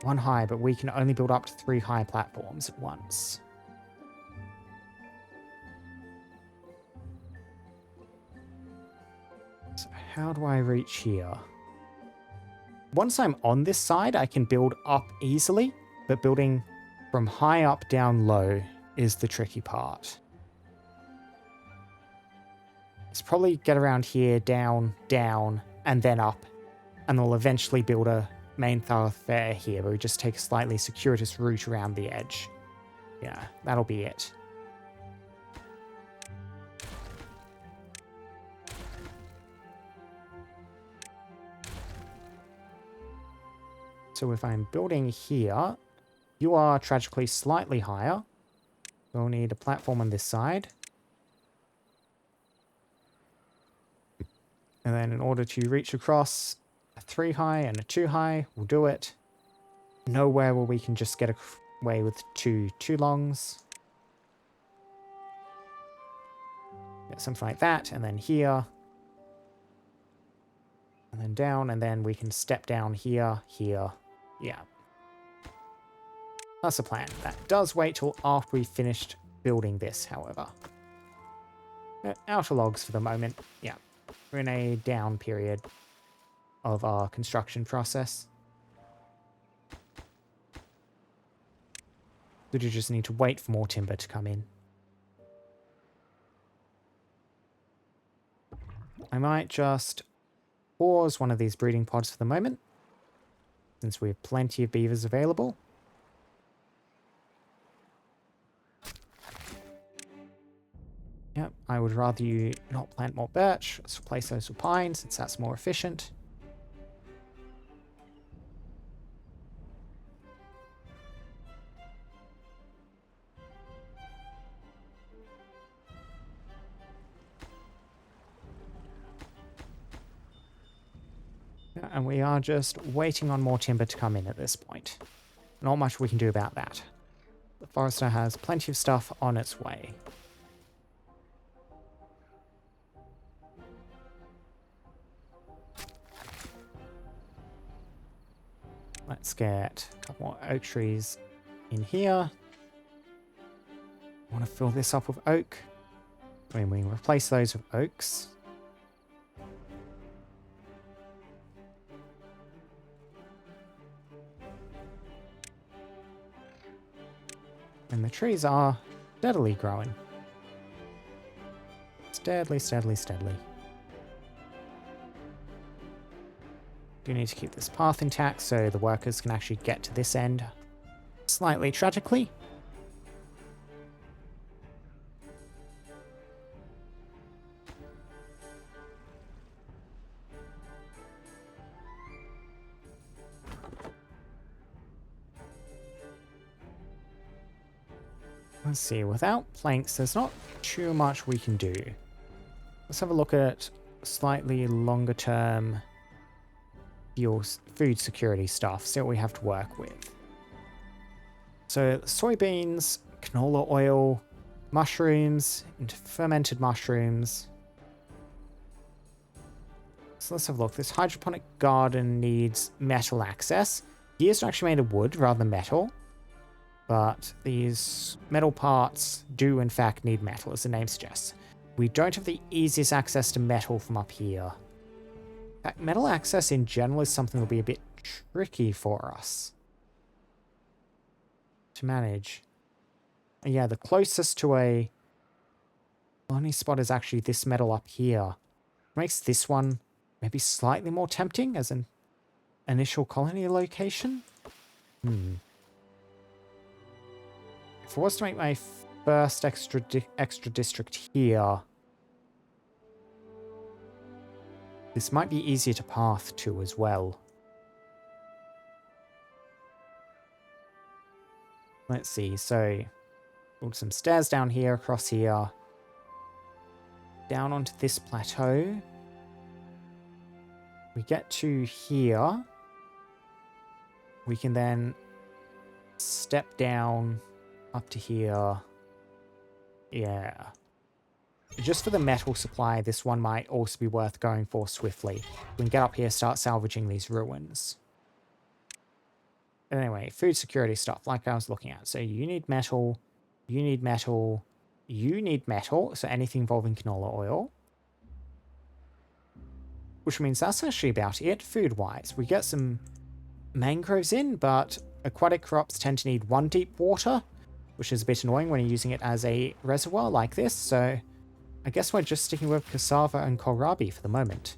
1 high, but we can only build up to 3 high platforms at once. So how do I reach here? Once I'm on this side, I can build up easily, but building from high up down low is the tricky part. It's probably get around here, down, down, and then up, and we'll eventually build a main thoroughfare here, but we just take a slightly circuitous route around the edge. Yeah, that'll be it. So if I'm building here, you are tragically slightly higher. We'll need a platform on this side. And then in order to reach across, a 3 high and a 2 high will do it. Nowhere where we can just get away with two longs. Get something like that, and then here, And then down, and then we can step down here, here. Yeah. That's the plan. That does wait till after we've finished building this, however. Outer logs for the moment. Yeah. We're in a down period of our construction process. So you just need to wait for more timber to come in. I might just pause one of these breeding pods for the moment, since we have plenty of beavers available. Yep, I would rather you not plant more birch. Let's replace those with pine, since that's more efficient. And we are just waiting on more timber to come in at this point. Not much we can do about that. The forester has plenty of stuff on its way. Let's get a couple more oak trees in here. I want to fill this up with oak. When we replace those with oaks. And the trees are steadily growing. Steadily, steadily, steadily. Do need to keep this path intact so the workers can actually get to this end. Slightly tragically. Let's see, without planks, there's not too much we can do. Let's have a look at slightly longer term food security stuff, see what we have to work with. So soybeans, canola oil, mushrooms, and fermented mushrooms. So let's have a look. This hydroponic garden needs metal access. Gears are actually made of wood rather than metal. But these metal parts do in fact need metal, as the name suggests. We don't have the easiest access to metal from up here. In fact, metal access in general is something that will be a bit tricky for us to manage. And yeah, the closest to a colony spot is actually this metal up here. Makes this one maybe slightly more tempting as an initial colony location. If I was to make my first extra district here, this might be easier to path to as well. Let's see, so build some stairs down here, across here, down onto this plateau. We get to here, we can then step down up to here. Yeah. Just for the metal supply, this one might also be worth going for swiftly. We can get up here, start salvaging these ruins. Anyway, food security stuff, like I was looking at. So you need metal, you need metal, you need metal, so anything involving canola oil. Which means that's actually about it, food-wise. We get some mangroves in, but aquatic crops tend to need 1 deep water, which is a bit annoying when you're using it as a reservoir like this, so I guess we're just sticking with cassava and kohlrabi for the moment.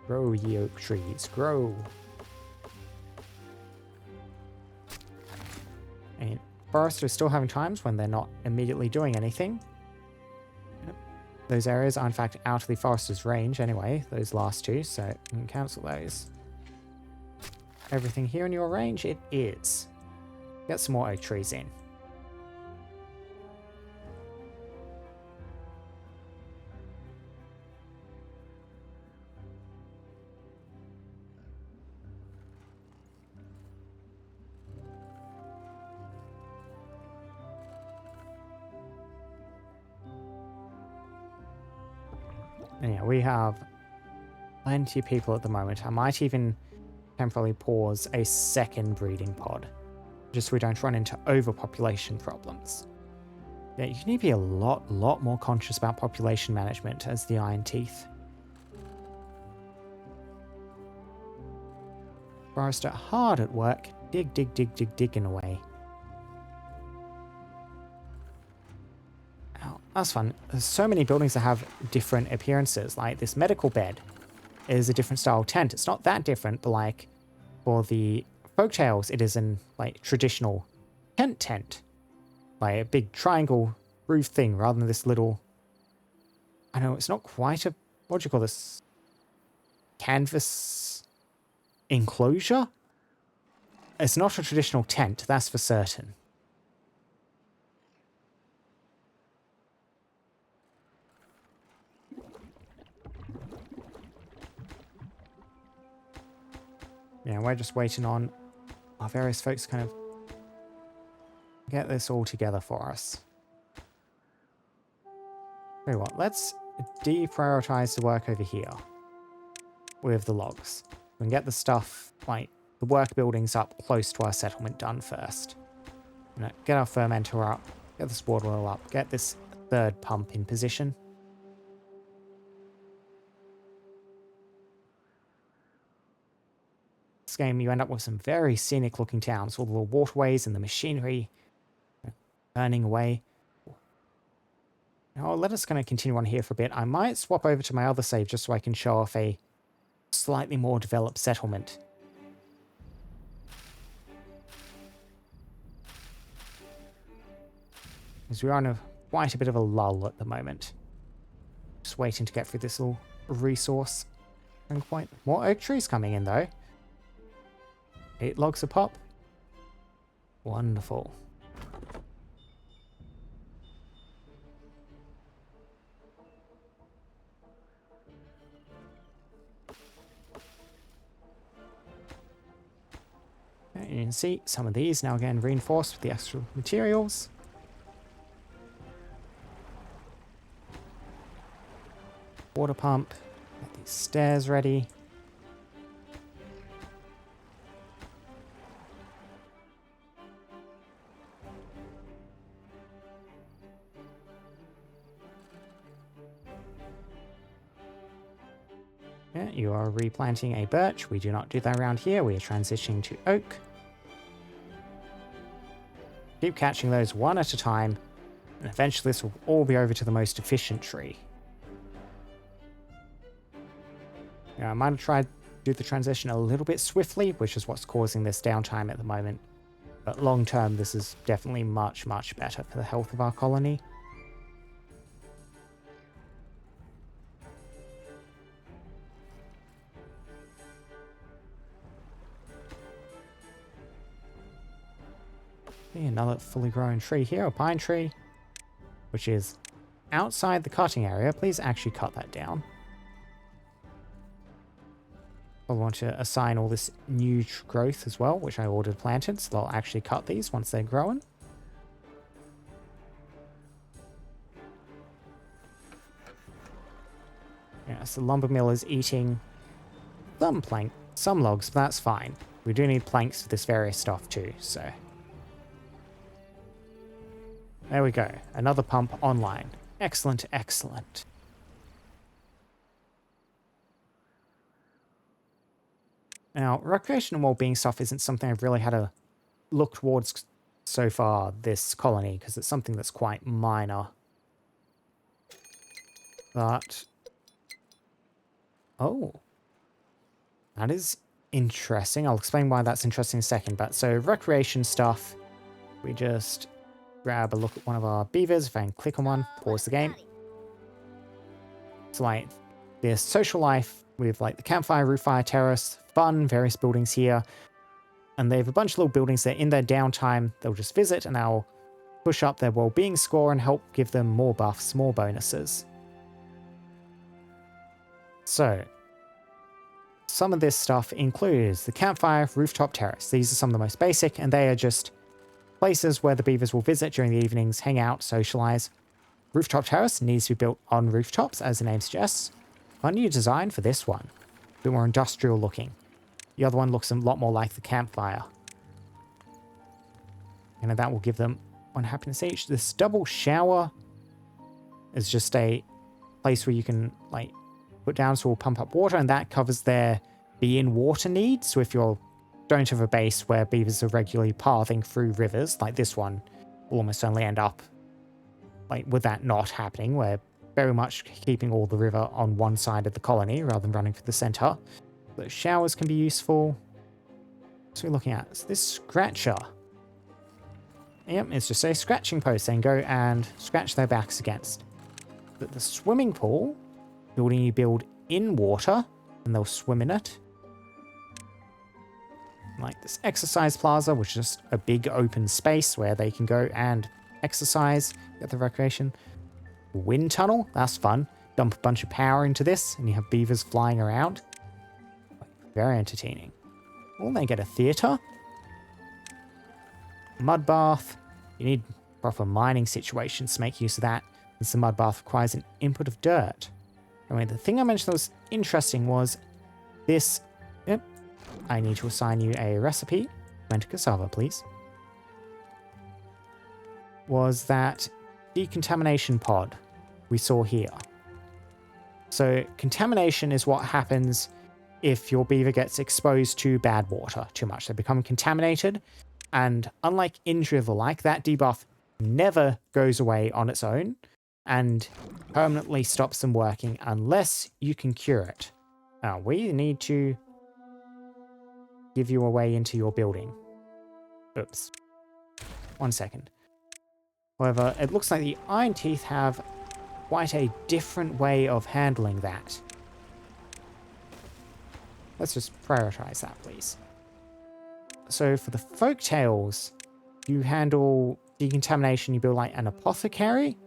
Grow, ye oak trees, grow. And foresters are still having times when they're not immediately doing anything. Those areas are in fact out of the forester's range anyway, those last two, so we can cancel those. Everything here in your range? It is. Get some more oak trees in. And yeah, we have plenty of people at the moment. I might even temporarily pause a second breeding pod, just so we don't run into overpopulation problems. Yeah, you need to be a lot more conscious about population management as the Ironteeth. Forester hard at work, digging away. Oh, that's fun. There's so many buildings that have different appearances, like this medical bed is a different style tent. It's not that different, but like for the folktales, it is an like traditional tent. Like a big triangle roof thing rather than this little, I know it's not quite a, what do you call this? Canvas enclosure? It's not a traditional tent, that's for certain. Yeah, we're just waiting on our various folks to kind of get this all together for us. Tell you what, let's deprioritize the work over here with the logs. We can get the stuff, like the work buildings up close to our settlement done first. You know, get our fermenter up, get the sport oil up, get this third pump in position. This game, you end up with some very scenic looking towns, all the little waterways and the machinery burning away. Now, let us kind of continue on here for a bit. I might swap over to my other save just so I can show off a slightly more developed settlement. Because we are in quite a bit of a lull at the moment. Just waiting to get through this little resource. And quite more oak trees coming in though. 8 logs a pop. Wonderful. And you can see some of these now getting reinforced with the extra materials. Water pump. Get these stairs ready. Yeah, you are replanting a birch. We do not do that around here. We are transitioning to oak. Keep catching those one at a time, and eventually this will all be over to the most efficient tree. Yeah, I might have tried to do the transition a little bit swiftly, which is what's causing this downtime at the moment. But long term, this is definitely much better for the health of our colony. Another fully grown tree here, a pine tree, which is outside the cutting area. Please actually cut that down. I want to assign all this new growth as well, which I ordered planted, so they'll actually cut these once they're growing. Yes, the lumber mill is eating some logs, but that's fine. We do need planks for this various stuff too, so... There we go. Another pump online. Excellent, excellent. Now, recreation and well-being stuff isn't something I've really had to look towards so far this colony, because it's something that's quite minor. But... oh. That is interesting. I'll explain why that's interesting in a second. But so, recreation stuff, we just... grab a look at one of our beavers. If I can click on one, pause the game. It's like there's social life with like the campfire, roof fire, terrace, fun, various buildings here. And they have a bunch of little buildings that in their downtime, they'll just visit and I'll push up their well-being score and help give them more buffs, more bonuses. So, some of this stuff includes the campfire, rooftop, terrace. These are some of the most basic, and they are just places where the beavers will visit during the evenings, hang out, socialize. Rooftop terrace needs to be built on rooftops, as the name suggests. fun new design for this one. A bit more industrial looking. The other one looks a lot more like the campfire. And that will give them 1 happiness each. This double shower is just a place where you can like put down so we'll pump up water, and that covers their be in water needs. So if you don't have a base where beavers are regularly pathing through rivers, like this one will almost only end up like with that not happening. We're very much keeping all the river on one side of the colony rather than running for the center. The showers can be useful. So we're looking at this scratcher. Yep, it's just a scratching post. They can go and scratch their backs against. But the swimming pool, building you build in water, and they'll swim in it. Like this exercise plaza, which is just a big open space where they can go and exercise, get the recreation. Wind tunnel, that's fun. Dump a bunch of power into this, and you have beavers flying around. Very entertaining. Well, they get a theatre. Mud bath. You need proper mining situations to make use of that, since the mud bath requires an input of dirt. I mean, the thing I mentioned that was interesting was this. Yep. I need to assign you a recipe. Fermented cassava, please. Was that decontamination pod we saw here. So contamination is what happens if your beaver gets exposed to bad water too much. They become contaminated, and unlike injury of the like, that debuff never goes away on its own and permanently stops them working unless you can cure it. Now, we need to give you a way into your building. Oops. 1 second. However, it looks like the Ironteeth have quite a different way of handling that. Let's just prioritize that, please. So for the folktales, you handle decontamination, you build like an apothecary,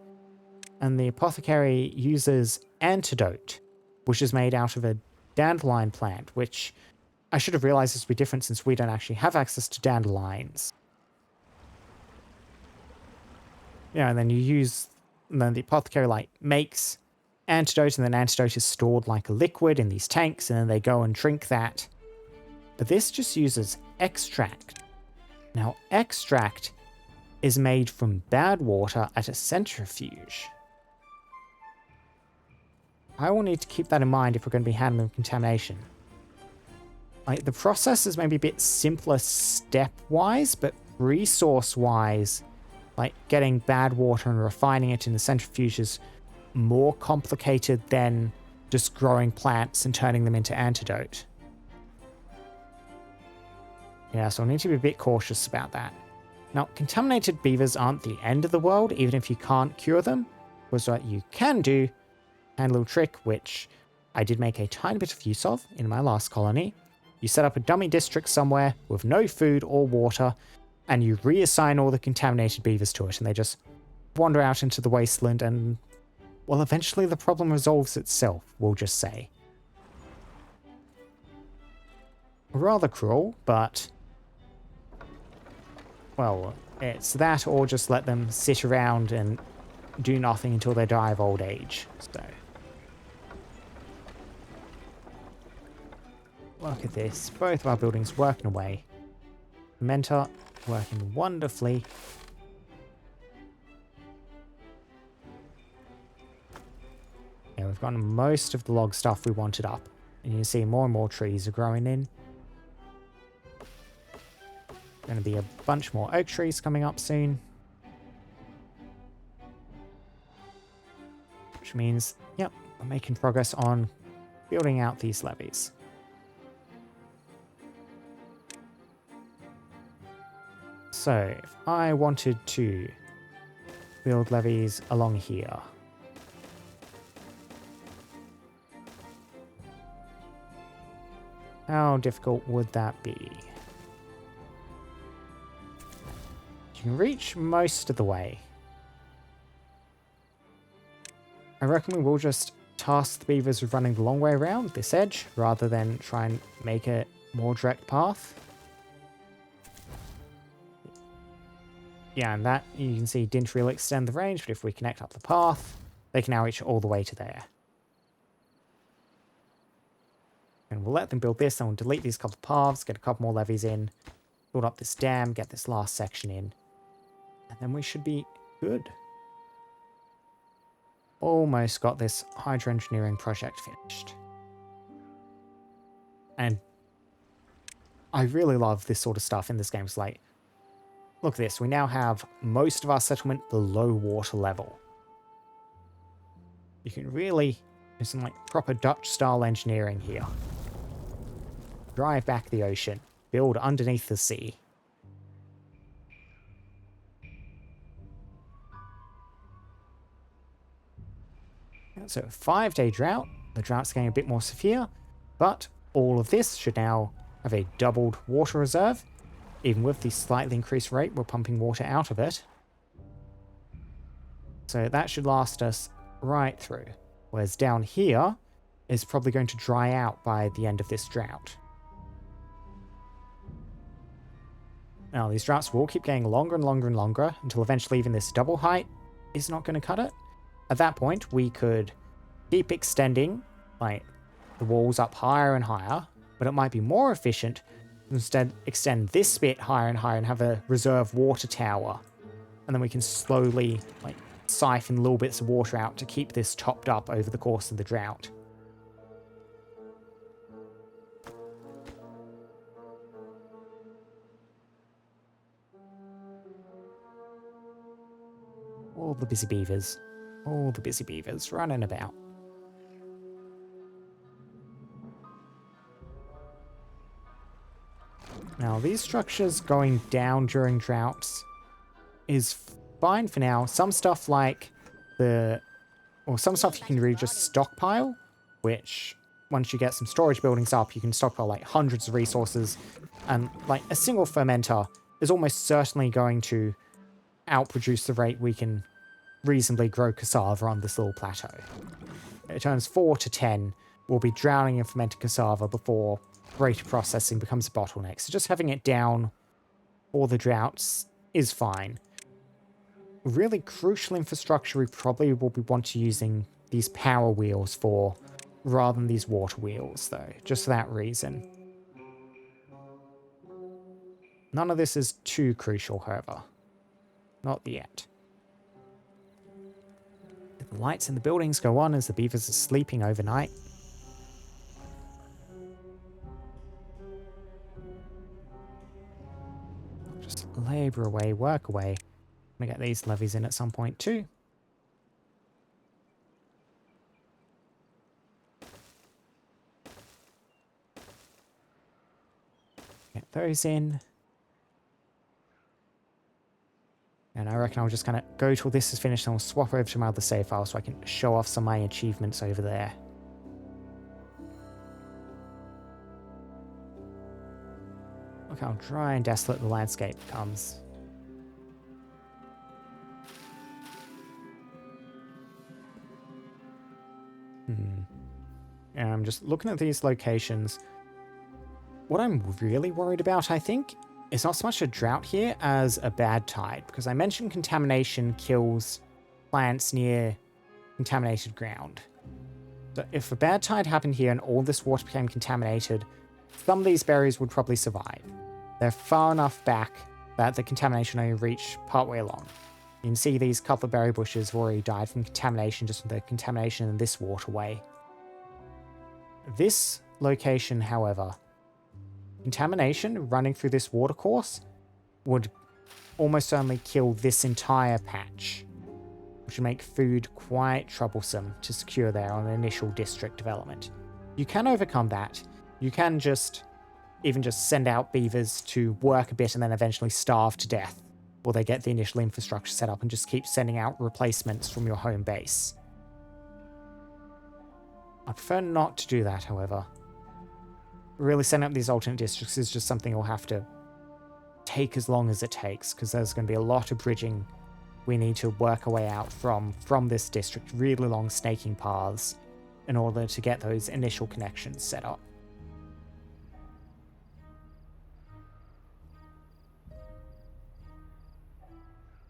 and the apothecary uses antidote, which is made out of a dandelion plant, which I should have realized this would be different since we don't actually have access to dandelions. Yeah, and then then the apothecary like makes antidote, and then antidote is stored like a liquid in these tanks, and then they go and drink that. But this just uses extract. Now, extract is made from bad water at a centrifuge. I will need to keep that in mind if we're going to be handling contamination. Like, the process is maybe a bit simpler step-wise, but resource-wise, like getting bad water and refining it in the centrifuge is more complicated than just growing plants and turning them into antidote. Yeah, so I need to be a bit cautious about that. Now, contaminated beavers aren't the end of the world, even if you can't cure them. Because what you can do, and a little trick, which I did make a tiny bit of use of in my last colony. You set up a dummy district somewhere with no food or water, and you reassign all the contaminated beavers to it, and they just wander out into the wasteland, and, well, eventually the problem resolves itself, we'll just say. Rather cruel, but, well, it's that or just let them sit around and do nothing until they die of old age, so. Look at this, both of our buildings working away. Mentor working wonderfully. Yeah, we've gotten most of the log stuff we wanted up. And you can see more and more trees are growing in. Going to be a bunch more oak trees coming up soon. Which means, yep, we're making progress on building out these levees. So, if I wanted to build levees along here, how difficult would that be? You can reach most of the way. I reckon we will just task the beavers with running the long way around this edge, rather than try and make a more direct path. Yeah, and that, you can see, didn't really extend the range, but if we connect up the path, they can now reach all the way to there. And we'll let them build this, and we'll delete these couple of paths, get a couple more levees in, build up this dam, get this last section in. And then we should be good. Almost got this hydro engineering project finished. And I really love this sort of stuff in this game. It's like, look at this. We now have most of our settlement below water level. You can really do some like proper Dutch-style engineering here. Drive back the ocean. Build underneath the sea. So 5-day drought. The drought's getting a bit more severe, but all of this should now have a doubled water reserve. Even with the slightly increased rate, we're pumping water out of it. So that should last us right through. Whereas down here is probably going to dry out by the end of this drought. Now, these droughts will keep getting longer and longer and longer until eventually even this double height is not going to cut it. At that point, we could keep extending like the walls up higher and higher, but it might be more efficient to instead extend this bit higher and higher and have a reserve water tower. And then we can slowly like siphon little bits of water out to keep this topped up over the course of the drought. All the busy beavers. All the busy beavers running about. Now, these structures going down during droughts is fine for now. Some stuff like some stuff you can really just stockpile, which once you get some storage buildings up, you can stockpile like hundreds of resources. And like a single fermenter is almost certainly going to outproduce the rate we can reasonably grow cassava on this little plateau. It turns 4 to 10. We'll be drowning in fermented cassava before rate of processing becomes a bottleneck. So just having it down for the droughts is fine. Really crucial infrastructure we probably will be want to using these power wheels for rather than these water wheels though, just for that reason. None of this is too crucial, however. Not yet. The lights in the buildings go on as the beavers are sleeping overnight. Just labour away, work away. I'm gonna get these levies in at some point too. Get those in. And I reckon I'll just kind of go till this is finished and I'll swap over to my other save file so I can show off some of my achievements over there. Look how dry and desolate the landscape becomes. And I'm just looking at these locations. What I'm really worried about, I think, is not so much a drought here as a bad tide, because I mentioned contamination kills plants near contaminated ground. So if a bad tide happened here and all this water became contaminated, some of these berries would probably survive. They're far enough back that the contamination only reached partway along. You can see these couple of berry bushes have already died from contamination, just from the contamination in this waterway. This location, however, contamination running through this watercourse would almost certainly kill this entire patch, which would make food quite troublesome to secure there on initial district development. You can overcome that. You can even just send out beavers to work a bit and then eventually starve to death, or they get the initial infrastructure set up and just keep sending out replacements from your home base. I prefer not to do that, however. Really setting up these alternate districts is just something we'll have to take as long as it takes, because there's going to be a lot of bridging we need to work our way out from this district, really long snaking paths, in order to get those initial connections set up.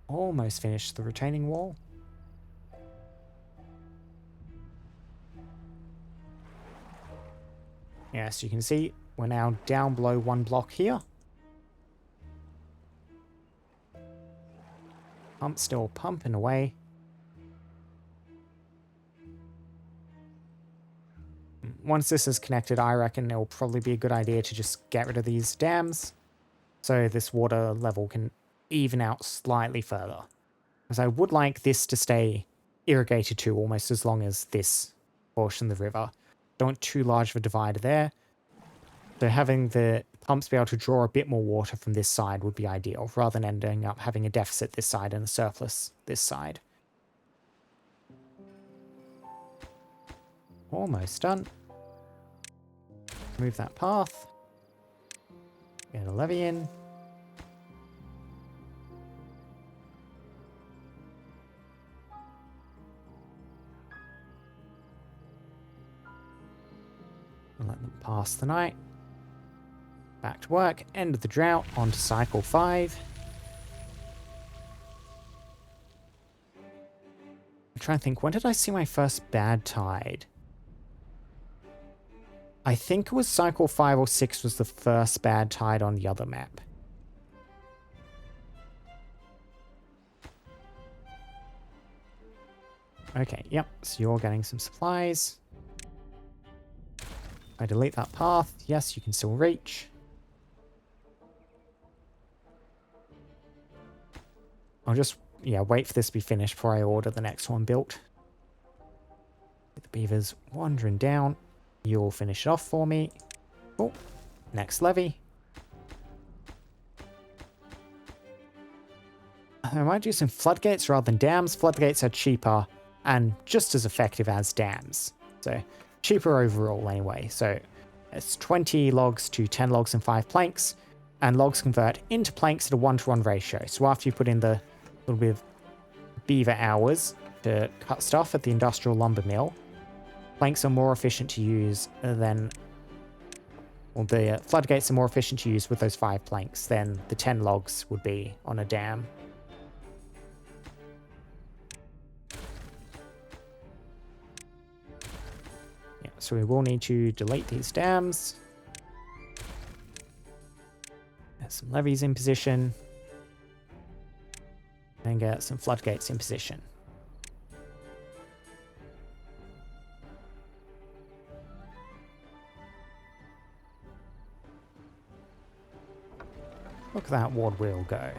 Almost finished the retaining wall. Yeah, so you can see we're now down below 1 block here. Pump's still pumping away. Once this is connected, I reckon it'll probably be a good idea to just get rid of these dams so this water level can even out slightly further. Because I would like this to stay irrigated too, almost as long as this portion of the river. Don't want too large of a divider there. So having the pumps be able to draw a bit more water from this side would be ideal, rather than ending up having a deficit this side and a surplus this side. Almost done. Move that path. Get a levee in. And let them pass the night. Back to work. End of the drought. On to cycle 5. I'm trying to think, when did I see my first bad tide? I think it was cycle 5 or 6 was the first bad tide on the other map. Okay, yep, so you're getting some supplies. I delete that path. Yes, you can still reach. I'll just, yeah, wait for this to be finished before I order the next one built. The beavers wandering down. You'll finish it off for me. Oh, next levy. I might do some floodgates rather than dams. Floodgates are cheaper and just as effective as dams. So cheaper overall anyway. So it's 20 logs to 10 logs and 5 planks. And logs convert into planks at a 1-to-1 ratio. So after you put in the little bit of beaver hours to cut stuff at the industrial lumber mill, planks are more efficient to use than... Well, the floodgates are more efficient to use with those 5 planks than the 10 logs would be on a dam. Yeah, so we will need to delete these dams. Get some levees in position. And get some floodgates in position. Look at that ward wheel go.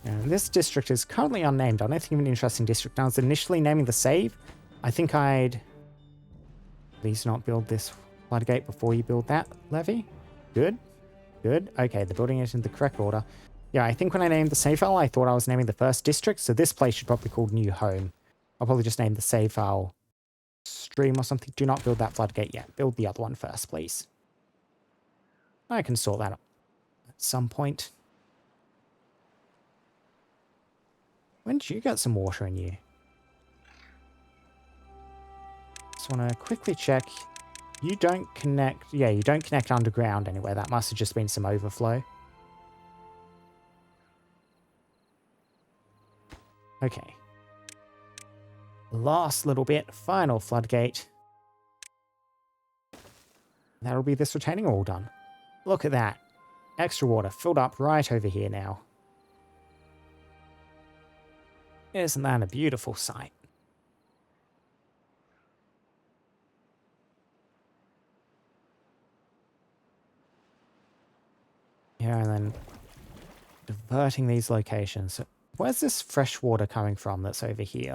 And this district is currently unnamed. I don't think it's an interesting district. I was initially naming the save. I think I'd please not build this floodgate before you build that levee. Good. Good. Okay, they're building it in the correct order. Yeah, I think when I named the save file, I thought I was naming the first district, so this place should probably be called New Home. I'll probably just name the save file Stream or something. Do not build that floodgate yet. Build the other one first, please. I can sort that out at some point. When did you get some water in you? Just want to quickly check. You don't connect... Yeah, you don't connect underground anywhere. That must have just been some overflow. Okay. Last little bit. Final floodgate. That'll be this retaining wall done. Look at that. Extra water filled up right over here now. Isn't that a beautiful sight? Yeah, and then diverting these locations. So where's this fresh water coming from that's over here?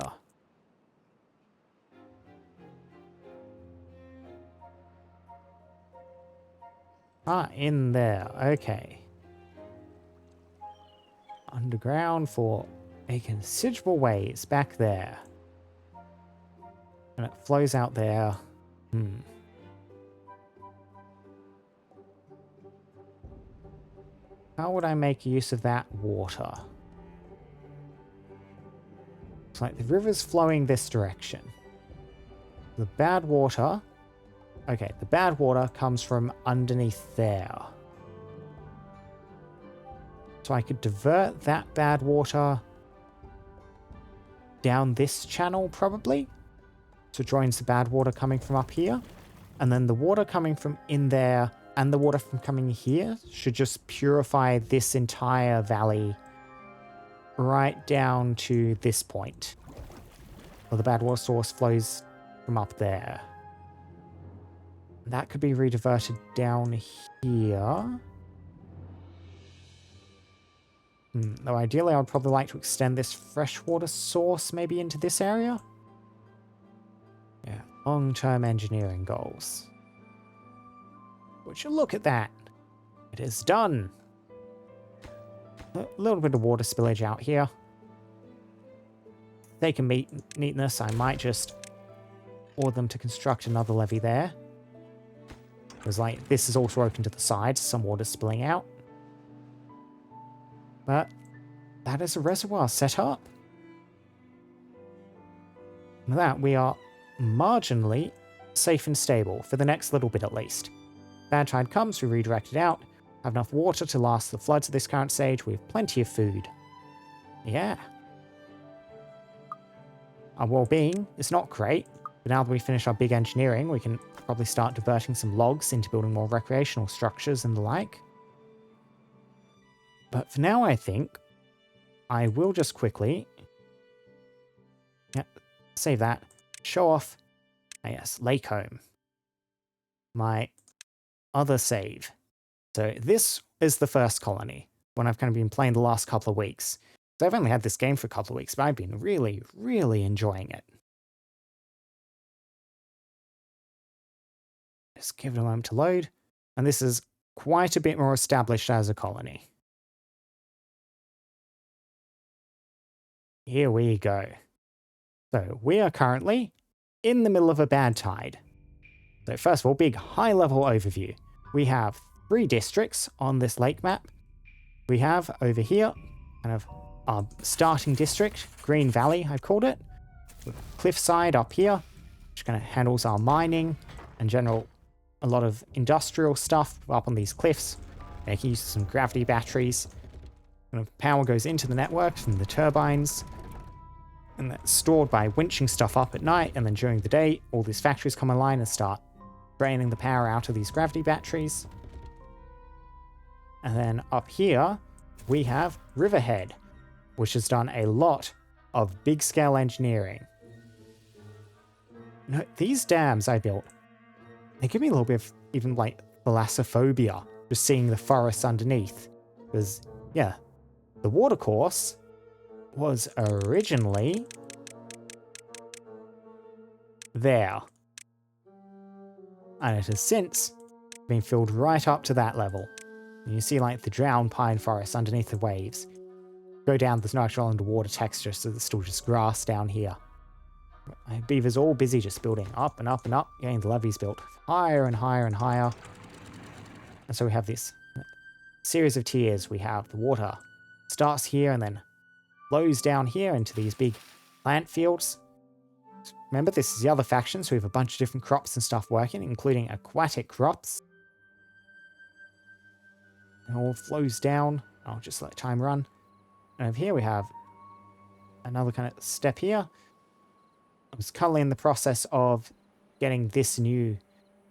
Ah, in there. Okay. Underground for a considerable ways back there. And it flows out there. How would I make use of that water? It's like the river's flowing this direction. The bad water... Okay, the bad water comes from underneath there. So I could divert that bad water down this channel probably. So it joins the bad water coming from up here. And then the water coming from in there and the water from coming here should just purify this entire valley right down to this point. Well, the bad water source flows from up there. That could be rediverted down here. Though ideally I would probably like to extend this freshwater source maybe into this area. Yeah, long-term engineering goals. Would you look at that? It is done. A little bit of water spillage out here. They can meet neatness. I might just order them to construct another levee there. Because like this is also open to the side, some water spilling out. But that is a reservoir set up. With that, we are marginally safe and stable, for the next little bit at least. Bad tide comes, we redirect it out. Have enough water to last the floods at this current stage. We have plenty of food. Yeah. Our well-being is not great, but now that we finish our big engineering, we can probably start diverting some logs into building more recreational structures and the like. But for now, I think I will just quickly save that, show off, yes, Lake Home, my other save. So this is the first colony, when I've kind of been playing the last couple of weeks. So I've only had this game for a couple of weeks, but I've been really, really enjoying it. Just give it a moment to load, and this is quite a bit more established as a colony. Here we go. So we are currently in the middle of a bad tide. So first of all, big high-level overview. We have 3 districts on this lake map. We have over here, kind of our starting district, Green Valley, I've called it. Cliffside up here, which kind of handles our mining and general, a lot of industrial stuff up on these cliffs. Making use of some gravity batteries. Kind of power goes into the network from the turbines. And that's stored by winching stuff up at night, and then during the day, all these factories come online and start draining the power out of these gravity batteries. And then up here, we have Riverhead, which has done a lot of big-scale engineering. You know, these dams I built, they give me a little bit of even like thalassophobia, just seeing the forests underneath. Because, yeah, the watercourse was originally there. And it has since been filled right up to that level. And you see like the drowned pine forest underneath the waves. Go down, there's no actual underwater texture, so there's still just grass down here. Beaver's all busy just building up and up and up, getting the levees built higher and higher and higher. And so we have this series of tiers. We have the water starts here and then flows down here into these big plant fields. Remember, this is the other faction, so we have a bunch of different crops and stuff working, including aquatic crops. It all flows down. I'll just let time run. And over here we have another kind of step here. I was currently in the process of getting this new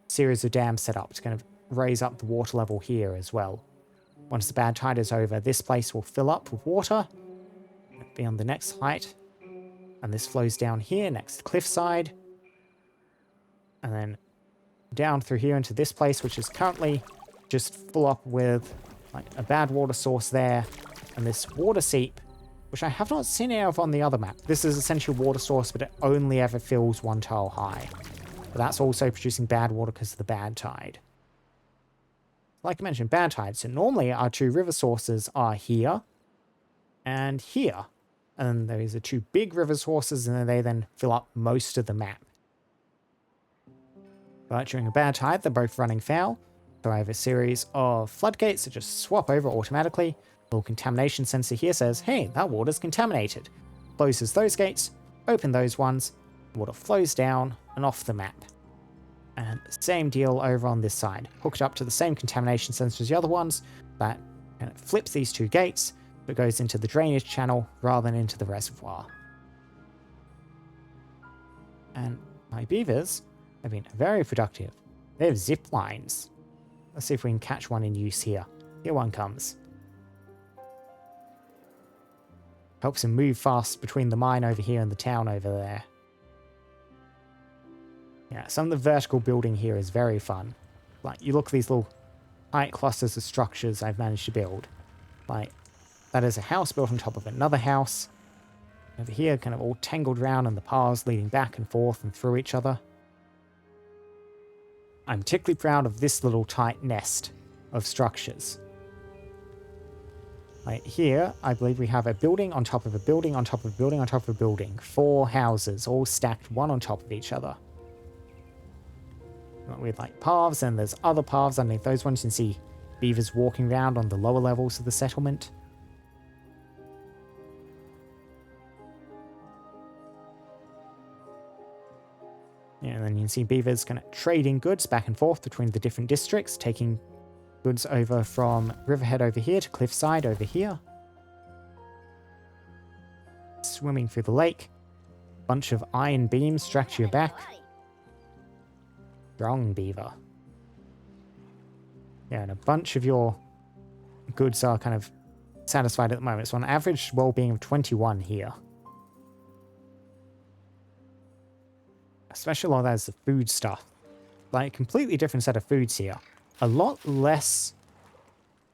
series of dams set up to kind of raise up the water level here as well. Once the bad tide is over, this place will fill up with water. It'll be on the next height. And this flows down here next to the cliffside. And then down through here into this place, which is currently just full up with like a bad water source there. And this water seep, which I have not seen any of on the other map. This is essentially a water source, but it only ever fills 1 tile high. But that's also producing bad water because of the bad tide. Like I mentioned, bad tide. So normally our 2 river sources are here and here. And those are 2 big river sources, and they then fill up most of the map. But during a bad tide, they're both running foul. So I have a series of floodgates that just swap over automatically. The little contamination sensor here says, hey, that water's contaminated. Closes those gates, open those ones, water flows down and off the map. And same deal over on this side. Hooked up to the same contamination sensor as the other ones. That And it flips these two gates, but goes into the drainage channel rather than into the reservoir. And my beavers have been very productive. They have zip lines. Let's see if we can catch one in use here. Here one comes. Helps him move fast between the mine over here and the town over there. Yeah, some of the vertical building here is very fun. Like, you look at these little tight clusters of structures I've managed to build. Like, that is a house built on top of another house. Over here, kind of all tangled around in the paths leading back and forth and through each other. I'm particularly proud of this little tight nest of structures. Like here, I believe we have a building on top of a building on top of a building on top of a building. 4 houses, all stacked one on top of each other. With like paths, and there's other paths underneath those ones. You can see beavers walking around on the lower levels of the settlement. Yeah, and then you can see beavers kind of trading goods back and forth between the different districts, taking goods over from Riverhead over here to Cliffside over here. Swimming through the lake. Bunch of iron beams strapped to your back. Strong beaver. Yeah, and a bunch of your goods are kind of satisfied at the moment. So on average well-being of 21 here. Especially a lot of that is the food stuff. Like, a completely different set of foods here. A lot less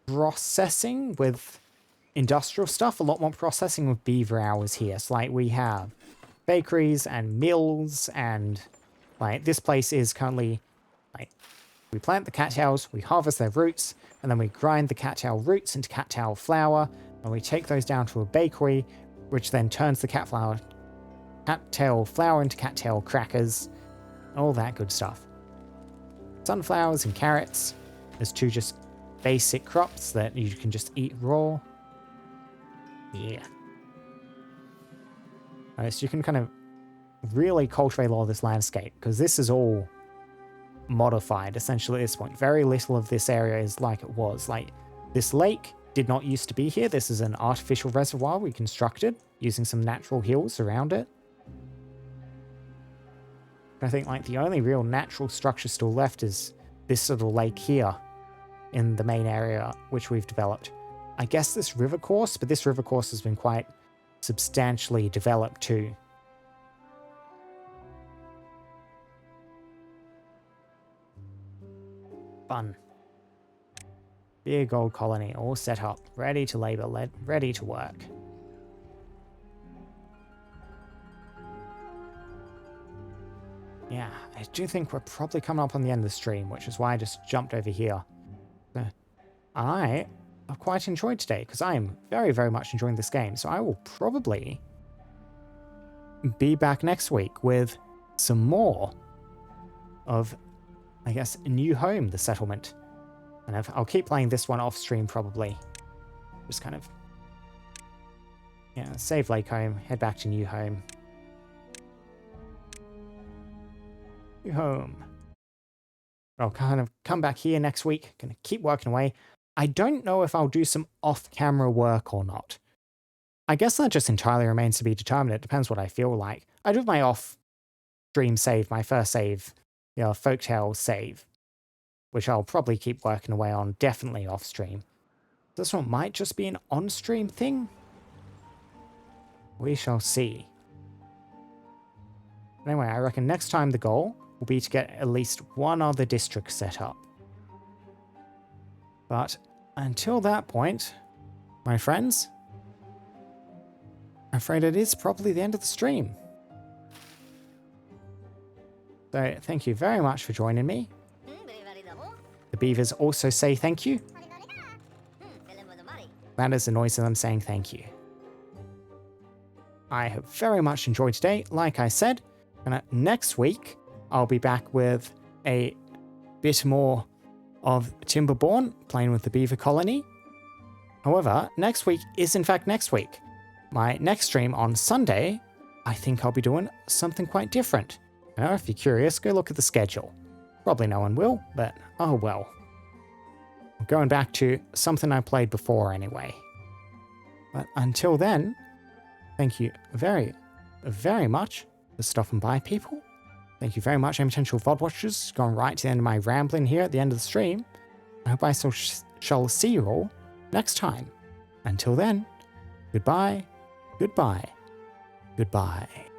processing with industrial stuff, a lot more processing with beaver hours here. So like we have bakeries and mills, and like this place is currently like we plant the cattails, we harvest their roots, and then we grind the cattail roots into cattail flour, and we take those down to a bakery, which then turns the cattail flour into cattail crackers, all that good stuff. Sunflowers and carrots as 2 just basic crops that you can just eat raw. Yeah. So you can kind of really cultivate a lot of this landscape, because this is all modified essentially at this point. Very little of this area is like it was. Like, this lake did not used to be here. This is an artificial reservoir we constructed using some natural hills around it. I think like the only real natural structure still left is this little lake here in the main area which we've developed. I guess this river course, but this river course has been quite substantially developed too. Fun. Big old colony all set up, ready to labor, ready to work. Yeah, I do think we're probably coming up on the end of the stream, which is why I just jumped over here. I have quite enjoyed today, because I am very, very much enjoying this game. So I will probably be back next week with some more of, I guess, New Home, the settlement. And I'll keep playing this one off stream probably. Just kind of, yeah, save Lake Home, head back to New Home. New Home. I'll kind of come back here next week, gonna keep working away. I don't know if I'll do some off-camera work or not. I guess that just entirely remains to be determined. It depends what I feel like. I did my off-stream save, my first save, you know, Folktale save, which I'll probably keep working away on, definitely off-stream. This one might just be an on-stream thing. We shall see. Anyway, I reckon next time the goal will be to get at least one other district set up. But until that point, my friends, I'm afraid it is probably the end of the stream. So thank you very much for joining me. The beavers also say thank you. That is the noise of them saying thank you. I have very much enjoyed today, like I said, and next week I'll be back with a bit more of Timberborn, playing with the beaver colony. However, next week is in fact next week. My next stream on Sunday, I think I'll be doing something quite different. Now, if you're curious, go look at the schedule. Probably no one will, but oh well. Going back to something I played before anyway. But until then, thank you very, very much for stopping by, people. Thank you very much, any potential VOD watchers, going right to the end of my rambling here at the end of the stream. I hope I shall see you all next time. Until then, goodbye, goodbye, goodbye.